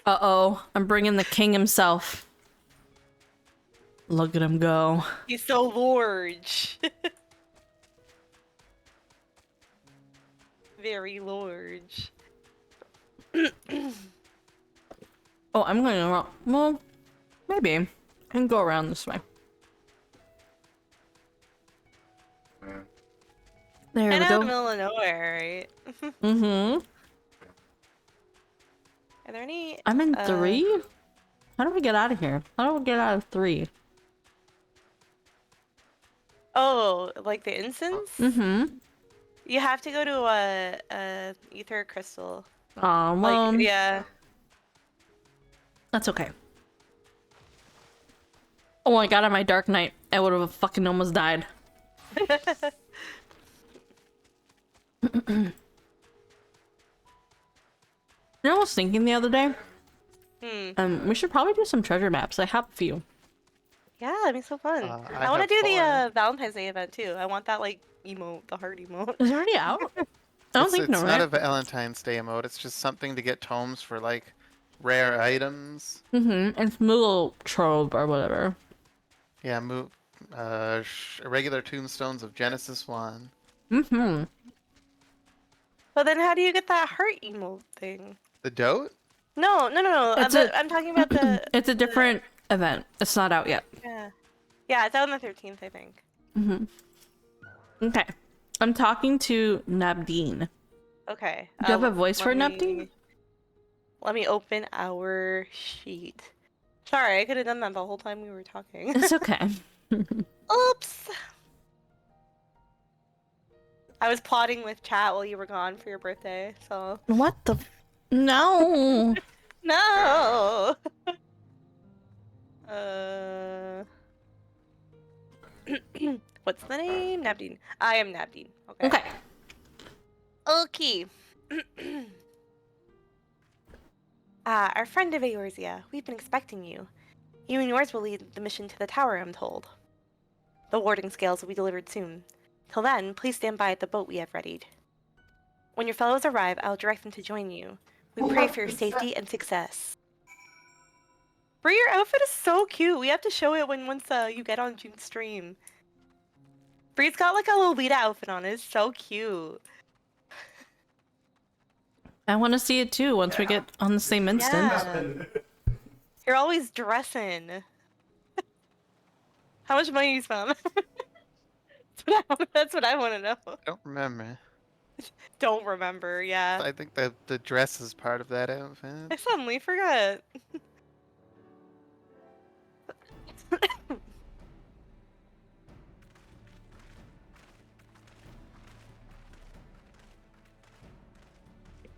Uh-oh. I'm bringing the king himself. Look at him go. He's so large. Very large. Oh, I'm going around. Well, maybe. I can go around this way. There And we out in the go. middle of nowhere, right? Mm-hmm. Are there any? I'm in 3? How do we get out of here? How do we get out of 3? Oh, like the incense? Mm-hmm. You have to go to a ether crystal. Well, Like, yeah. that's okay. Oh my god, on my Dark Knight, I would have fucking almost died. You know what I was thinking the other day? We should probably do some treasure maps. I have a few. Yeah, that'd be so fun. I want to have do the 4. Valentine's Day event too. I want that like emote, the heart emote. Is it already out? I don't think It's no, not right? a Valentine's Day emote. It's just something to get tomes for like rare items. Mm-hmm. And Smoogle Trove or whatever. Yeah, regular tombstones of Genesis 1. Mm-hmm. But then how do you get that heart emote thing? The dote? No. I'm talking about the. It's a different event. It's not out yet. Yeah, it's out on the 13th, I think. Mm-hmm. Okay. I'm talking to Nabdeen. Okay. Do you have a voice for Nabdeen? Let me open our sheet. Sorry, I could have done that the whole time we were talking. It's okay. Oops. I was plotting with chat while you were gone for your birthday, so. What the? No. No. What's the name? Nabdeen. I am Nabdeen. Okay. Okay. Okay. Our friend of Eorzea, we've been expecting you. You and yours will lead the mission to the tower, I'm told. The warding scales will be delivered soon. Till then, please stand by at the boat we have readied. When your fellows arrive, I'll direct them to join you. We pray for your safety and success. Bree, your outfit is so cute. We have to show it once you get on June's stream. Bree's got like a Lolita outfit on. It's so cute. I want to see it too once we get on the same instance. Yeah. You're always dressing. How much money you spent? That's what I want to know. I don't remember. Don't remember, yeah. I think that the dress is part of that outfit. I suddenly forgot.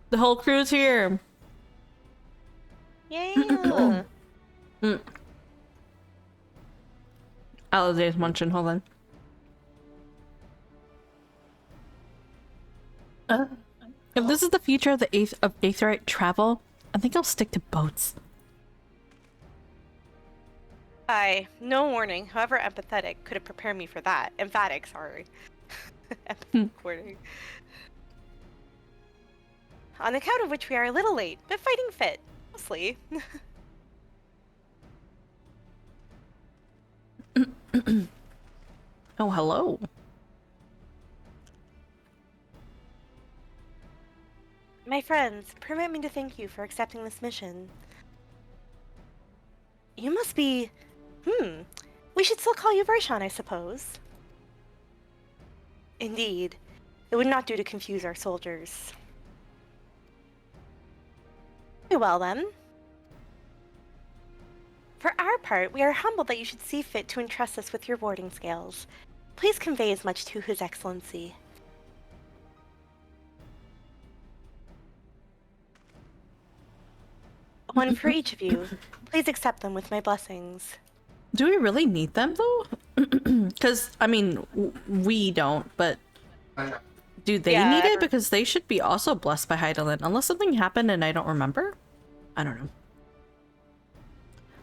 The whole crew's here. Aliday's munching. Hold on. If this is the future of the Aetheryte travel, I think I'll stick to boats. No warning, however empathetic, could have prepared me for that. Emphatic, sorry. Empathetic warning. On account of which we are a little late, but fighting fit. Mostly. Oh, hello. My friends, permit me to thank you for accepting this mission. You must be... We should still call you Vershawn, I suppose. Indeed. It would not do to confuse our soldiers. Very well, then. For our part, we are humbled that you should see fit to entrust us with your warding scales. Please convey as much to His Excellency. One for each of you. Please accept them with my blessings. Do we really need them, though? Because, I mean, we don't, but do they need it? Because they should be also blessed by Heidelin, unless something happened and I don't remember. I don't know.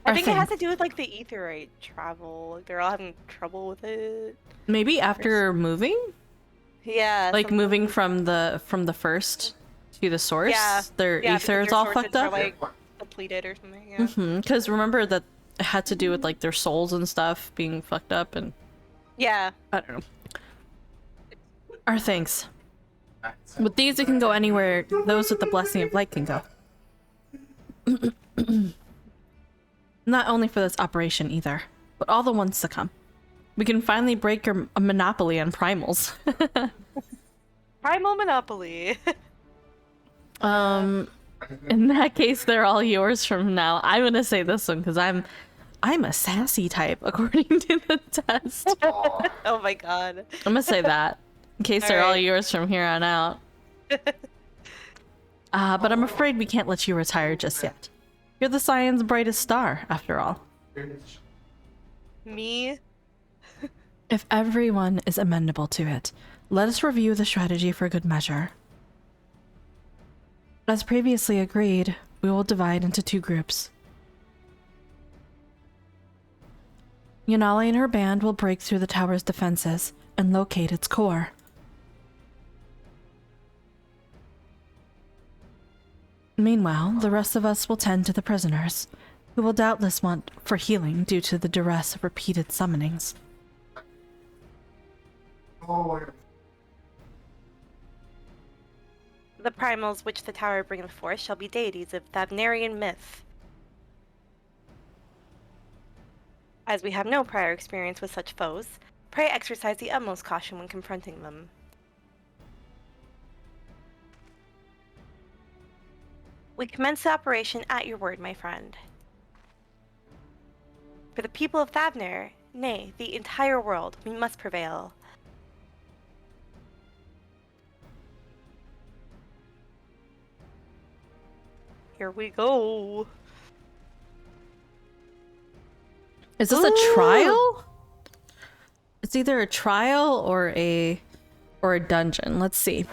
I think it has to do with, like, the Aetheryte travel. Like, they're all having trouble with it. Maybe after moving? Yeah. Like, moving from the first to the source? Yeah. Their ether's all fucked up? Are, like, depleted or something, yeah. Because remember that it had to do with, like, their souls and stuff being fucked up and... Yeah. I don't know. Our thanks. With these, it can go anywhere. Those with the blessing of light can go. Not only for this operation either, but all the ones to come. We can finally break your monopoly on primals. Primal monopoly. In that case, they're all yours from now. I'm gonna say this one because I'm a sassy type according to the test. Oh my god. I'm gonna say that in case they're all yours from here on out. But I'm afraid we can't let you retire just yet. You're the Scion's brightest star, after all. Me? If everyone is amenable to it, let us review the strategy for good measure. As previously agreed, we will divide into 2 groups. Yanali and her band will break through the tower's defenses and locate its core. Meanwhile, the rest of us will tend to the prisoners, who will doubtless want for healing due to the duress of repeated summonings. The primals which the tower bringeth forth shall be deities of Thavnarian myth. As we have no prior experience with such foes, pray exercise the utmost caution when confronting them. We commence the operation at your word, my friend. For the people of Thavner, nay, the entire world, we must prevail. Here we go. Is this a trial? It's either a trial or a dungeon. Let's see.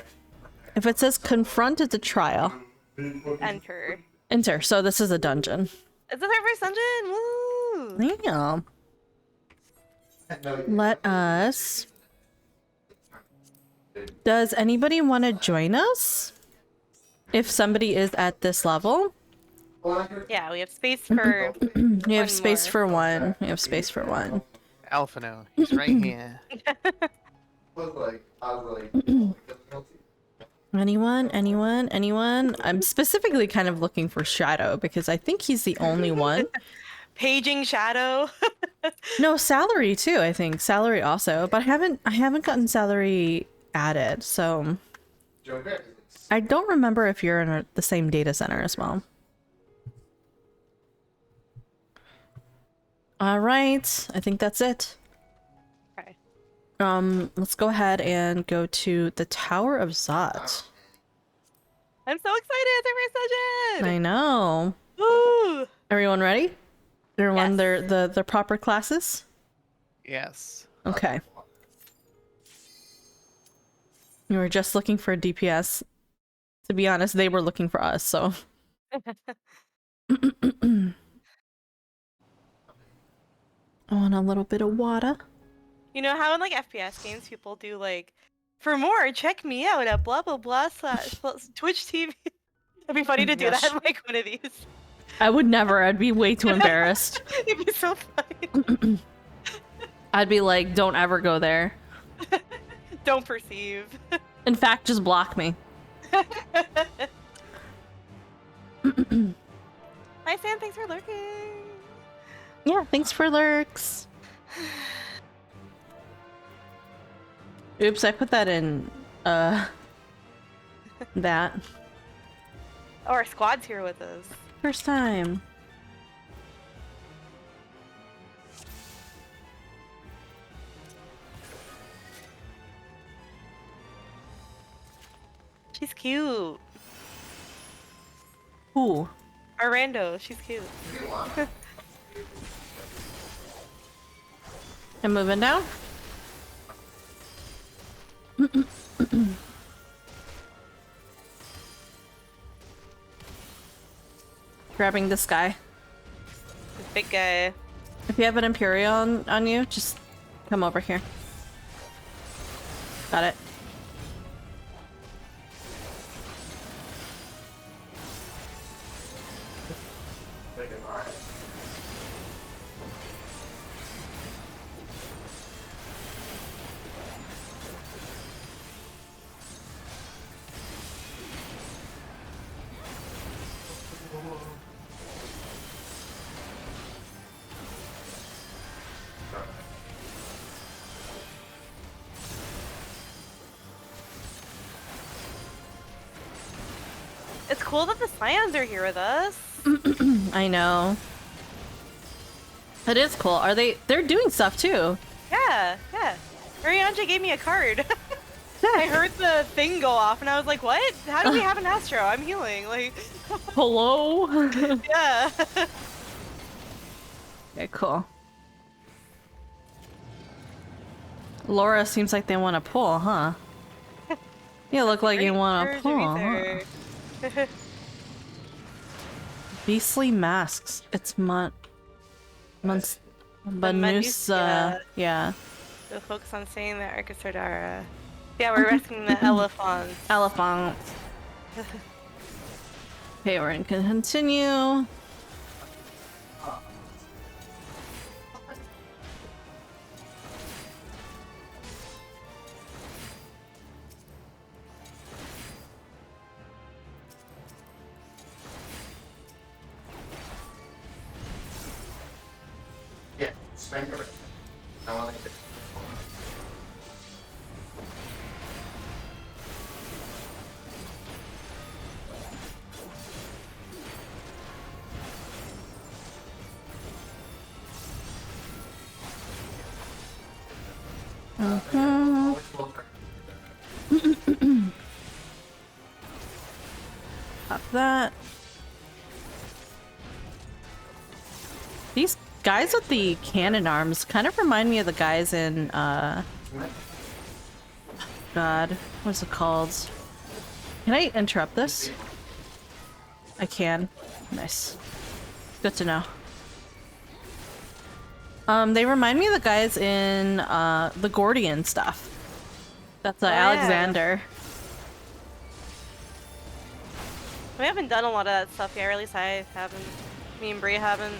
If it says confront, it's a trial. Enter. Enter. So this is a dungeon. Is this our first dungeon? Woo! Yeah. Let us... Does anybody want to join us? If somebody is at this level? Yeah, we have space for... We have space for one. We have space for one. Alphino, he's right here. Anyone? Anyone? Anyone? I'm specifically kind of looking for Shadow because I think he's the only one. Paging Shadow. No, Salary too, I think. Salary also, but I haven't gotten Salary added, so I don't remember if you're in the same data center as well. All right, I think that's it. Okay. Let's go ahead and go to the Tower of Zot. I'm so excited! It's our first dungeon! I know. Woo! Everyone ready? Everyone, Yes. their proper classes. Yes. Okay. We were just looking for a DPS. To be honest, they were looking for us, so. I want a little bit of water. You know how in like FPS games people do like, for more, check me out at blah blah blah / Twitch TV. It'd be funny to do that Yes. in like one of these. I would never. I'd be way too embarrassed. It'd be so funny. I'd be like, don't ever go there. Don't perceive. In fact, just block me. Hi Sam, thanks for lurking. Yeah, thanks for lurks. Oops, I put that in, that. Oh, our squad's here with us. First time. She's cute. Ooh. Our rando, she's cute. I'm moving down. Grabbing this guy. This big guy. If you have an Imperial on you, just come over here. Got it. It's cool that the Scions are here with us. I know. It is cool. Are they? They're doing stuff too. Yeah, yeah. Arianja gave me a card. I heard the thing go off and I was like, what? How do we have an Astro? I'm healing. Like, Hello? yeah. Okay, cool. Laura seems like they want to pull, huh? You look like you want to pull, huh? Beastly masks. It's Manusa. Yeah. So focus on saying the Arcasardara. Yeah, we're rescuing the elephants. Elephant. Okay, we're gonna continue. Yeah, spend it. I want it. Pop that. These guys with the cannon arms kind of remind me of the guys in, God, what's it called? Can I interrupt this? I can. Nice. Good to know. They remind me of the guys in, the Gordian stuff. That's, yeah. Alexander. We haven't done a lot of that stuff yet, or at least I haven't. Me and Bria haven't.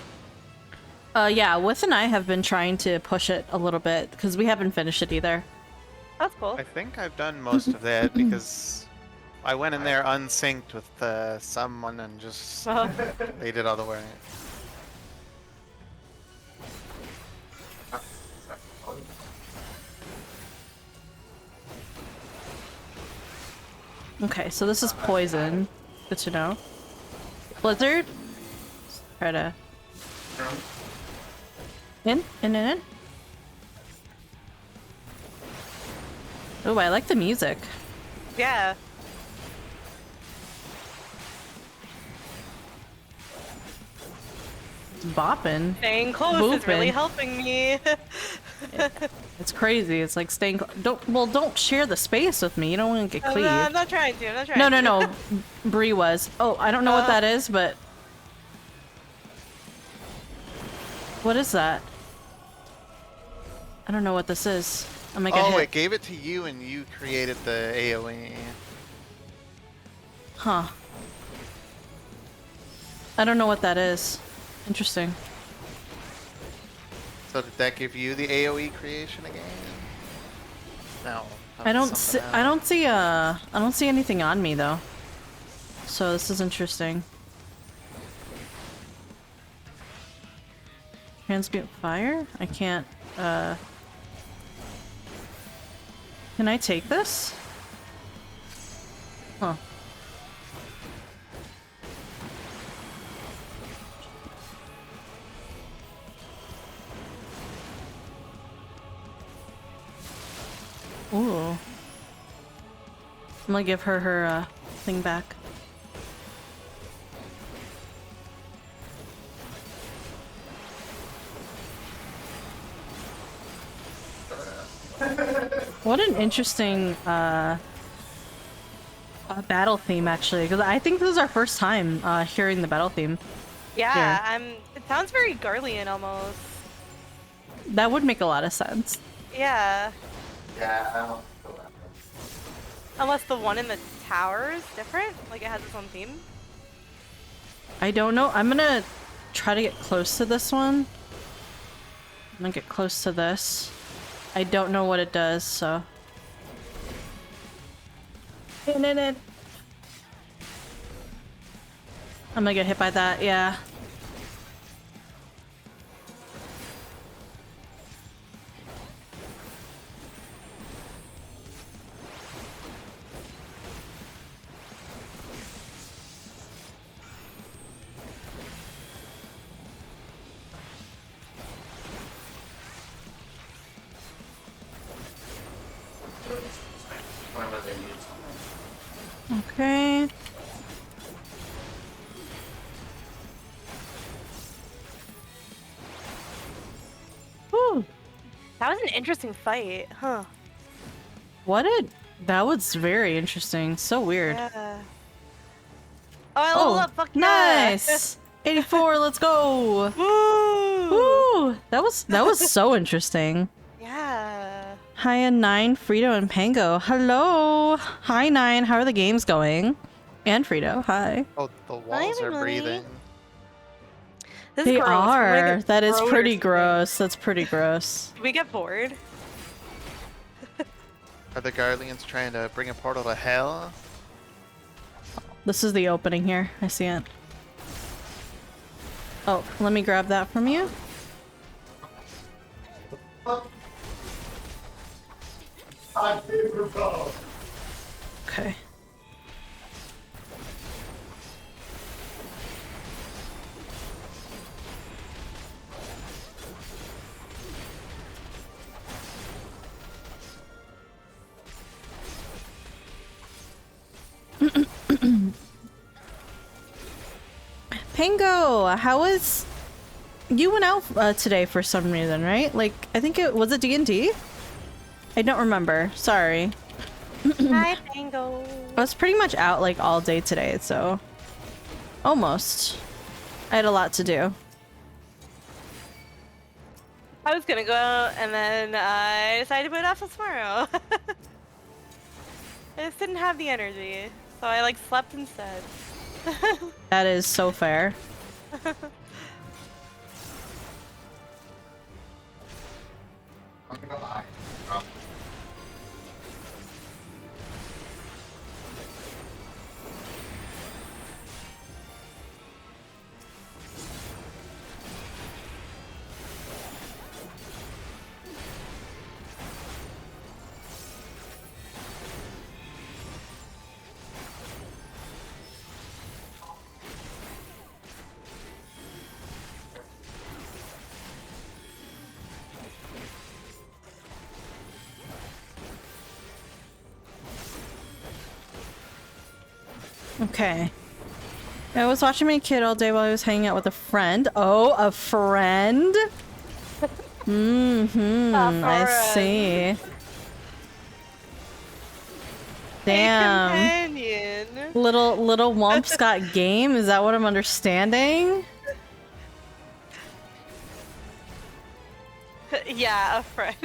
Yeah, With and I have been trying to push it a little bit, because we haven't finished it either. That's cool. I think I've done most of that because I went in there unsynced with someone and just they did all the work. Okay, so this is poison. Good to know. Blizzard? Try to... In. Oh, I like the music. Yeah. bopping. Staying close is really Booping. helping me. It's crazy. It's like staying. Don't share the space with me. You don't want to get I'm cleaved. not trying to. I'm not trying No, to. no, no. Bree was. Oh, I don't know what that is, but what is that? I don't know what this is. I'm gonna get Oh, hit. it gave it to you and you created the AoE. Huh. I don't know what that is. Interesting. So did that give you the AoE creation again? No. that I was don't see. something I else. don't see. I don't see anything on me though. So this is interesting. Transmute fire? I can't. Can I take this? Huh. Ooh. I'm gonna give her her thing back. What an interesting battle theme, actually, because I think this is our first time hearing the battle theme. Yeah, it sounds very Garlean almost. That would make a lot of sense. Yeah. Yeah, I don't feel that. Unless the one in the tower is different, like it has its own theme. I don't know. I'm gonna try to get close to this one. I'm gonna get close to this. I don't know what it does, so. I'm gonna get hit by that, yeah. Whenever they need something. Okay. Whew. That was an interesting fight, huh? That was very interesting. So weird. Yeah. Oh, I leveled up. Fuck yeah. Nice. 84. Let's go. Woo! Woo. That was so interesting. Yeah. Hi, 9, Frito, and Pango. Hello. Hi, 9. How are the games going? And Frito. Hi. Oh, the walls are everybody. breathing. This They is gross. We're gonna are. get That is thrown or pretty something. gross. That's pretty gross. Did we get bored? Are the Guardians trying to bring a portal to hell? This is the opening here. I see it. Oh, let me grab that from you. Okay. Pango, how was you went out today for some reason, right? Like, I think it was D&D? I don't remember. Sorry. Hi, Pango. I was pretty much out like all day today, so almost. I had a lot to do. I was gonna go out and then I decided to put it off till tomorrow. I just didn't have the energy, so I like slept instead. That is so fair. I'm gonna lie. Oh. Okay. I was watching my kid all day while I was hanging out with a friend. Oh, a friend? Mm-hmm. I see. Damn. A companion. Little Wump's got game? Is that what I'm understanding? Yeah, a friend.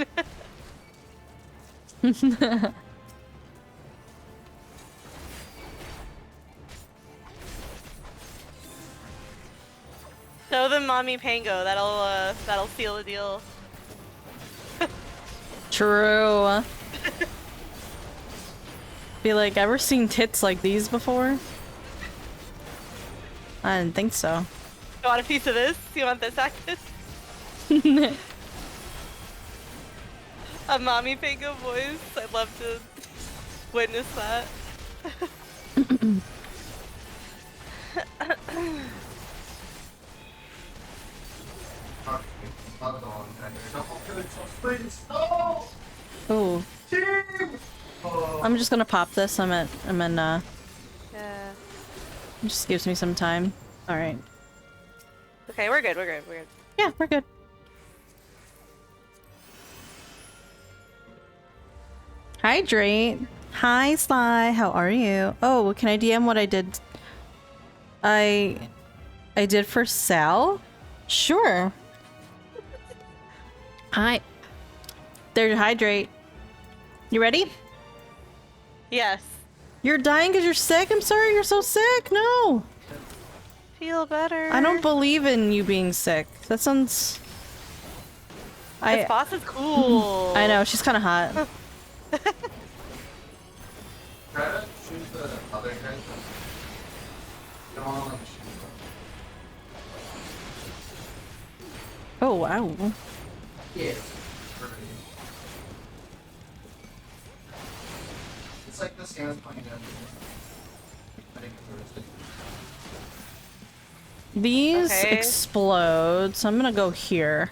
Show them Mommy Pango. That'll seal the deal. True. Be like, ever seen tits like these before? I didn't think so. You want a piece of this? You want this, Actus? A Mommy Pango voice? I'd love to witness that. Ooh. I'm just gonna pop this. Yeah. It just gives me some time. Alright. Okay, we're good, we're good, we're good. Yeah, we're good. Hydrate. Hi, Sly. How are you? Oh, can I DM what I did? I did for Sal? Sure. Hi. There to hydrate. You ready? Yes. You're dying because you're sick? I'm sorry you're so sick. No. Feel better. I don't believe in you being sick. That sounds... This boss is cool. I know, she's kind of hot. Try to choose the other guys. You don't want to like shoot them. Oh, wow. Yeah. It's like this game is playing I think it's These Okay. explode, so I'm gonna go here.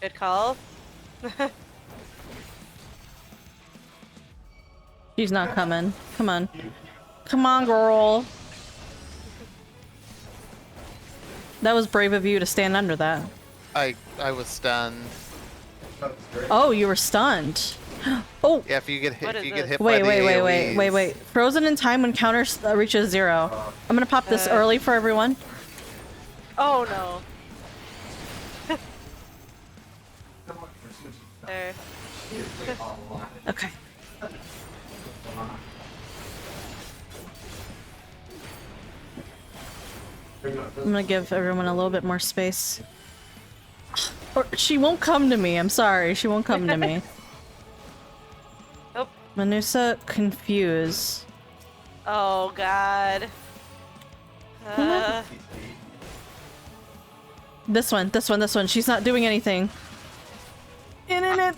Good call. She's not coming. Come on. Come on, girl. That was brave of you to stand under that. I was stunned. Oh, you were stunned. Oh! Yeah, if you get hit, What if is you get this? hit by Wait, the wait. AoEs. Frozen in time when counter reaches 0. I'm gonna pop this early for everyone. Oh no. There. Okay. I'm gonna give everyone a little bit more space. Or she won't come to me. I'm sorry. She won't come to me. Nope. Manusa confuse. Oh god. This one. She's not doing anything. In it.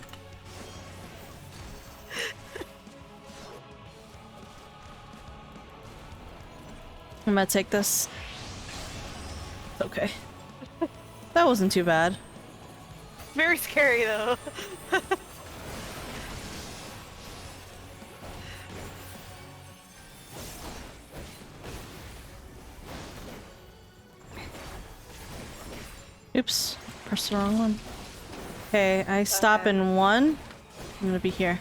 I'm gonna take this. Okay. That wasn't too bad. Very scary though. Oops. Pressed the wrong one. Okay, I stop in 1. I'm gonna be here.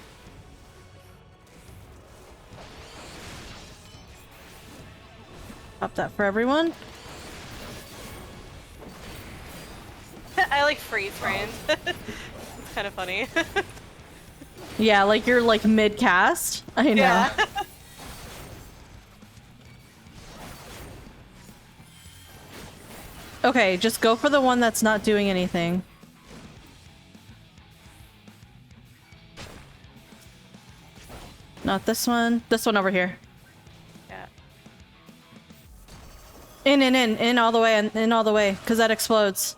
Pop that for everyone. I like freeze frames. It's kind of funny. Yeah, like you're like mid-cast. I know. Yeah. Okay, just go for the one that's not doing anything. Not this one. This one over here. Yeah. In all the way, in all the way, because that explodes.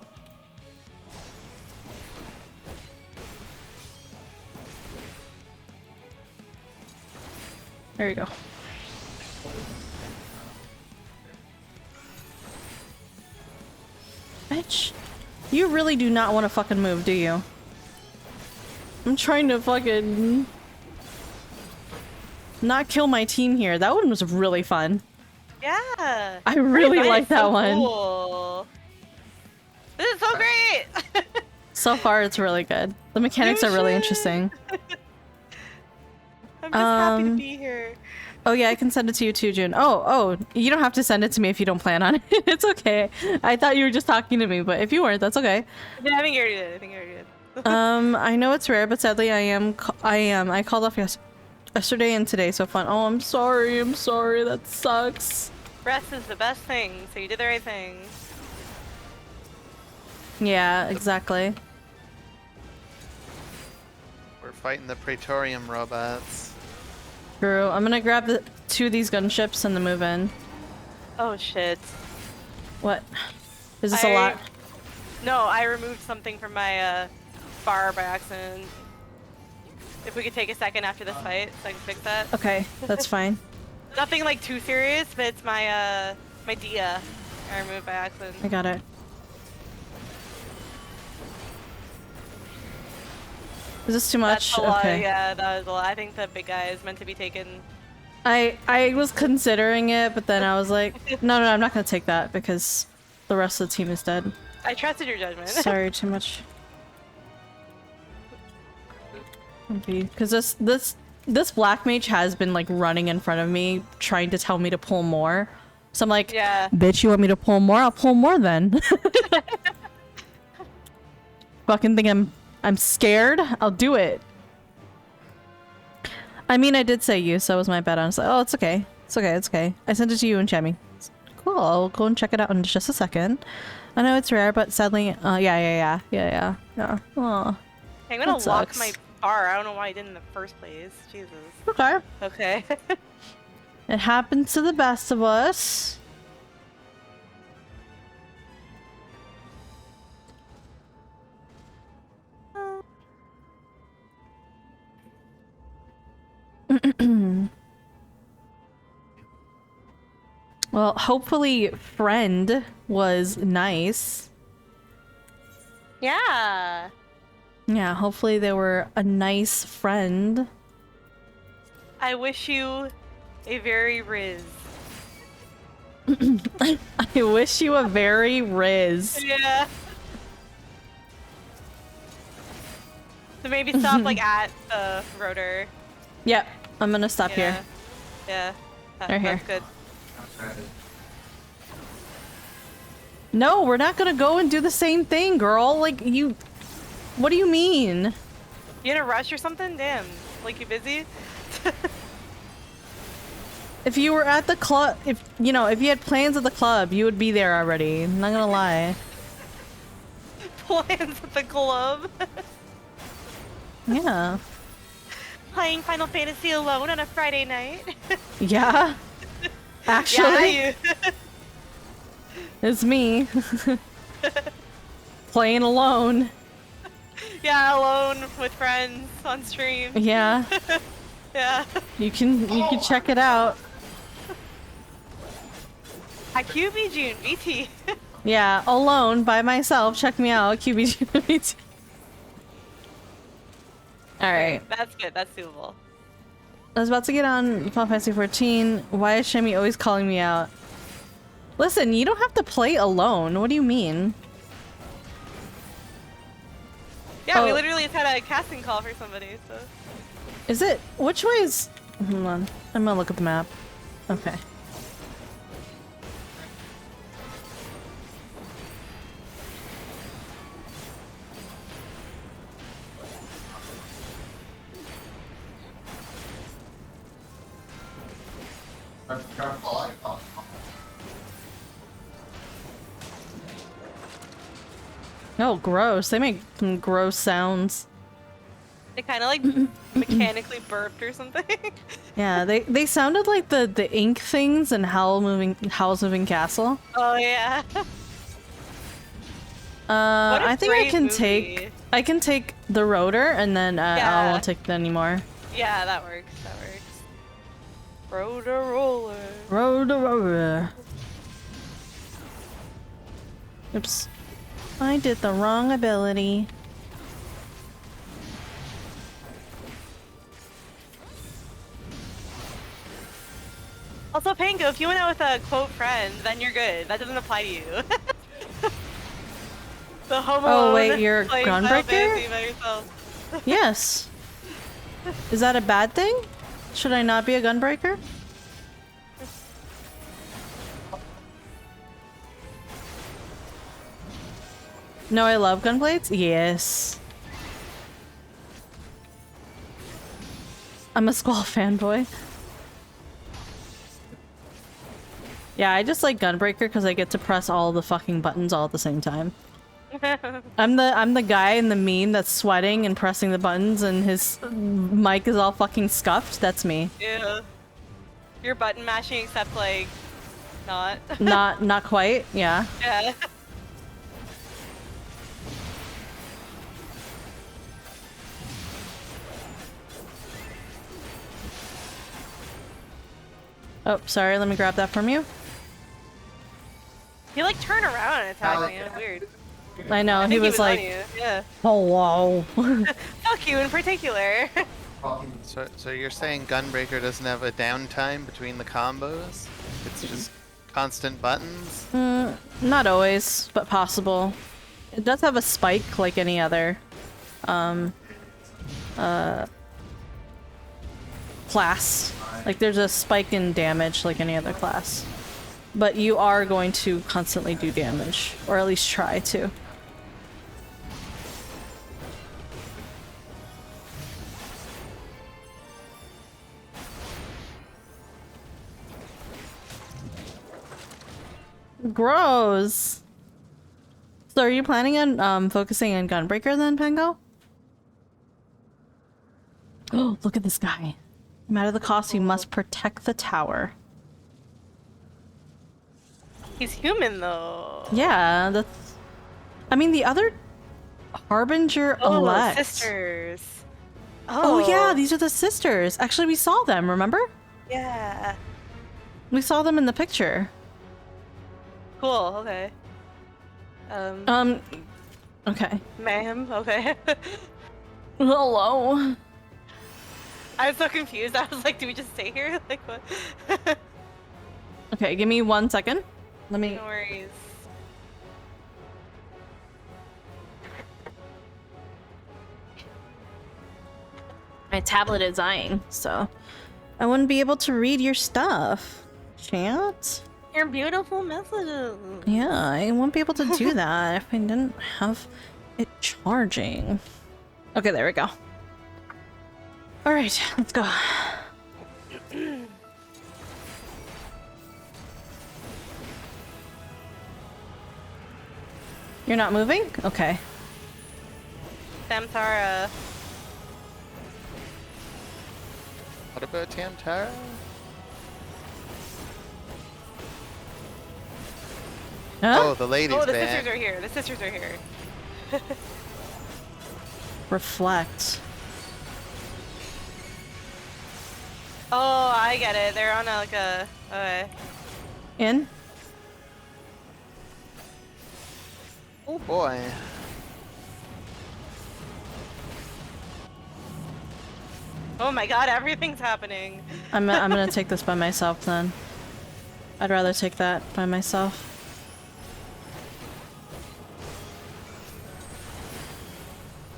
There you go. Bitch. You really do not want to fucking move, do you? I'm trying to fucking... not kill my team here. That one was really fun. Yeah. I really Nice, like that so one. Cool. This is so great. So far, it's really good. The mechanics are really interesting. I'm just happy to be here. Oh yeah, I can send it to you too, Jun. Oh, you don't have to send it to me if you don't plan on it. It's okay. I thought you were just talking to me, but if you weren't, that's okay. Yeah, I think you already did. I think you already did. I know it's rare, but sadly I called off yesterday and today, so fun. Oh, I'm sorry, that sucks. Rest is the best thing, so you did the right thing. Yeah, exactly. We're fighting the Praetorium robots. True. I'm gonna grab the 2 of these gunships and then move in. Oh shit. What? Is this a lot? No, I removed something from my bar by accident. If we could take a second after this fight so I can fix that. Okay, that's fine. Nothing like too serious, but it's my my Dia I removed by accident. I got it. Is this too much? That's a lot, Okay. yeah, that was a lot. I think the big guy is meant to be taken. I was considering it, but then I was like, no, I'm not gonna take that because the rest of the team is dead. I trusted your judgment. Sorry, too much. Because this black mage has been like running in front of me, trying to tell me to pull more. So I'm like, Yeah. bitch, you want me to pull more? I'll pull more then. Fucking think I'm scared? I'll do it. I mean, I did say you, so it was my bad. I was like, oh, it's okay. It's okay, it's okay. I sent it to you and Chami. Cool, I'll go and check it out in just a second. I know it's rare, but sadly, yeah. Aw, I'm gonna that lock sucks. my bar. I don't know why I didn't in the first place. Jesus. okay. Okay. It happens to the best of us. Well, hopefully friend was nice. Yeah. Yeah, hopefully they were a nice friend. I wish you a very Riz. I wish you a very Riz. Yeah. So maybe stop like at the rotor. Yep, I'm gonna stop here. Yeah. Right here. That's good. No, we're not gonna go and do the same thing, girl. Like, you... What do you mean? You in a rush or something? Damn. Like you busy? If you were at the club, if you had plans at the club, you would be there already. I'm not gonna lie. Plans at the club. Yeah. Playing Final Fantasy alone on a Friday night. Yeah. Actually, Yeah, it's me. Playing alone. yeah, alone with friends on stream. Yeah. Yeah. You can check it out. At QBJun, VT. Yeah, alone by myself. Check me out, QBJun. All right. That's good. That's doable. I was about to get on Final Fantasy 14. Why is Shemi always calling me out? Listen, you don't have to play alone. What do you mean? Yeah, we Oh. literally just had a casting call for somebody, so. Is it? Which way is... Hold on. I'm gonna look at the map. Okay. Oh, gross. They make some gross sounds. They kind of like mechanically burped or something. Yeah, they sounded like the ink things in Howl's Moving Castle. Oh yeah. What a I think I great can movie. take the rotor and then I Yeah. won't take it anymore. Yeah, that works. That works. Rotor roller. Rotor. Oops. I did the wrong ability. Also, Pango, if you went out with a quote friend, then you're good. That doesn't apply to you. The Home Alone. Oh wait, you're a playing Final gunbreaker? Fantasy by yourself. Yes. Is that a bad thing? Should I not be a gunbreaker? No, I love gunblades? Yes. I'm a Squall fanboy. Yeah, I just like Gunbreaker because I get to press all the fucking buttons all at the same time. I'm the guy in the meme that's sweating and pressing the buttons and his mic is all fucking scuffed. That's me. Yeah. You're button mashing except like not. Not quite. Yeah. Yeah. Oh, sorry. Let me grab that from you. He like turned around and attacked me. It was weird. I know. I He think was on like, you. Yeah. "Oh wow." Fuck you in particular. So you're saying Gunbreaker doesn't have a downtime between the combos? It's just constant buttons? Not always, but possible. It does have a spike like any other class. Like there's a spike in damage like any other class. But you are going to constantly do damage, or at least try to. Gross. So are you planning on focusing on Gunbreaker then, Pango? Oh, look at this guy. No matter the cost, you must protect the tower. He's human though. Yeah, that's... I mean, the other Harbinger Oh, elect. sisters. Oh yeah, these are the sisters. Actually, we saw them, remember? Yeah. We saw them in the picture. Cool. Okay. Okay. Ma'am. Okay. Hello. I was so confused. I was like, do we just stay here? Like what? Okay, give me 1 second. Let me... No worries. My tablet is dying, so I wouldn't be able to read your stuff. Chat? Your beautiful messages. Yeah, I won't be able to do that if I didn't have it charging. Okay, there we go. Alright, let's go. You're not moving? Okay. Samsara. What about Tamtara? Huh? Oh, the lady's Oh, the back. sisters are here. The sisters are here. Reflect. Oh, I get it. They're on like a. Okay. In? Oh boy. Oh my god, everything's happening. I'm gonna take this by myself then. I'd rather take that by myself.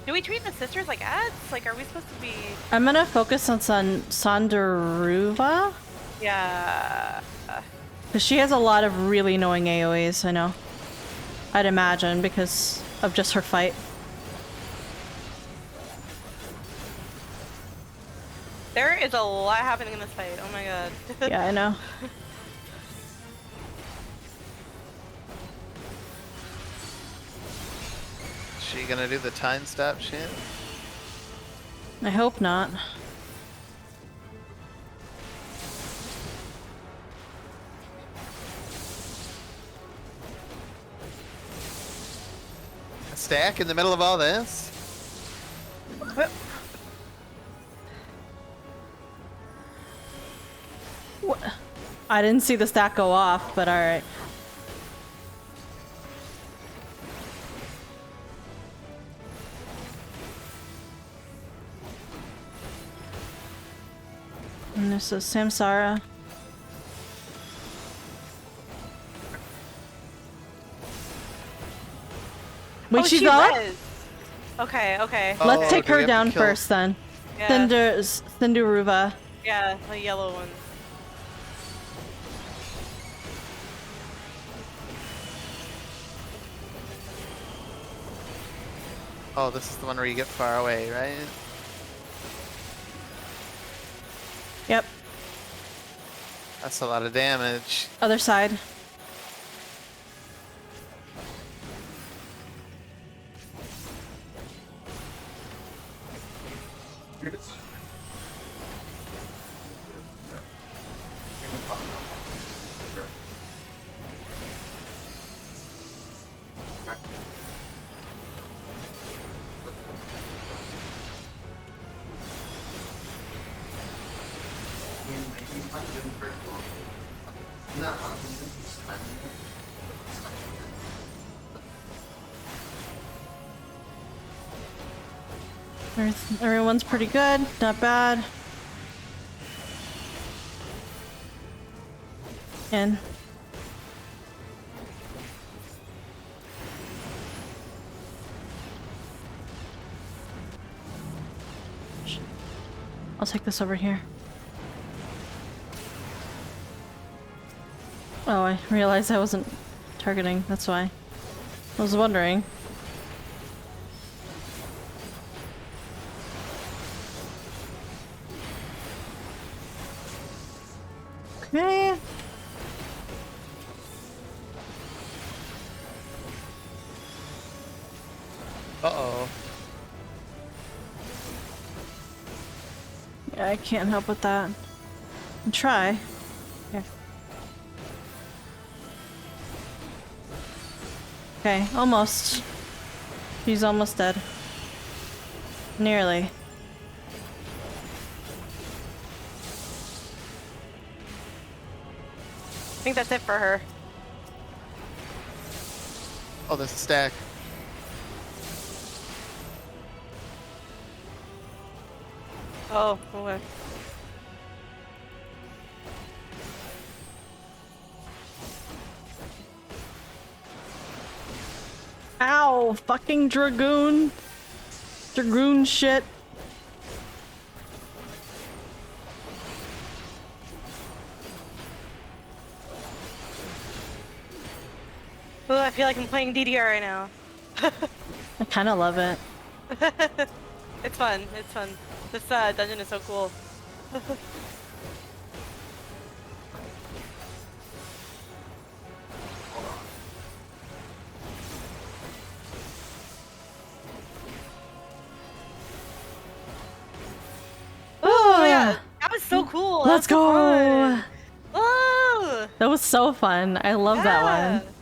Do we treat the sisters like ads? Like, are we supposed to be? I'm gonna focus on Sandaruva. Yeah. Because she has a lot of really annoying AoEs, I know. I'd imagine, because of just her fight. There is a lot happening in this fight. Oh my god. Yeah, I know. Is she gonna do the time stop shit? I hope not. A stack in the middle of all this? What? I didn't see the stack go off, but alright. And this is Samsara. Wait, Oh, she's she up? res. Okay, okay. Oh, Let's take do we her have to down kill- first then. Yeah, Cinderuva. yeah, the yellow one. Oh, this is the one where you get far away, right? Yep. That's a lot of damage. Other side. Everyone's pretty good, not bad. In. I'll take this over here. Oh, I realized I wasn't targeting, that's why. I was wondering. Okay. Uh-oh. Yeah, I can't help with that. I'll try. Here. Okay, almost. She's almost dead. Nearly. I think that's it for her. Oh, there's a stack. Oh, okay. Ow! Fucking Dragoon! Dragoon shit! Ooh, I feel like I'm playing DDR right now. I kinda love it. It's fun. It's fun. This dungeon is so cool. Oh yeah, that was so cool. Let's That was so go! fun. Oh, That was so fun. I love that one.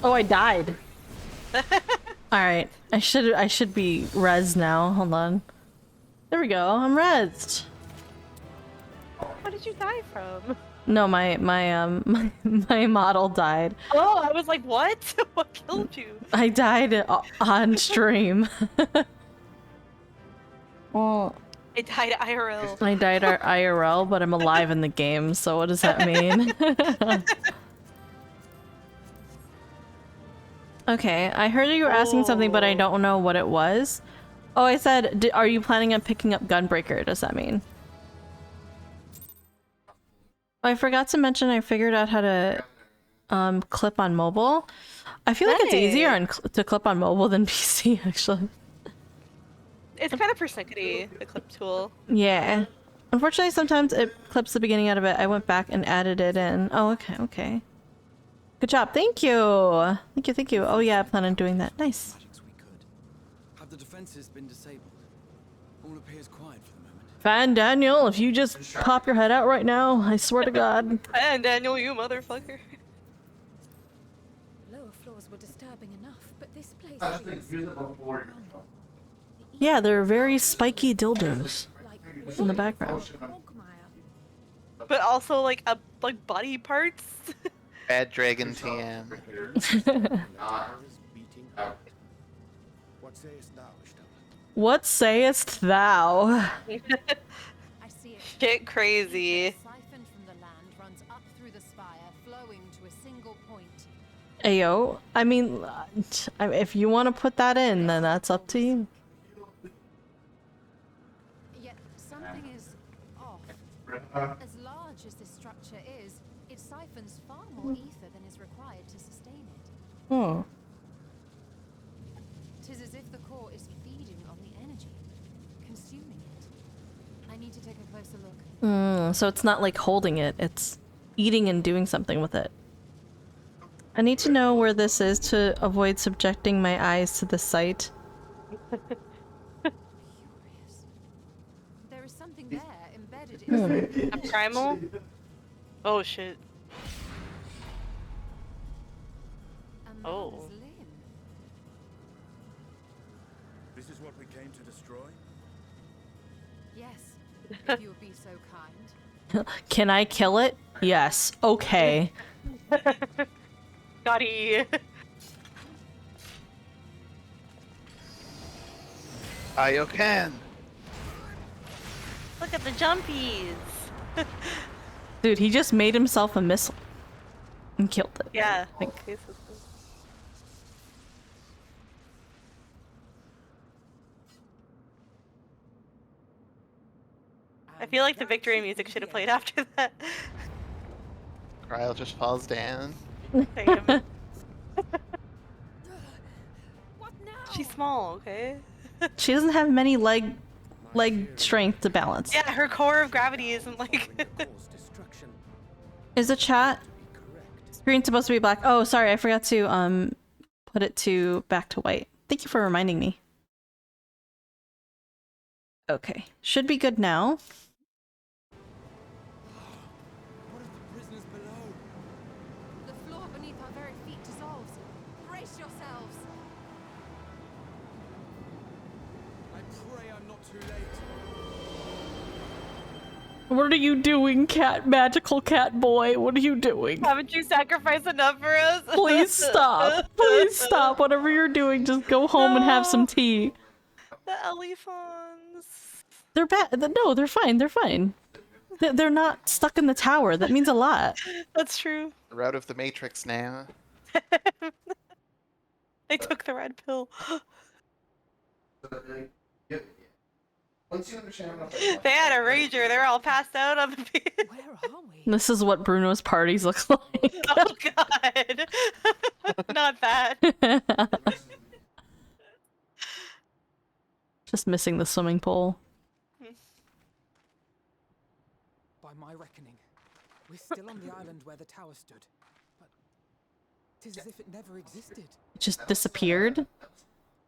Oh, I died. Alright. I should be res now. Hold on. There we go. I'm rezzed. What did you die from? No, my model died. Oh, I was like, what? What killed you? I died on stream. Well, I died IRL. I died IRL, but I'm alive in the game, so what does that mean? Okay, I heard you were asking something, but I don't know what it was. Oh, I said, are you planning on picking up Gunbreaker? Does that mean? Oh, I forgot to mention I figured out how to clip on mobile. I feel like it's easier to clip on mobile than PC, actually. It's kind of persnickety, the clip tool. Yeah. Unfortunately, sometimes it clips the beginning out of it. I went back and added it in. Oh, okay, okay. Good job. Thank you. Thank you, thank you. Oh yeah, I plan on doing that. Nice. We could. Have the defenses been disabled? All appears quiet for the moment. Fine, Daniel, if you just pop your head out right now, I swear to God. And Daniel, you motherfucker. Lower floors were disturbing enough, but this place That's the feels usable for Yeah, they're very spiky dildos like in the background. quagmire. But also like body parts. Bad Dragon TM. Beating out. What sayest thou, Ishtar? What sayest thou? I see it. Shit crazy. Siphoned from the land runs up through the spire, flowing to a single point. Ayo, I mean, if you want to put that in, then that's up to you. Yet something is off. As large as this structure is, it siphons far more ether than is required to sustain it. Oh. 'Tis as if the core is feeding on the energy, consuming it. I need to take a closer look. So it's not like holding it, it's eating and doing something with it. I need to know where this is to avoid subjecting my eyes to the sight. Curious. There is something there embedded in A primal? Oh shit. a man's Oh. limb. This is what we came to destroy? Yes, if you would be so kind. Can I kill it? Yes. Okay. Gotti. I can. Look at the jumpies. Dude, he just made himself a missile. And killed it. Yeah. Like, I feel like the victory music should have played after that. Cryle just falls down. Damn. What now? She's small, okay? she doesn't have many leg strength to balance. Yeah, her core of gravity isn't like. Cause destruction. Is the chat Correct. screen supposed to be black? Oh, sorry, I forgot to put it to back to white. Thank you for reminding me. Okay, should be good now. What of the prisoners below? The floor beneath our very feet dissolves. Brace yourselves. I pray I'm not too late. What are you doing, magical cat boy? What are you doing? Haven't you sacrificed enough for us? Please stop. Please stop. Whatever you're doing, just go home and have some tea. The elephants. They're bad. No, they're fine. They're fine. They're not stuck in the tower. That means a lot. That's true. We're out of the Matrix now. They took the red pill. Once you understand what They had a rager. They're all passed out on the beach. Where are we? This is what Bruno's parties look like. Oh god. Not bad. Just missing the swimming pool. By my reckoning, we're still on the island where the tower stood. But 'tis as if it never existed. It just disappeared?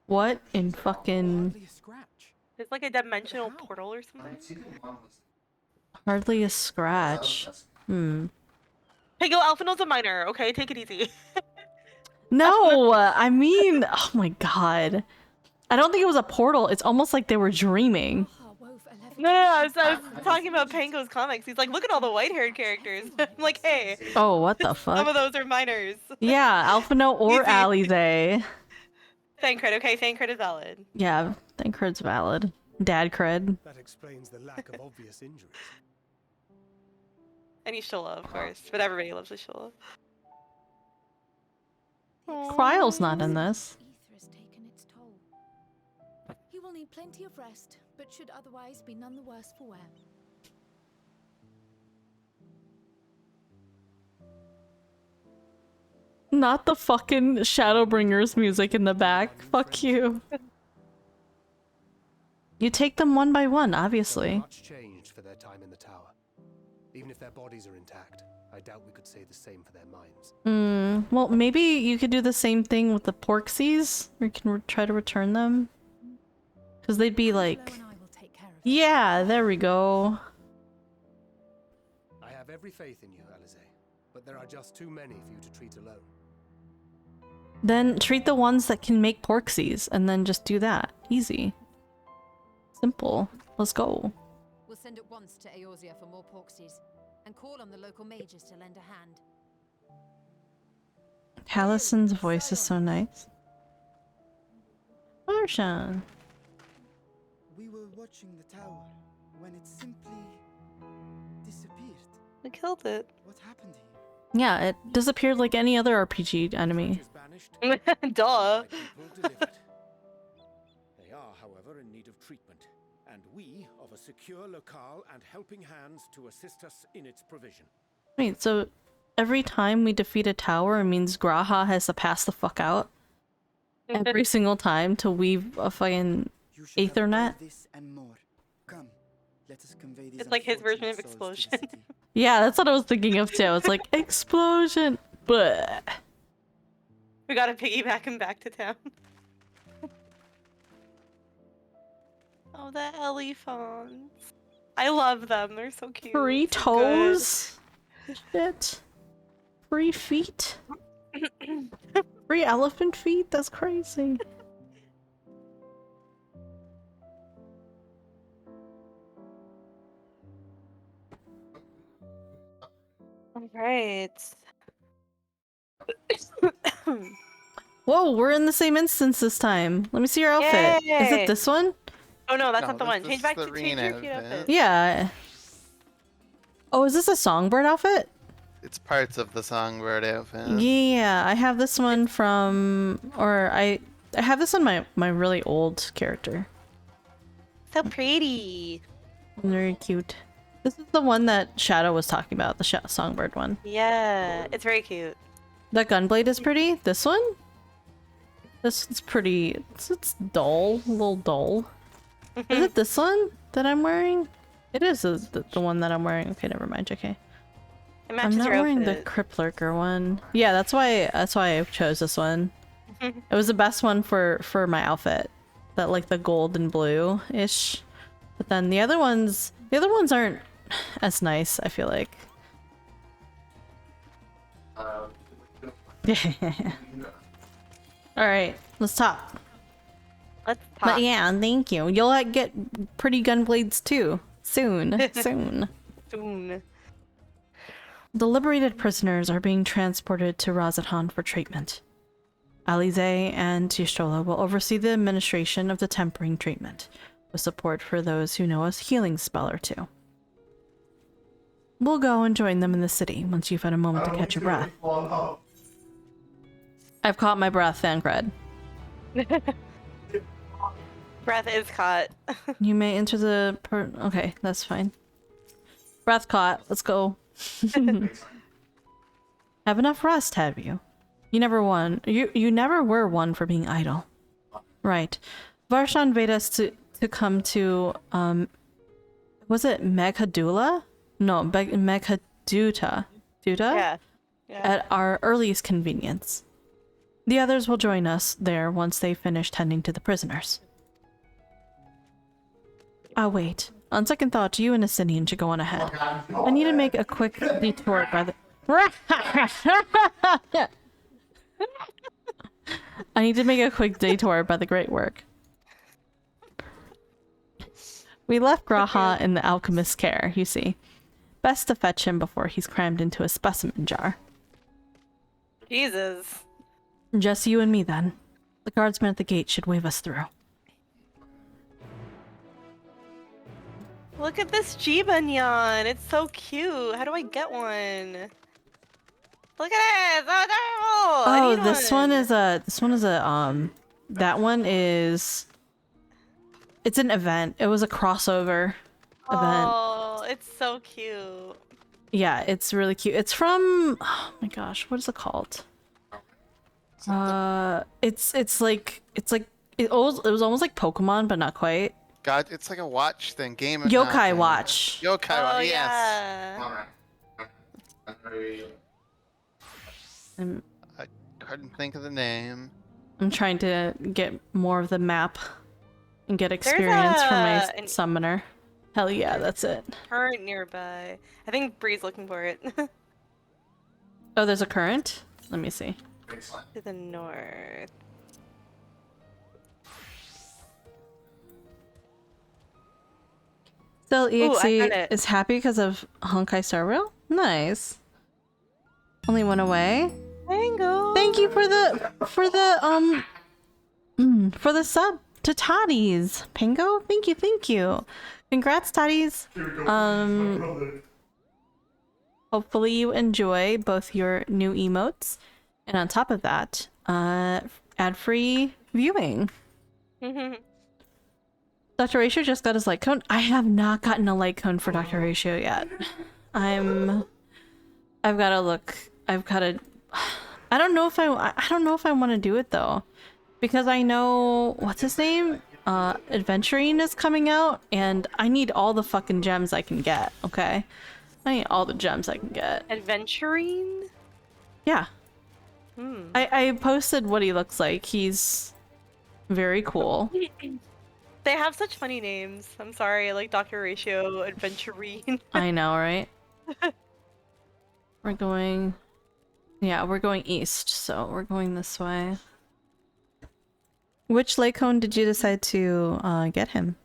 What in fucking... Hardly a scratch. It's like a dimensional portal or something. Hardly a scratch. Hmm. Hey, go Alphino's a minor. Okay, take it easy. No! I mean... Oh my god. I don't think it was a portal. It's almost like they were dreaming. No, I was talking about Pango's comics. He's like, look at all the white-haired characters. I'm like, hey, Oh, what the some fuck? of those are minors. Yeah, Alphino or Easy. Alize. Thancred, okay, Thancred is valid. Yeah, Thancred's valid. Dad cred. That explains the lack of obvious injuries. And Ishtola, of course. But everybody loves Ishtola. Cryle's not in this. Ether has taken its toll. He will need plenty of rest, but should otherwise be none the worse for wear. Not the fucking Shadowbringers music in the back. Fuck you. You take them one by one, obviously. Much changed for their time in the tower. Even if their bodies are intact, I doubt we could say the same for their minds. Well, maybe you could do the same thing with the Porksies. Or you can try to return them. Because they'd be like... Angelo and I will take care of it. Yeah, there we go. I have every faith in you, Alize, but there are just too many for you to treat alone. Then treat the ones that can make Porksies, and then just do that. Easy. Simple. Let's go. We'll send at once to Eorzea for more Porksies, and call on the local mages to lend a hand. Hallison's voice is so nice. Marshan. We were watching the tower when it simply disappeared. We killed it. What happened here? Yeah, it disappeared like any other RPG enemy. Is banished, Duh. my people delivered. They are, however, in need of treatment, and we of a secure locale and helping hands to assist us in its provision. Wait, so every time we defeat a tower, it means Graha has to pass the fuck out? Every single time to weave a fucking You should have all Ethernet? this and more. Come, let us convey these It's like his version of unfortunate souls to Explosion. the city. Yeah, that's what I was thinking of too. It's like, explosion! But We gotta piggyback him back to town. Oh, the elephants. I love them. They're so cute. free So good. toes? Shit. Free feet? Free elephant feet? That's crazy. All right. Whoa, we're in the same instance this time. Let me see your outfit. Is Yay. it this one? Oh no, that's No, not the this one. is Change back the to change your arena cute event. outfit. Yeah. Oh, is this a songbird outfit? It's parts of the songbird outfit. Yeah, I have this one from, or I have this on my really old character. So pretty. Very cute. This is the one that Shadow was talking about, the songbird one. Yeah, it's very cute. That gunblade is pretty. This one? This is pretty. It's dull, a little dull. Is it this one that I'm wearing? It is the one that I'm wearing. Okay, never mind. Okay. It matches I'm not your wearing the outfit. Crypt Lurker one. Yeah, that's why I chose this one. It was the best one for my outfit. That like the gold and blue-ish. But then the other ones aren't as nice, I feel like. Alright, let's talk. Let's But talk. yeah, thank you. You'll get pretty gunblades too. Soon. Soon. Soon. The liberated prisoners are being transported to Razathan for treatment. Alize and Tishola will oversee the administration of the tempering treatment, with support for those who know a healing spell or two. We'll go and join them in the city once you've had a moment to catch your breath. I've caught my breath, Thancred. Breath is caught. You may enter the okay, that's fine. Breath caught. Let's go. Have enough rest, have you? You never won. You never were one for being idle. Right. Varshan bade us to come to was it Meghadula? No, Meghaduta. Duta? Yeah. At our earliest convenience. The others will join us there once they finish tending to the prisoners. Ah, wait. On second thought, you and Asinian should go on ahead. I need to make a quick detour by the... I need to make a quick detour by the great work. We left Graha in the alchemist's care, you see. Best to fetch him before he's crammed into a specimen jar. Jesus. Just you and me, then. The guardsman at the gate should wave us through. Look at this Jibanyan. It's so cute. How do I get one? Look at it. So adorable. I Oh, need this one is a that one is it's an event. It was a crossover event. Oh, it's so cute. Yeah, it's really cute. It's from oh my gosh, what is it called? It was almost like Pokemon, but not quite. God, it's like a watch thing. Game. Yokai Watch. Yokai Oh, Watch. Yes. yeah. I couldn't think of the name. I'm trying to get more of the map and get experience from my an summoner. Hell yeah, that's it. current nearby. I think Bree's looking for it. Oh, there's a current? Let me see. To the north. Still, Ooh, I found EXE it. is happy because of Honkai Star Rail? Nice. Only one away. Mango. Thank you for the sub to Toddies. Pango? Thank you. Congrats, Toddies. Hopefully you enjoy both your new emotes, and on top of that, ad-free viewing. Dr. Ratio just got his light cone. I have not gotten a light cone for Dr. Ratio yet. I've gotta look. I've gotta... I don't know if I want to do it though. Because I know... What's his name? Adventuring is coming out, and I need all the fucking gems I can get, okay? I need all the gems I can get. Adventuring? Yeah. I posted what he looks like. He's very cool. They have such funny names. I'm sorry, like Dr. Ratio, Adventuring. I know, right? We're going... Yeah, we're going east, so we're going this way. Which lake cone did you decide to get him?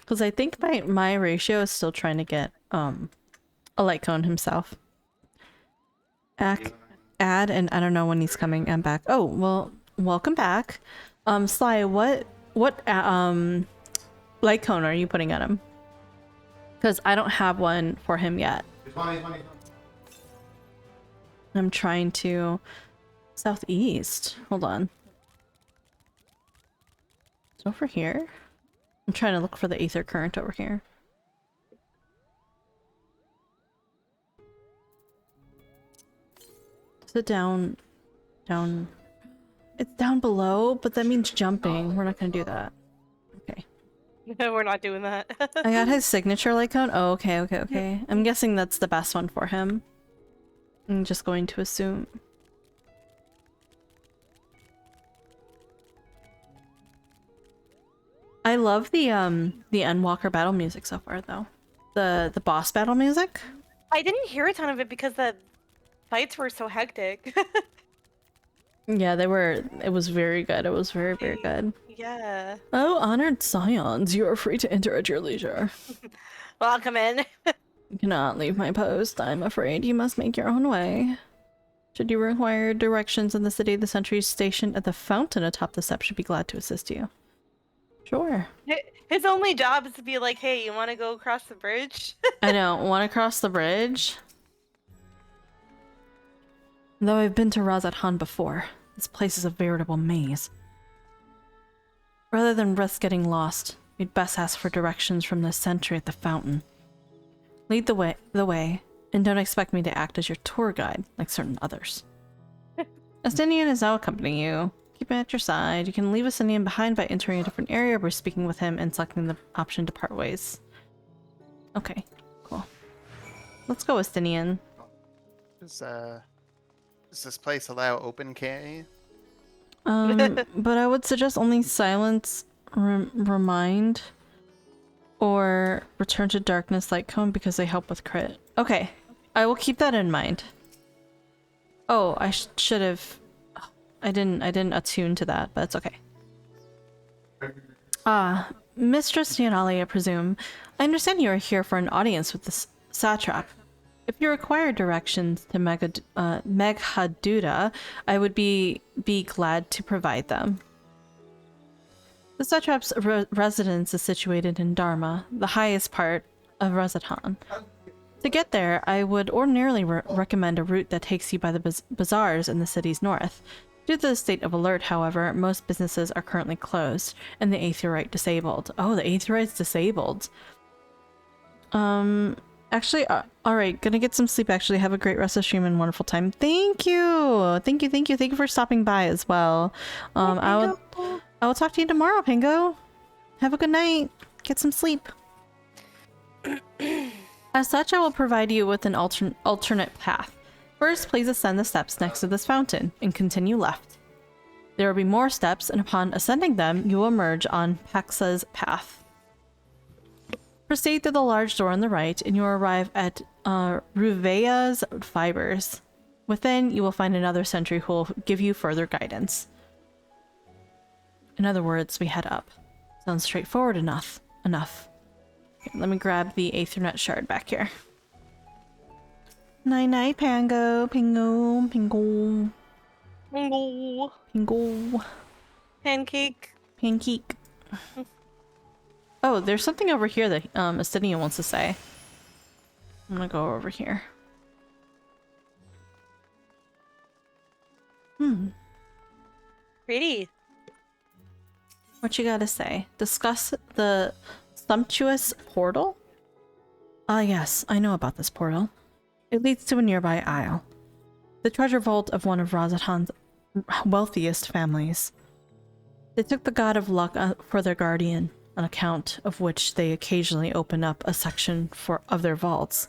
Because I think my ratio is still trying to get a light cone himself. Add, and I don't know when he's coming. I'm back. Oh, well, welcome back. Sly, what light cone are you putting on him? Because I don't have one for him yet. I'm trying to... Southeast. Hold on. It's over here? I'm trying to look for the aether current over here. Is it down... It's down below, but that means jumping. We're not gonna do that. Okay. No, we're not doing that. I got his signature light cone. Oh, okay. I'm guessing that's the best one for him. I'm just going to assume. I love the Endwalker battle music so far, though. The boss battle music. I didn't hear a ton of it because the fights were so hectic. Yeah, they were. It was very good. It was very, very good. Yeah. Oh, honored scions, you are free to enter at your leisure. Welcome in. You cannot leave my post. I'm afraid you must make your own way. Should you require directions in the city, the sentries stationed at the fountain atop the steps should be glad to assist you. Sure. His only job is to be like, hey, you want to go across the bridge? I know. Want to cross the bridge? Though I've been to Razat-Han before, this place is a veritable maze. Rather than risk getting lost, you'd best ask for directions from the sentry at the fountain. Lead the way, and don't expect me to act as your tour guide like certain others. Estinian is now accompanying you. Keep him at your side. You can leave Estinian behind by entering a different area or speaking with him and selecting the option to part ways. Okay, cool. Let's go, Estinian. Does this place allow open carry? But I would suggest only silence, remind, or return to darkness light cone because they help with crit. Okay, I will keep that in mind. Oh, I should have. I didn't attune to that, but it's okay. Mistress Yanali, I presume. I understand you are here for an audience with the satrap. If you require directions to Meghaduda, I would be glad to provide them. The satrap's residence is situated in Dharma, the highest part of Razat-Han. To get there, I would ordinarily recommend a route that takes you by the bazaars in the city's north. Due to the state of alert, however, most businesses are currently closed, and the Aetheryte disabled. Oh, the Aetheryte's disabled. Actually, alright, gonna get some sleep actually. Have a great rest of the stream and wonderful time. Thank you! Thank you for stopping by as well. I will talk to you tomorrow, Pingo. Have a good night. Get some sleep. As such, I will provide you with an alternate path. First, please ascend the steps next to this fountain and continue left. There will be more steps, and upon ascending them, you will emerge on Paxa's path. Proceed through the large door on the right, and you will arrive at Ruvea's Fibers. Within, you will find another sentry who will give you further guidance. In other words, we head up. Sounds straightforward enough. Okay, let me grab the Aethernet shard back here. Night, Pingo. Pancake. Pancake. Oh, there's something over here that Astinia wants to say. I'm gonna go over here. Pretty. What you gotta say? Discuss the sumptuous portal? Ah, yes, I know about this portal. It leads to a nearby isle. The treasure vault of one of Razatan's wealthiest families. They took the god of luck for their guardian, on account of which they occasionally open up a section of their vaults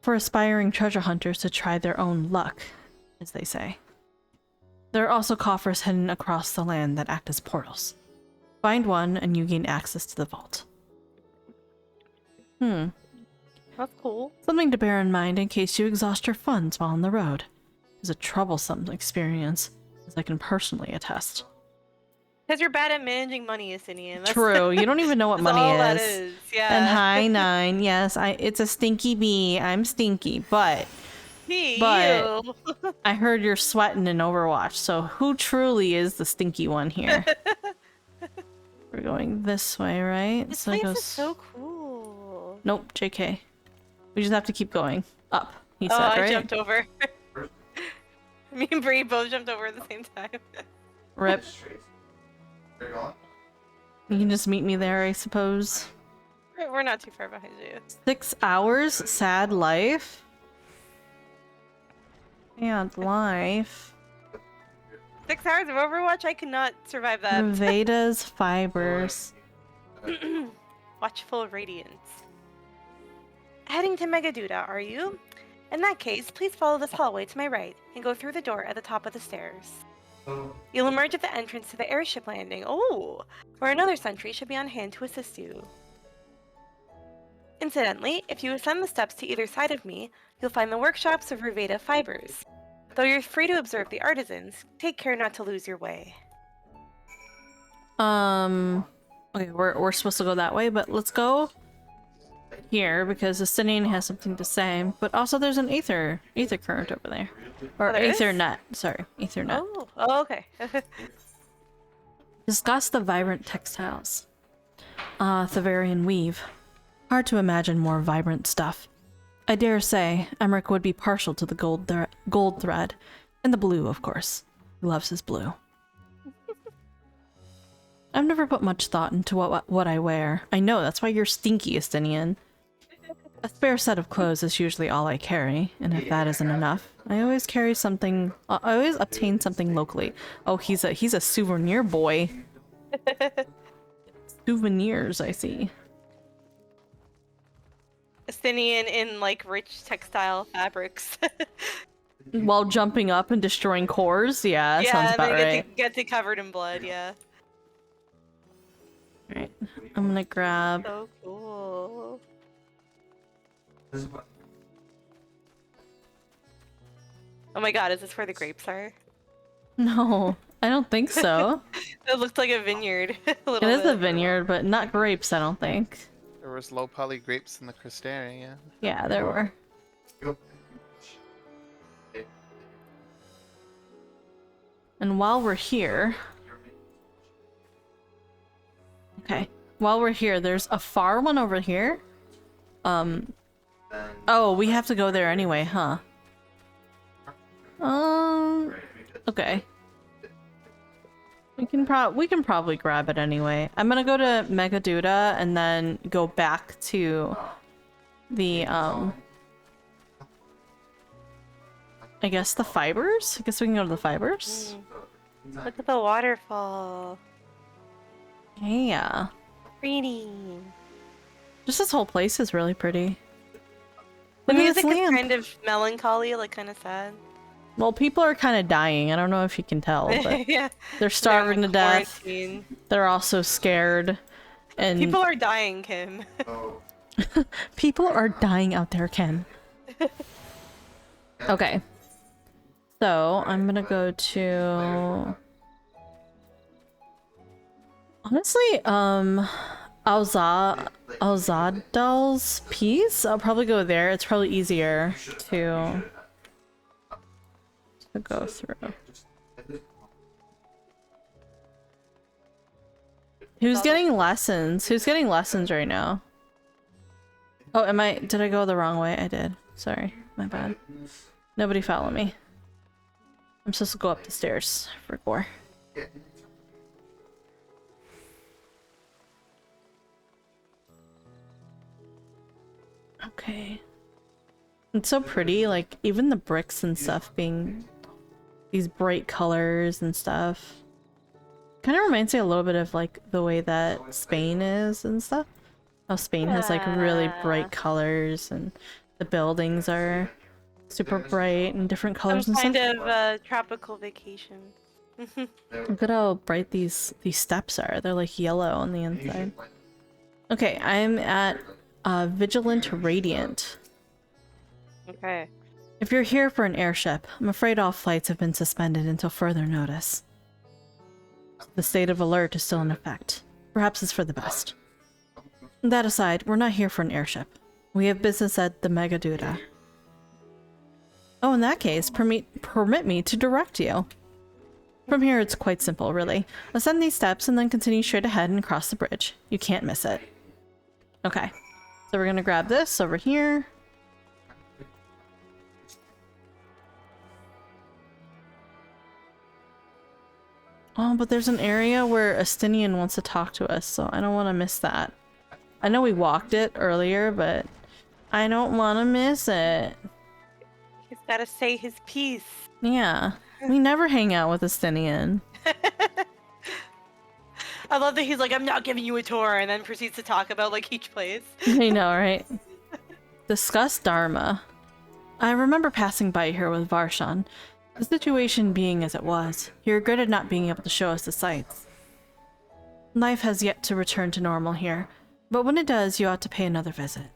for aspiring treasure hunters to try their own luck, as they say. There are also coffers hidden across the land that act as portals. Find one and you gain access to the vault. That's cool. Something to bear in mind in case you exhaust your funds while on the road. It's a troublesome experience, as I can personally attest. Because you're bad at managing money, Asinian. True, you don't even know what that's money all is. that is. Yeah. And hi, Nine. Yes, it's a stinky bee. I'm stinky, but You. I heard you're sweating in Overwatch, so who truly is the stinky one here? We're going this way, right? This So it place goes... is so cool. Nope, JK. We just have to keep going. Up, he said, I right? jumped over. Me and Bree both jumped over at the same time. Rip. You can just meet me there, I suppose. We're not too far behind you. 6 hours? Sad life? Sad life. 6 hours of Overwatch? I could not survive that. Veda's fibers. Watchful Radiance. Heading to Megaduda, are you? In that case, please follow this hallway to my right and go through the door at the top of the stairs. You'll emerge at the entrance to the airship landing. Oh, where another sentry should be on hand to assist you. Incidentally, if you ascend the steps to either side of me, you'll find the workshops of Ruveda Fibers. Though you're free to observe the artisans, take care not to lose your way. Okay, we're supposed to go that way, but let's go here because Justinian has something to say. But also there's an ether current over there. Or there is? Ethernet. Sorry, Ethernet. Oh okay. Discuss the vibrant textiles. Thavarian weave. Hard to imagine more vibrant stuff. I dare say Emmerich would be partial to the gold thread. And the blue, of course. He loves his blue. I've never put much thought into what I wear. I know, that's why you're stinky, Estinian. A spare set of clothes is usually all I carry, and if that isn't enough, I always carry something. I always obtain something locally. Oh, he's a souvenir boy. Souvenirs, I see. Athenian in like rich textile fabrics. While jumping up and destroying cores, yeah, sounds about right. Get to covered in blood, yeah. Alright, I'm gonna grab. So cool. Oh my god, is this where the grapes are? No, I don't think so. It looks like a vineyard. It is a vineyard, but not grapes, I don't think. There was low poly grapes in the Crystarium, yeah. Yeah, there were. And while we're here... Okay. While we're here, there's a far one over here. Oh, we have to go there anyway, huh? Okay. We can probably grab it anyway. I'm gonna go to Megaduda and then go back to the I guess the fibers? I guess we can go to the fibers? Look at the waterfall. Yeah. Pretty. Just this whole place is really pretty. The Look at music this is lamp. kind of melancholy, like kind of sad. Well, people are kind of dying. I don't know if you can tell, but Yeah. they're starving to death. Quarantine. They're also scared. And People are dying, Kim. people are dying out there, Ken. Okay. So, I'm gonna go to... Honestly, Alzadal's piece? I'll probably go there. It's probably easier to go through. Who's So- getting lessons? Who's getting lessons right now? Oh, did I go the wrong way? I did. Sorry, my bad. Nobody follow me. I'm supposed to go up the stairs for gore. Okay. It's so pretty, like, even the bricks and stuff being these bright colors and stuff. Kind of reminds me a little bit of, like, the way that Spain is and stuff. How Spain has, like, really bright colors and the buildings are super bright and different colors Some and kind stuff. of tropical vacation. Look at how bright these steps are. They're, like, yellow on the inside. Okay, I'm at Vigilant Radiant. Okay. If you're here for an airship, I'm afraid all flights have been suspended until further notice. The state of alert is still in effect. Perhaps it's for the best. That aside, we're not here for an airship. We have business at the Megaduda. Oh, in that case, permit me to direct you. From here, it's quite simple, really. Ascend these steps and then continue straight ahead and cross the bridge. You can't miss it. Okay. So we're gonna grab this over here. Oh, but there's an area where Astinian wants to talk to us, so I don't want to miss that. I know we walked it earlier, but I don't want to miss it. He's gotta say his piece. Yeah, we never hang out with Astinian. I love that he's like, I'm not giving you a tour, and then proceeds to talk about like each place. I know, right? Discuss Dharma. I remember passing by here with Varshan. The situation being as it was, he regretted not being able to show us the sights. Life has yet to return to normal here, but when it does, you ought to pay another visit.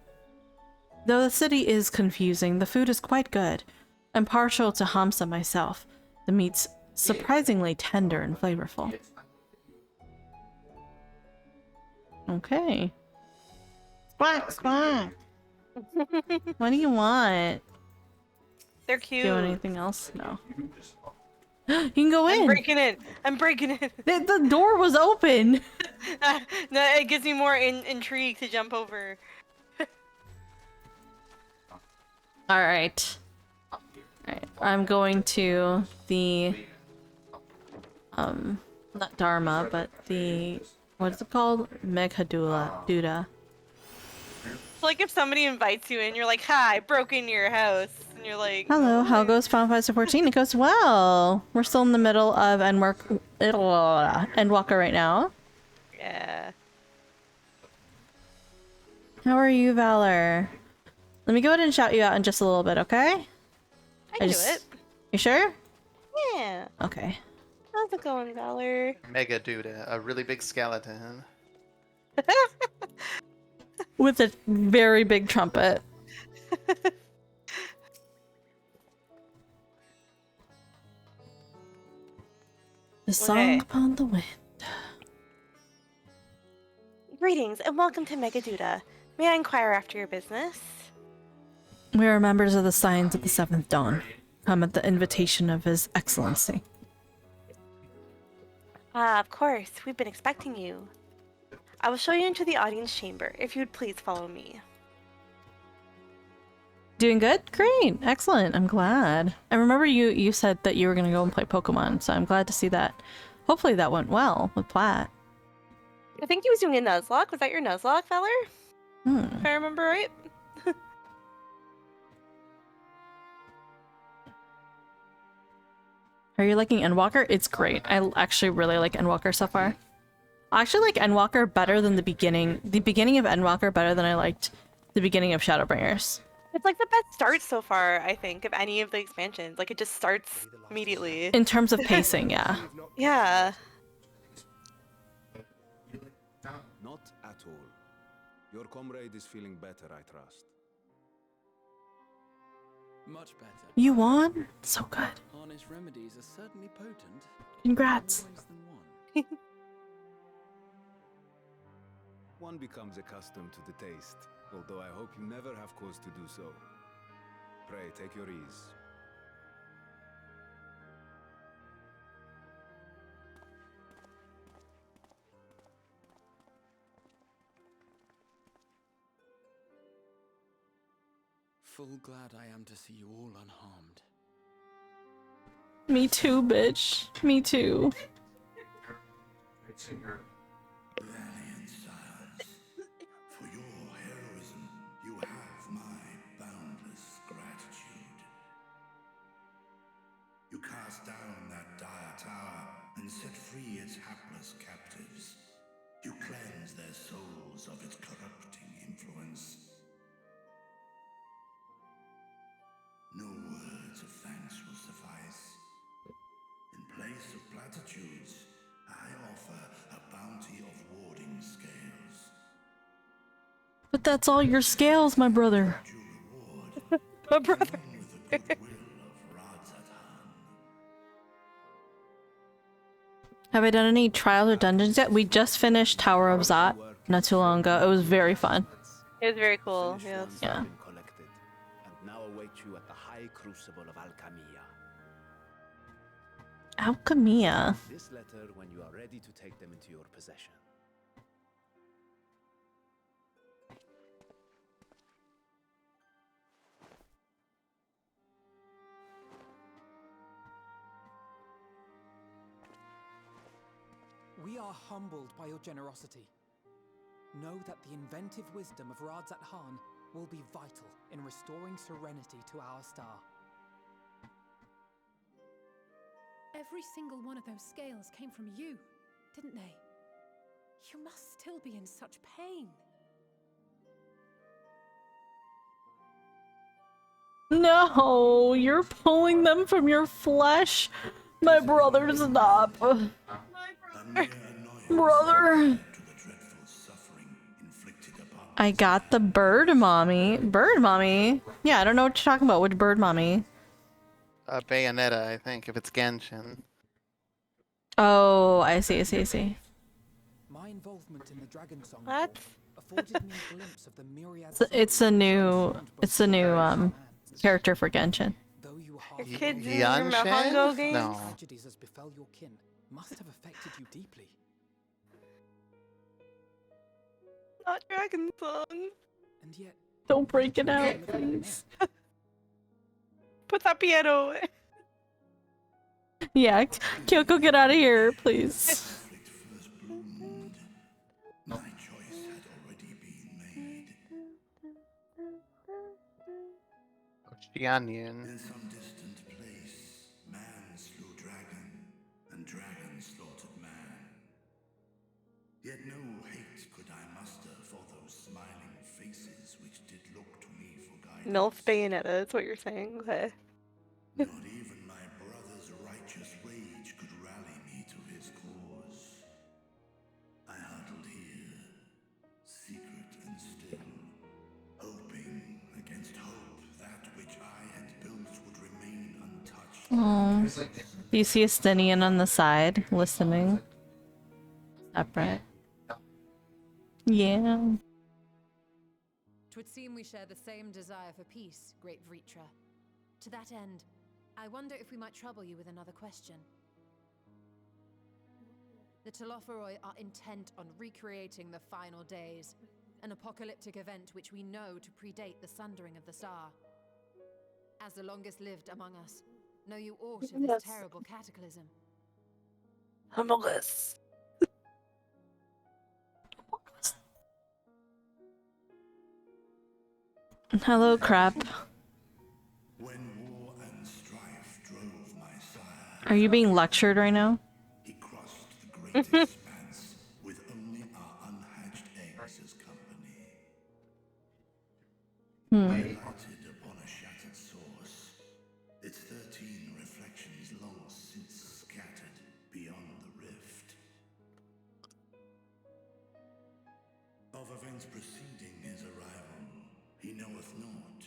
Though the city is confusing, the food is quite good. I'm partial to Hamsa myself. The meat's surprisingly tender and flavorful. Okay. Squawk, squawk. What do you want? They're cute. Do anything else? No. You can go in. I'm breaking in. I'm breaking in. The door was open. No, it gives me more intrigue to jump over. All right. All right. I'm going to the not Dharma, but the what is it called? Duda. It's like if somebody invites you in, you're like, "Hi, I broke into your house," and you're like, Hello, how goes Final Fantasy 14? It goes well. We're still in the middle of Endwalker right now. Yeah. How are you, Valor? Let me go ahead and shout you out in just a little bit, okay? I can do it. You sure? Yeah. Okay. How's it going, Valor? Mega dude, a really big skeleton. With a very big trumpet. The song Okay. upon the wind. Greetings and welcome to Megaduda. May I inquire after your business? We are members of the Scions of the Seventh Dawn, come at the invitation of His Excellency. Ah, of course. We've been expecting you. I will show you into the audience chamber, if you would please follow me. Doing good? Great. Excellent. I'm glad. I remember you said that you were going to go and play Pokemon, so I'm glad to see that. Hopefully that went well with Platt. I think he was doing a Nuzlocke. Was that your Nuzlocke, Valor? Hmm. If I remember right? Are you liking Endwalker? It's great. I actually really like Endwalker so far. I actually like Endwalker better than the beginning. The beginning of Endwalker better than I liked the beginning of Shadowbringers. It's like the best start so far, I think, of any of the expansions. Like, it just starts immediately. In terms of pacing, yeah. Yeah. Not at all. Your comrade is feeling better, I trust. Much better. You won? So good. Harness remedies are certainly potent. Congrats. Always than one. One becomes accustomed to the taste, although I hope you never have cause to do so. Pray, take your ease. full glad I am to see you all unharmed. Me too, bitch. Me too. Valiant sires, for your heroism, you have my boundless gratitude. You cast down that dire tower and set free its hapless captives. You cleanse their souls of its corrupting influence. No words of thanks will suffice. In place of platitudes, I offer a bounty of warding scales. But that's all your scales, my brother. Due reward, My brother. along with the goodwill of Radzatan. Have I done any trials or dungeons yet? We just finished Tower of Zot not too long ago. It was very fun. It was very cool. Yes. Yeah. Collected, and now await you at the high crucible of Alchemia. Alchemia. This letter when you are ready to take them into your possession. We are humbled by your generosity. Know that the inventive wisdom of Radzat Han will be vital in restoring serenity to our star. Every single one of those scales came from you, didn't they? You must still be in such pain. No, you're pulling them from your flesh. My brother, stop. Brother. I got the bird mommy. Bird mommy? Yeah, I don't know what you're talking about. Which bird mommy? Bayonetta, I think, if it's Genshin. Oh, I see. My involvement in the Dragon Song What? afforded me a glimpse of the myriad It's a new character for Genshin. Though you Your hardly kids in Yanshin? your Mahongo games? No. tragedies as befell your kin must have affected you deeply. Not Dragon Song. And yet, Don't break it out, please. Put that piano away. Yeah, Kyoko, get out of here, please. My choice had already been made. Xianyun. In some distant place, man slew dragon, and dragon slaughtered man. Yet no hate could I muster for those smiling faces which did look to me for guidance. MILF Bayonetta, that's what you're saying. Okay. Not even my brother's righteous rage could rally me to his cause. I huddled here, secret and still, hoping against hope that which I had built would remain untouched. Oh, do you see a Stinian on the side listening? Upright. Yeah. Twould seem we share the same desire for peace, great Vritra. To that end, I wonder if we might trouble you with another question. The Telophoroi are intent on recreating the final days, an apocalyptic event which we know to predate the sundering of the star. As the longest lived among us, know you aught of this Yes. terrible cataclysm? Among Us. Hello, crap. When war and strife drove my sire, Are you being lectured right now? he crossed the great expanse with only our unhatched eggs as company. Lighted upon a shattered source, its 13 reflections long since scattered beyond the rift. Of events preceding his arrival, he knoweth naught,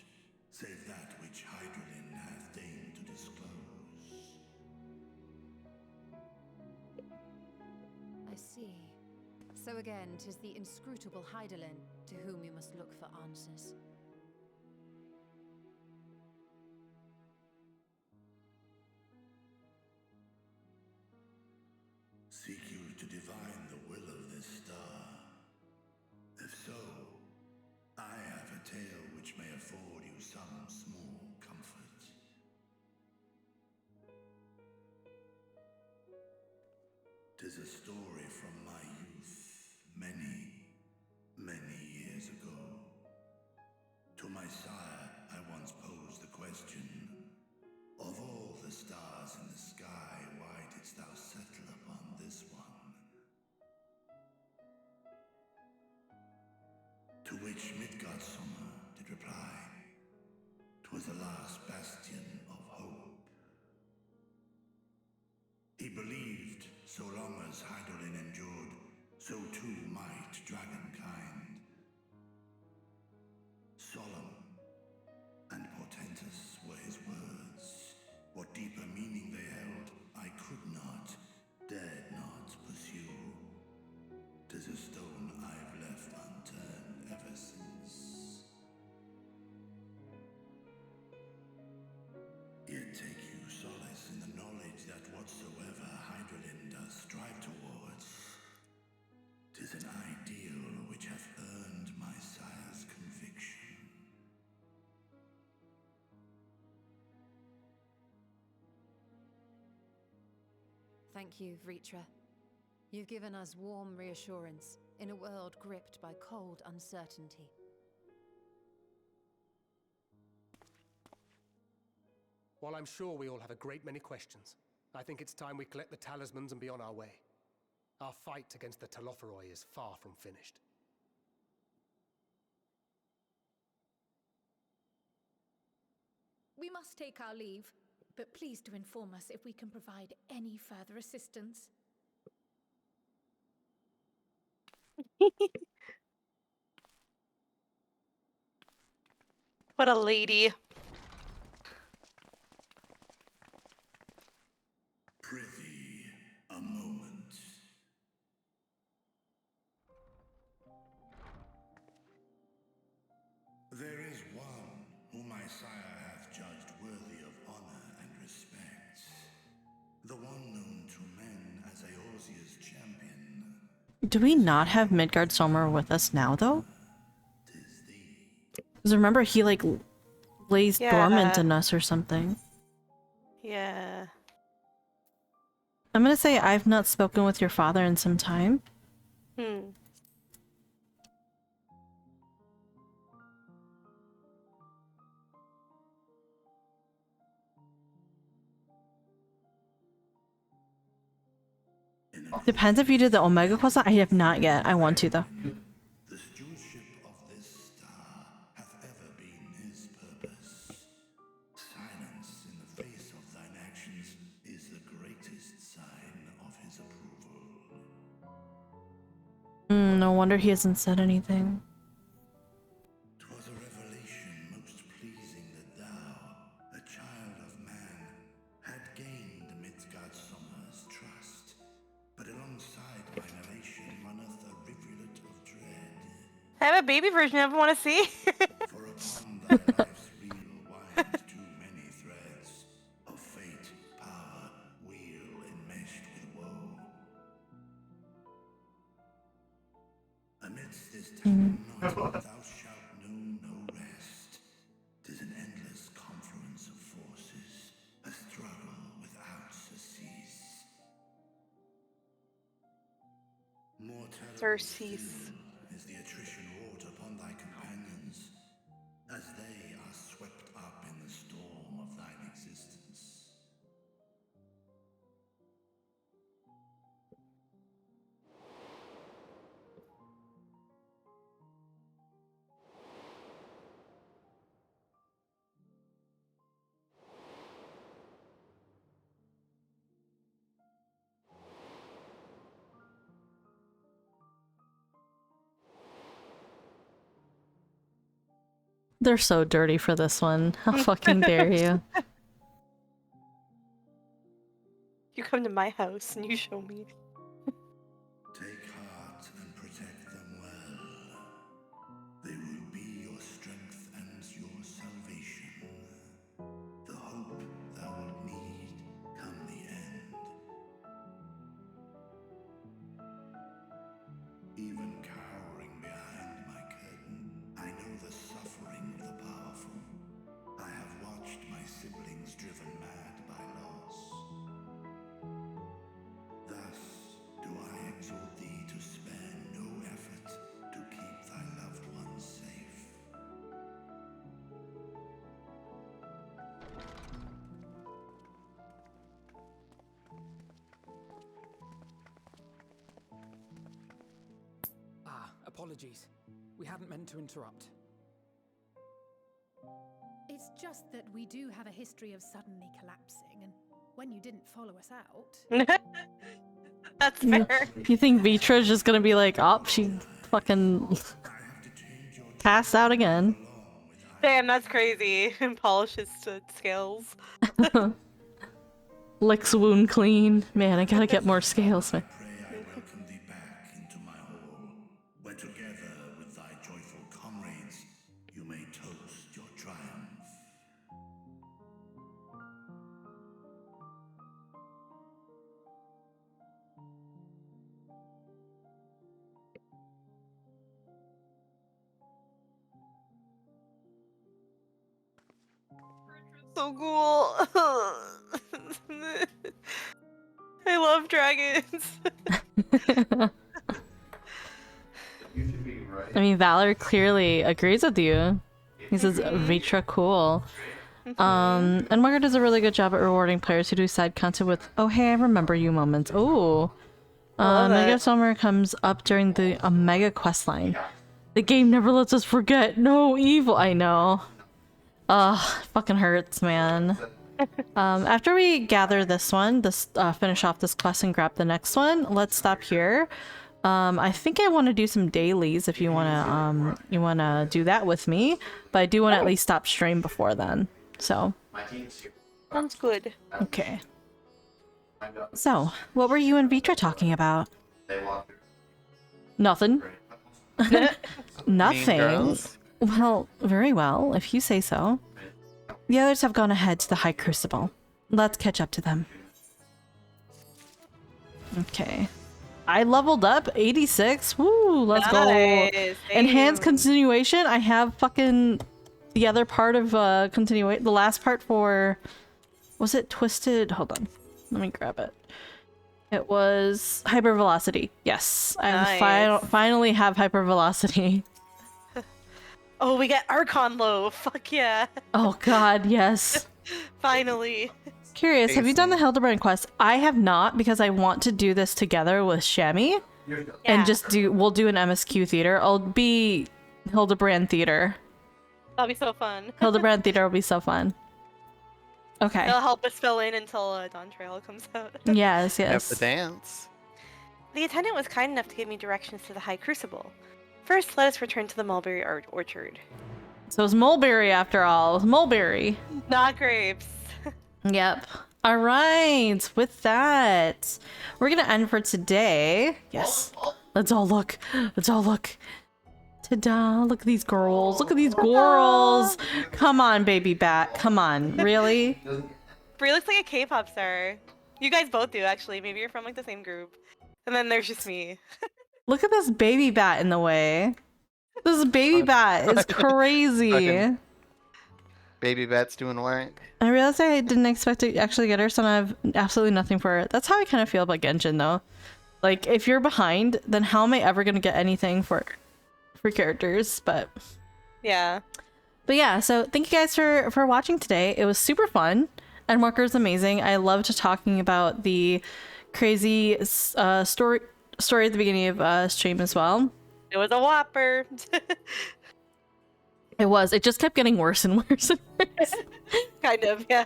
save that which Hydralin hath deigned to disclose. I see. So again, 'tis the inscrutable Hydaelyn to whom you must look for answers. Seek you to divine the will of this star? If so, I have a tale which may afford you some small comfort. Tis a story from my youth, many years ago. To my sire, I once posed the question, of all the stars in the sky, why didst thou settle upon this one? To which Midgardsormr did reply, 'twas the last bastion of hope. He believed so long as Hydaelyn endured, so too might dragonkind. Solemn and portentous were his words. What deeper meaning they held, I could not, dared not pursue. 'Tis a stone I've left unturned ever since. Yet take you solace in the knowledge that whatsoever Hydaelyn does strive towards, 'tis an ideal which hath earned my sire's conviction. Thank you, Vritra. You've given us warm reassurance in a world gripped by cold uncertainty. While I'm sure we all have a great many questions, I think it's time we collect the talismans and be on our way. Our fight against the Telophoroi is far from finished. We must take our leave, but please do inform us if we can provide any further assistance. What a lady. Prithee, a moment. There is one whom my sire hath judged worthy of honor and respect. The one known to men as Eorzea's champion. Do we not have Midgardsormr with us now, though? Because remember, he, like, lays dormant in us or something. Yeah. I'm gonna say I've not spoken with your father in some time. Depends if you did the Omega quest. I have not yet. I want to, though. The stewardship of this star hath ever been his purpose. Silence in the face of thine actions is the greatest sign of his approval. No wonder he hasn't said anything. 'Twas a revelation most pleasing that thou, a child of man, had gained Midgardsormr's trust. But alongside my narration runneth a rivulet of dread. I have a baby version of it. Want to see? For upon thy life's wheel winds too many threads of fate, power, wheel enmeshed with woe. Amidst this knot, thou shalt know no rest. 'Tis an endless confluence of forces, a struggle without surcease. More terrible still is the attrition wrought upon thy companions, as they are swept up in the storm of thine existence. They're so dirty for this one. How fucking dare you? You come to my house and you show me. Take heart and protect them well. They will be your strength and your salvation. The hope thou wilt need come the end. Even cowering behind my curtain, I know the suffering of the Apologies. We hadn't meant to interrupt. It's just that we do have a history of suddenly collapsing, and when you didn't follow us out... That's fair. You think Vitra's just gonna be like, oh, she fucking passed out again. Damn, that's crazy. Polishes to scales. Licks wound clean. Man, I gotta get more scales, man. I welcome thee back into my hall, where together with thy joyful comrades, you may toast your triumph. So cool. I love dragons. I mean, Valor clearly agrees with you. He says, Vitra cool. And Margaret does a really good job at rewarding players who do side content with, oh hey, I remember you moments. Oh. Mega Summer comes up during the Omega questline. The game never lets us forget. No evil. I know. Ugh, fucking hurts, man. After we gather this one, finish off this quest and grab the next one, let's stop here. I think I want to do some dailies if you wanna do that with me, but I do want to at least stop stream before then. So. Sounds good. Okay. So, what were you and Vitra talking about? Nothing. Nothing. Well, very well, if you say so. The others have gone ahead to the High Crucible. Let's catch up to them. Okay. I leveled up 86. Woo, let's go. Enhanced continuation. I have fucking the other part of continuation. The last part for, was it Twisted? Hold on. Let me grab it. It was Hypervelocity. Yes. I finally have Hypervelocity. Oh, we get Archon Low. Fuck yeah. Oh god, yes. Finally. Curious, have you done the Hildebrand quest? I have not, because I want to do this together with Shammy. And just we'll do an MSQ theater. I'll be Hildebrand theater. That'll be so fun. Hildebrand theater will be so fun. Okay. It'll help us fill in until Dawn Trail comes out. Yes, yes. Have the dance. The attendant was kind enough to give me directions to the High Crucible. First, let us return to the mulberry orchard. So it's mulberry after all. It's mulberry. Not grapes. Yep. All right. With that, we're going to end for today. Yes. Let's all look. Let's all look. Ta-da. Look at these girls. Look at these girls. Come on, baby bat. Come on. Really? Brie looks like a K-pop star. You guys both do, actually. Maybe you're from like the same group. And then there's just me. Look at this baby bat in the way. This baby bat is crazy. Baby bat's doing work. I realized I didn't expect to actually get her, so I have absolutely nothing for her. That's how I kind of feel about Genshin, though. Like, if you're behind, then how am I ever going to get anything for characters? But yeah. But yeah, so thank you guys for watching today. It was super fun. Endwalker's amazing. I loved talking about the crazy story at the beginning of stream as well. It was a whopper. It was. It just kept getting worse and worse and worse. Kind of, yeah.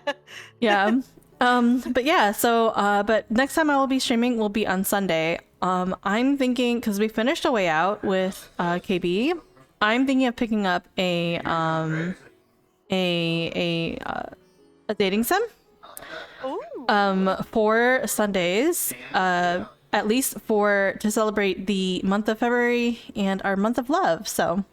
Yeah. But yeah, so but next time I will be streaming will be on Sunday. I'm thinking, because we finished A Way Out with KB, I'm thinking of picking up a dating sim. Ooh. For Sundays, at least to celebrate the month of February and our month of love. So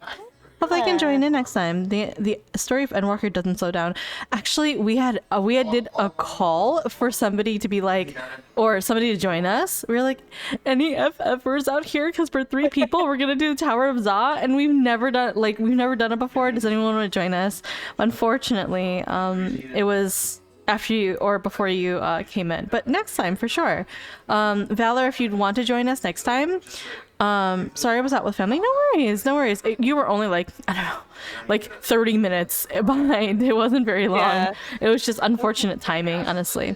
hopefully I can join in next time. The story of Endwalker doesn't slow down. Actually, we did a call for somebody to be like, or somebody to join us. We were like, any FFers out here? Because we're 3 people. We're gonna do the Tower of Za, and we've never done it before. Does anyone want to join us? Unfortunately, it was after you or before you came in, but next time for sure. Valor, if you'd want to join us next time. Sorry I was out with family. No worries. You were only like, I don't know, like 30 minutes behind. It wasn't very long. Yeah. It was just unfortunate timing, honestly.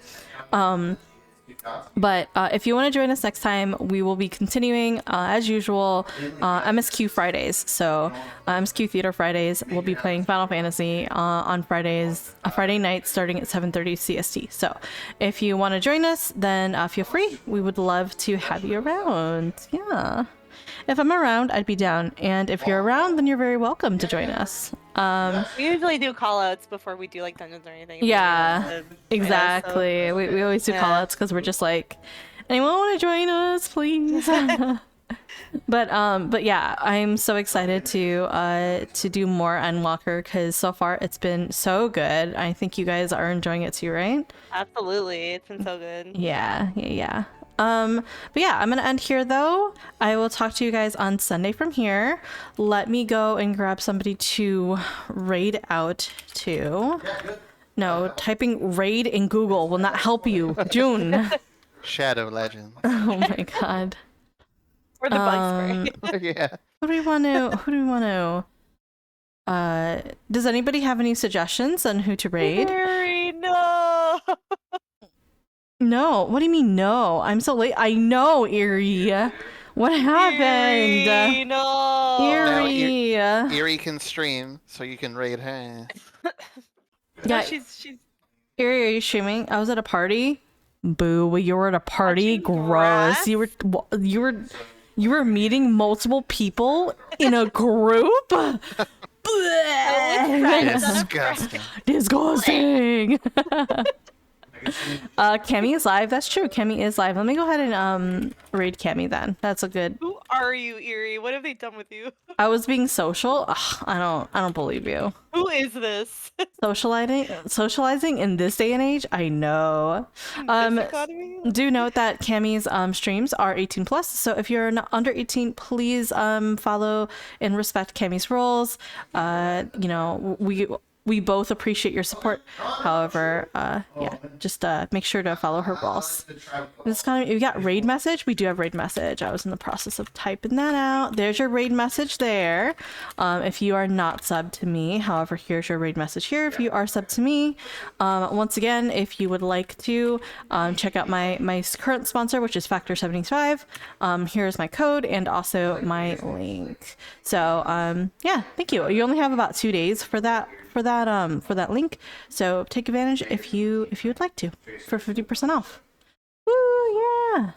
But if you want to join us next time, we will be continuing as usual MSQ Fridays. So MSQ Theater Fridays, we'll be playing Final Fantasy on Fridays, Friday night starting at 7:30 CST. So if you want to join us, then feel free. We would love to have you around. Yeah. If I'm around, I'd be down. And if you're around, then you're very welcome to join us. We usually do call-outs before we do like dungeons or anything. Yeah, exactly. We always do call-outs because we're just like, anyone want to join us, please? But yeah, I'm so excited to do more Endwalker because so far it's been so good. I think you guys are enjoying it too, right? Absolutely, it's been so good. Yeah. But yeah, I'm gonna end here though. I will talk to you guys on Sunday from here. Let me go and grab somebody to raid out to. No, typing raid in Google will not help you. June. Shadow Legends. Oh my god. Or the bug spray. Yeah. Who do we want to? Does anybody have any suggestions on who to raid? Harry, no. No. What do you mean no? I'm so late. I know, Eerie. What happened? Eerie, no. Eerie. Eerie can stream, so you can raid her. Yeah, she's. Eerie, are you streaming? I was at a party. Boo! You were at a party. Gross. Grass? You were meeting multiple people in a group. Disgusting. Disgusting. Kemi is live. That's true. Kemi is live. Let me go ahead and raid Kemi then. That's a good. Who are you, Eerie? What have they done with you? I was being social. Ugh, I don't believe you. Who is this? Socializing in this day and age. I know. Do note that Kami's streams are 18 plus. So if you're not under 18, please follow and respect Kami's rules. You know, we both appreciate your support. However, yeah, just make sure to follow her rules. This kind of, you got raid message? We do have raid message. I was in the process of typing that out. There's your raid message there. If you are not subbed to me, however, here's your raid message here. If you are subbed to me, once again, if you would like to check out my current sponsor, which is Factor75, here's my code and also my link. So yeah, thank you. You only have about 2 days for that link, so take advantage if you would like to for 50% off. Woo, yeah.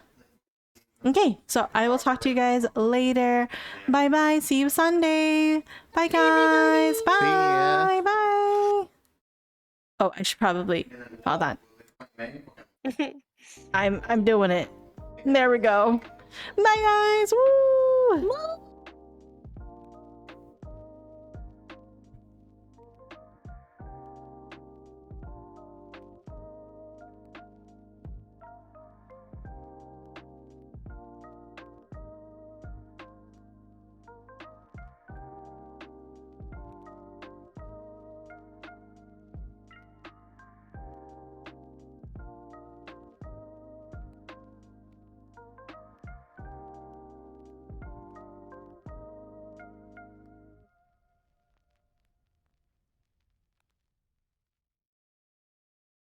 Okay, so I will talk to you guys later. Bye bye. See you Sunday. Bye guys. Bye. Bye. Oh, I should probably hold on. I'm doing it. There we go. Bye guys. Woo.